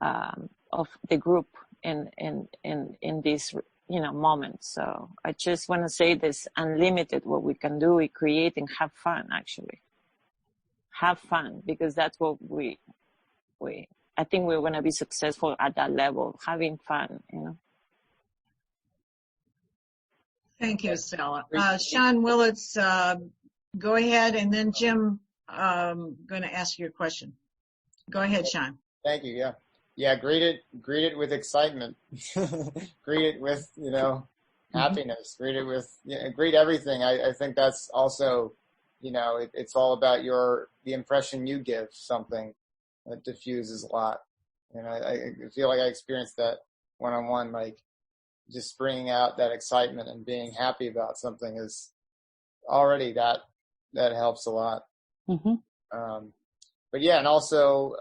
G: of the group in this moment. So I just want to say this unlimited what we can do, we create and have fun. Actually, have fun, because that's what we I think we're going to be successful at that level, having fun.
A: Thank you, Stella. Sean Willits, go ahead, and then Jim, going to ask you a question. Go ahead, Sean.
H: Thank you. Yeah. Greet it with excitement. Greet it with happiness. Greet it with greet everything. I think that's also it's all about the impression you give something that diffuses a lot. I feel like I experienced that one-on-one, like just bringing out that excitement and being happy about something is already that helps a lot.
L: Mm-hmm.
H: But yeah, and also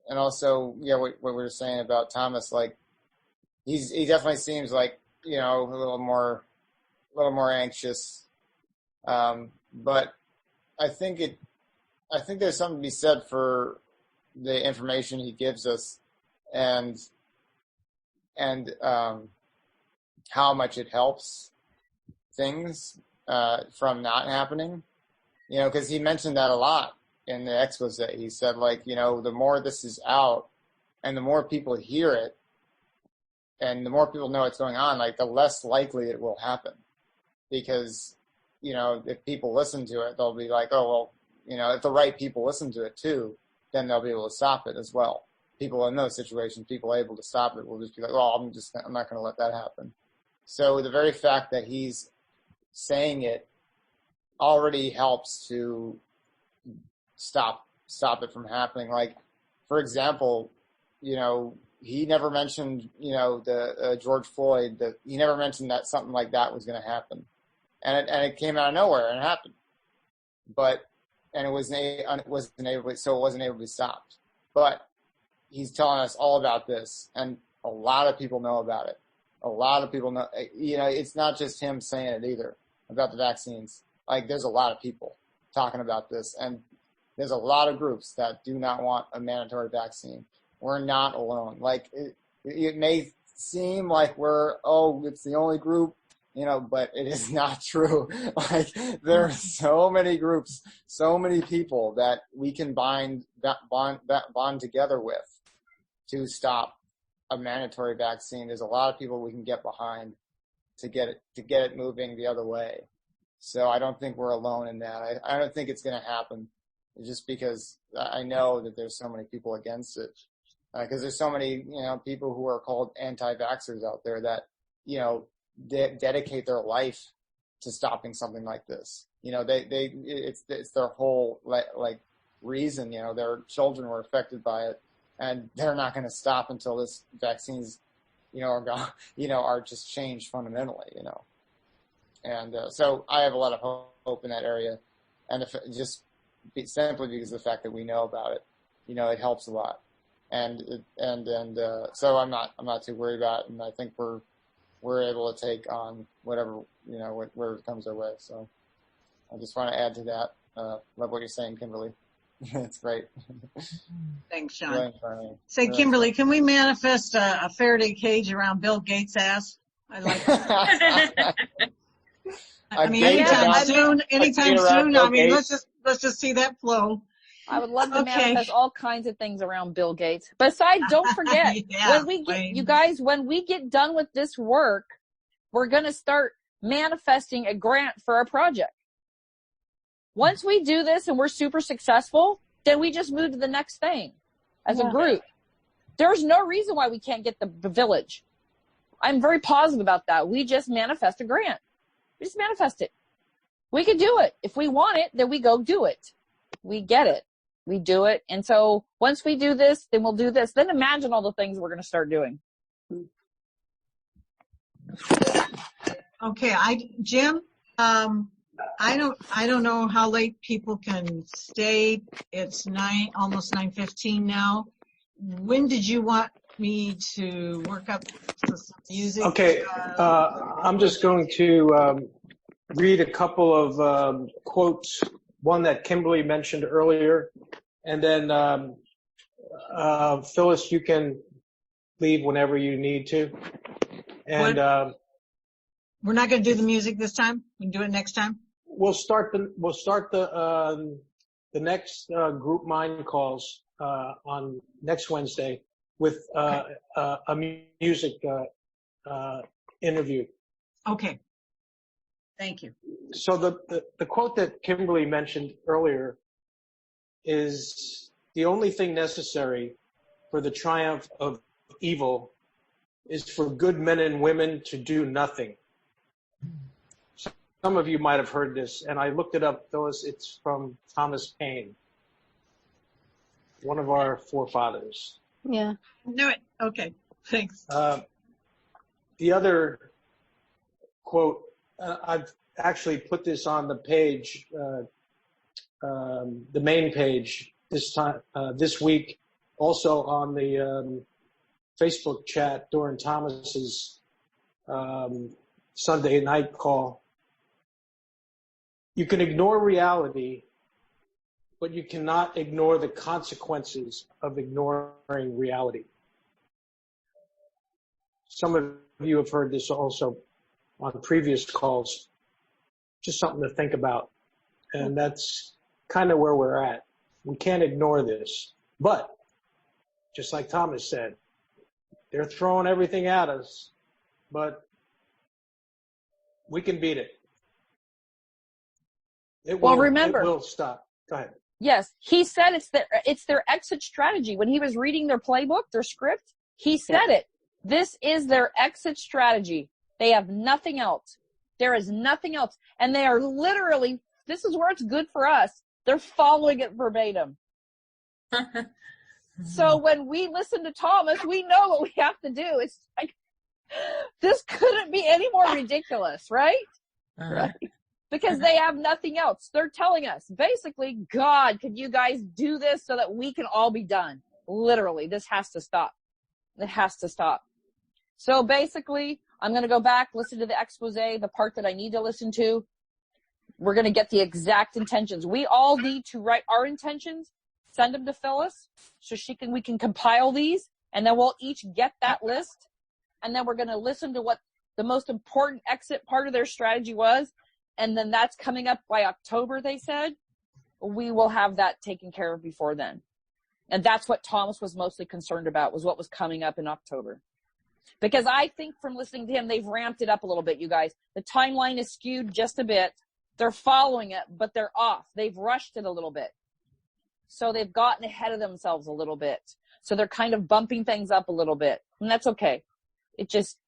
H: what we were saying about Thomas, like he definitely seems like a little more anxious, but I think there's something to be said for the information he gives us and how much it helps things from not happening, because he mentioned that a lot in the expose. He said, like, the more this is out and the more people hear it and the more people know what's going on, like the less likely it will happen, because if people listen to it, they'll be like, oh, well, if the right people listen to it too, then they'll be able to stop it as well. People in those situations, people able to stop it will just be like, well, I'm not going to let that happen. So the very fact that he's saying it already helps to stop it from happening. Like, for example, he never mentioned, the George Floyd, he never mentioned that something like that was going to happen. And it came out of nowhere and it happened. And it wasn't able to be stopped. But he's telling us all about this, and a lot of people know about it. A lot of people know, it's not just him saying it either about the vaccines. Like, there's a lot of people talking about this, and there's a lot of groups that do not want a mandatory vaccine. We're not alone. Like, it may seem like it's the only group, but it is not true. Like, there are so many groups, so many people that we can bond together with to stop a mandatory vaccine. There's a lot of people we can get behind to get it moving the other way. So I don't think we're alone in that. I don't think it's going to happen, just because I know that there's so many people against it. Because there's so many, people who are called anti-vaxxers out there that, dedicate their life to stopping something like this. It's their whole reason. Their children were affected by it, and they're not going to stop until this vaccines, are gone, are just changed fundamentally. And so I have a lot of hope in that area, and simply because of the fact that we know about it, it helps a lot. And so I'm not too worried about it, and I think we're able to take on whatever, whatever comes our way. So I just want to add to that. Love what you're saying, Kimberly. It's great.
A: Thanks, Sean. Say, Kimberly, can we manifest a Faraday cage around Bill Gates' ass? I like that. I mean, anytime soon. I mean, let's just see that flow.
L: I would love to manifest all kinds of things around Bill Gates. Besides, don't forget, when we get done with this work, we're going to start manifesting a grant for our project. Once we do this and we're super successful, then we just move to the next thing as a group. There's no reason why we can't get the village. I'm very positive about that. We just manifest a grant. We just manifest it. We can do it. If we want it, then we go do it. We get it. We do it. And so once we do this, then we'll do this. Then imagine all the things we're going to start doing.
A: Okay. Jim, I don't know how late people can stay. It's almost 9:15 now. When did you want me to work up some music?
B: Okay. I'm just going to read a couple of quotes. One that Kimberly mentioned earlier, And then, Phyllis, you can leave whenever you need to. And
A: we're not going to do the music this time. We can do it next time.
B: We'll start the next group mind calls on next Wednesday with a music interview.
A: Okay. Thank you.
B: So the quote that Kimberly mentioned earlier is the only thing necessary for the triumph of evil is for good men and women to do nothing. Some of you might have heard this, and I looked it up, Phyllis. It's from Thomas Paine, one of our forefathers.
L: Yeah.
A: Knew it. Okay. Thanks.
B: The other quote, I've actually put this on the page, the main page this week, also on the Facebook chat during Thomas's Sunday night call. You can ignore reality, but you cannot ignore the consequences of ignoring reality. Some of you have heard this also on previous calls. Just something to think about. And that's kind of where we're at. We can't ignore this. But, just like Thomas said, they're throwing everything at us, but we can beat it.
L: Remember,
B: it will stop. Go ahead.
L: Yes, he said it's their exit strategy. When he was reading their playbook, their script, he said it. This is their exit strategy. They have nothing else. There is nothing else. And they are literally, this is where it's good for us. They're following it verbatim. So when we listen to Thomas, we know what we have to do. It's like, this couldn't be any more ridiculous, right? Right. Because they have nothing else. They're telling us, basically, God, could you guys do this so that we can all be done? Literally, this has to stop. It has to stop. So basically, I'm going to go back, listen to the expose, the part that I need to listen to. We're going to get the exact intentions. We all need to write our intentions, send them to Phyllis so we can compile these, and then we'll each get that list. And then we're going to listen to what the most important exit part of their strategy was. And then that's coming up by October, they said. We will have that taken care of before then. And that's what Thomas was mostly concerned about, was what was coming up in October. Because I think from listening to him, they've ramped it up a little bit, you guys. The timeline is skewed just a bit. They're following it, but they're off. They've rushed it a little bit. So they've gotten ahead of themselves a little bit. So they're kind of bumping things up a little bit. And that's okay. It just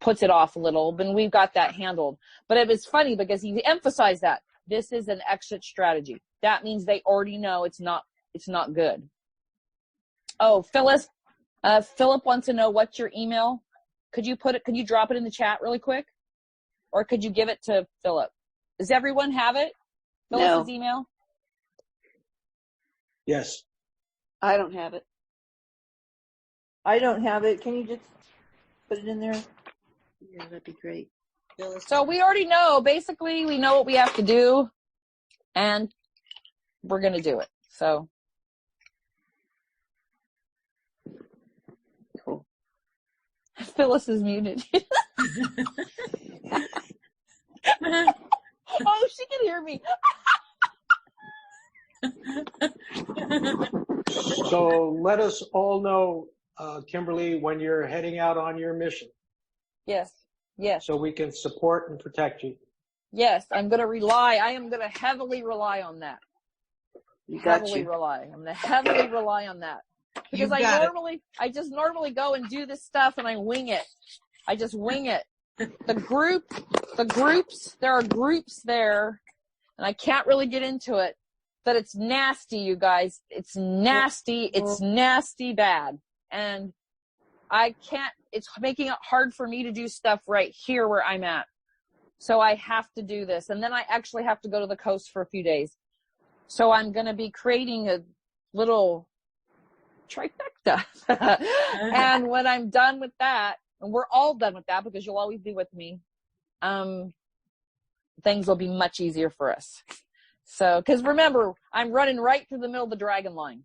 L: puts it off a little, but we've got that handled. But it was funny because he emphasized that this is an exit strategy. That means they already know it's not good. Oh, Phyllis, Philip wants to know what's your email. Could you drop it in the chat really quick? Or could you give it to Philip? Does everyone have it? Phyllis's email?
B: Yes.
C: I don't have it. I don't have it. Can you just put it in there? Yeah, that'd be great.
L: So we already know, basically, we know what we have to do, and we're going to do it. So. Cool. Phyllis is muted. Oh, she can hear me.
B: So let us all know, Kimberly, when you're heading out on your mission.
L: Yes. Yes.
B: So we can support and protect you.
L: Yes, I am going to heavily rely on that. I'm going to heavily rely on that. Because I just normally go and do this stuff and I wing it. I just wing it. The groups, there are groups there, and I can't really get into it, but it's nasty, you guys. It's nasty. It's nasty bad. And it's making it hard for me to do stuff right here where I'm at. So I have to do this. And then I actually have to go to the coast for a few days. So I'm going to be creating a little trifecta. And when I'm done with that, and we're all done with that because you'll always be with me, things will be much easier for us. So, because remember, I'm running right through the middle of the dragon line.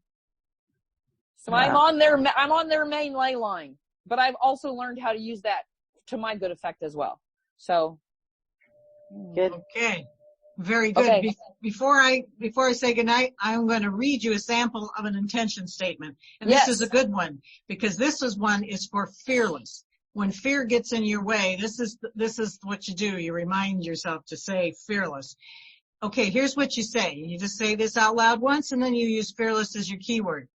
L: So I'm on their main ley line, but I've also learned how to use that to my good effect as well. So.
C: Good.
A: Okay. Very good.
L: Okay.
A: Before I say goodnight, I'm going to read you a sample of an intention statement. And
L: Yes.
A: this is a good one because this one is for fearless. When fear gets in your way, this is what you do. You remind yourself to say fearless. Okay, here's what you say. You just say this out loud once and then you use fearless as your keyword.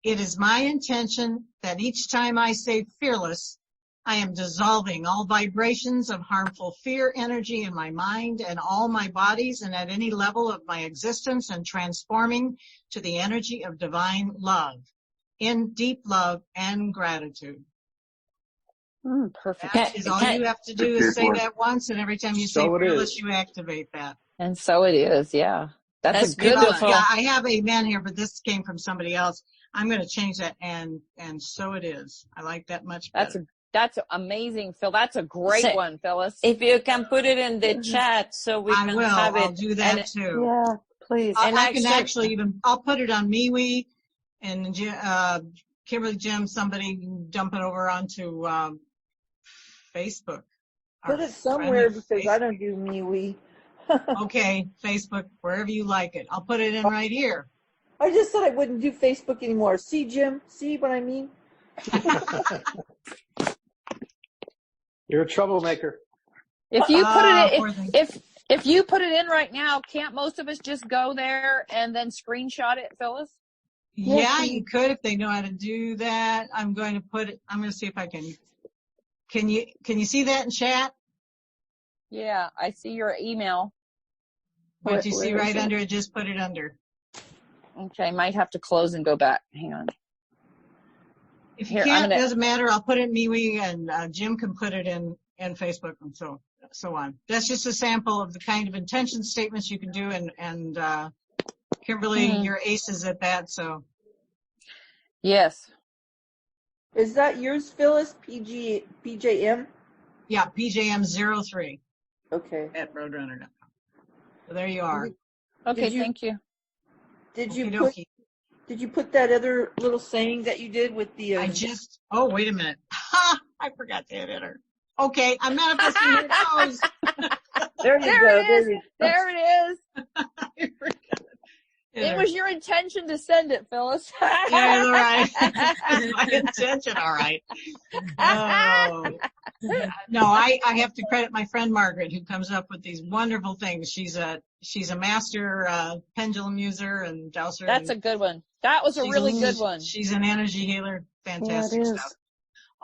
A: It is my intention that each time I say fearless, I am dissolving all vibrations of harmful fear energy in my mind and all my bodies and at any level of my existence and transforming to the energy of divine love in deep love and gratitude.
L: Perfect.
A: That is all you have to do is say that once, and every time you say fearless, you activate that.
L: And so it is, yeah. That's
A: good.
L: beautiful.
A: Yeah, I have a man here, but this came from somebody else. I'm going to change that, and so it is. I like that much better.
L: That's amazing, Phil. That's a great one, Phyllis.
G: If you can put it in the chat so we can have it.
A: I'll do that too.
C: Yeah, please.
A: I can actually even, I'll put it on MeWe and Kimberly, Jim, somebody dump it over onto Facebook.
C: Put it somewhere because I don't do MeWe.
A: Okay, Facebook, wherever you like it. I'll put it in right here.
C: I just said I wouldn't do Facebook anymore. See, Jim? See what I mean?
B: You're a troublemaker.
L: If you put it if you put it in right now, can't most of us just go there and then screenshot it, Phyllis?
A: Yeah, you could if they know how to do that. I'm going to see if I can. Can you see that in chat?
L: Yeah, I see your email.
A: What you see right under it, just put it under.
L: Okay, might have to close and go back. Hang on.
A: If you can't, it doesn't matter. I'll put it in MeWe, and Jim can put it in Facebook and so on. That's just a sample of the kind of intention statements you can do, and Kimberly, you're aces at that. So.
L: Yes.
C: Is that yours, Phyllis? PJM?
A: Yeah, PJM03.
C: Okay.
A: At Roadrunner.com. So there you are.
L: Okay, thank you.
C: Did you put that other little saying that you did with the?
A: Oh, wait a minute. Ha! I forgot to hit enter. Okay, I'm manifesting your toes.
C: There you go.
L: There it is. It was your intention to send it, Phyllis.
A: Yeah, all right. My intention, all right. Oh. No, I have to credit my friend Margaret, who comes up with these wonderful things. She's a master pendulum user and dowser.
L: That's a good one. That was a really good one.
A: She's an energy healer. Fantastic stuff.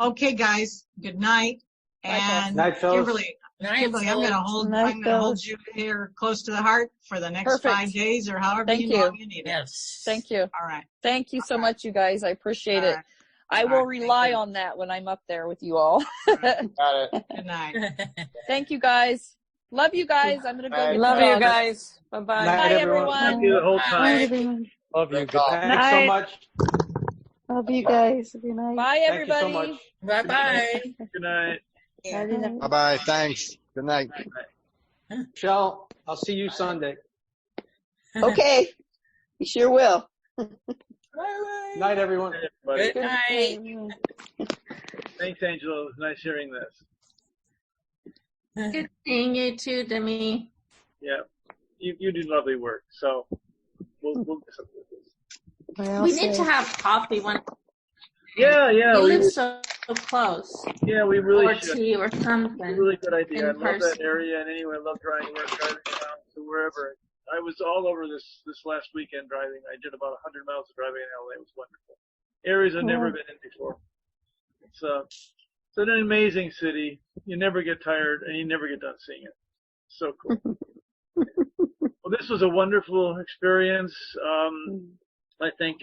A: Okay, guys. Good night. And
B: night,
A: Kimberly, I'm going to hold you here close to the heart for the next 5 days or however long you need it.
L: Yes. Thank you.
A: All right.
L: Thank you so much, you guys. I appreciate it. I will rely on that when I'm up there with you all.
H: Got it.
A: Good night.
L: Thank you, guys. Love you guys. I'm going to go.
G: Love you guys. Bye-bye.
L: Bye, everyone.
M: Thank you the whole time.
F: Bye, everyone.
B: Love you. Thanks so much.
F: Love you guys. Good night.
L: Bye, everybody.
B: Thank you so much.
D: Bye-bye.
M: Good night.
H: Bye-bye. Thanks. Good night.
B: Michelle, I'll see you Sunday.
C: Okay. You sure will.
B: Night, everyone.
D: Good night.
M: Thanks, Angela. It was nice hearing this.
F: Good seeing you too, Demi.
M: Yeah, you do lovely work. So we'll do something with this.
F: We need to have coffee when.
M: Yeah.
F: You live so close.
M: Yeah, we really
F: or
M: should.
F: Tea or something.
M: It's a really good idea. I love
F: person.
M: that area, and anyway, I love driving around to wherever. I was all over this last weekend driving. I did about 100 miles of driving in LA. It was wonderful. Areas I've never been in before. It's an amazing city. You never get tired, and you never get done seeing it. So cool. Well, this was a wonderful experience. I think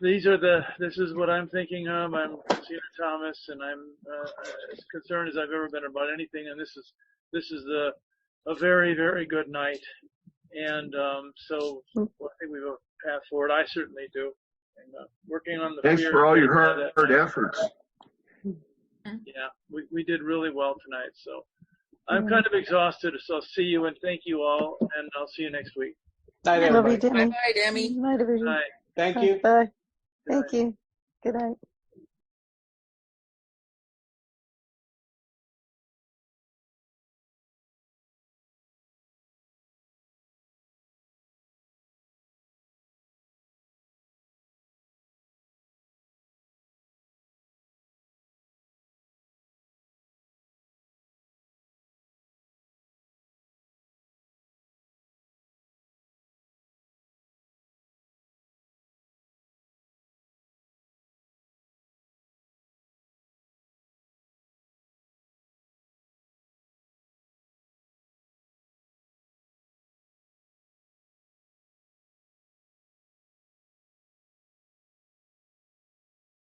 M: this is what I'm thinking of. I'm Christina Thomas, and I'm as concerned as I've ever been about anything. And this is a very, very good night. And so I think we have a path forward. I certainly do. And working on the
N: Thanks
M: fear
N: for all your hard efforts.
M: Yeah, we did really well tonight. So I'm kind of exhausted, so I'll see you and thank you all, and I'll see you next week.
B: Night,
P: Love you,
B: everybody.
P: Demi.
D: Bye, Demi.
P: Night, everybody.
M: Bye.
B: Thank you.
P: Bye. Thank you. Good night.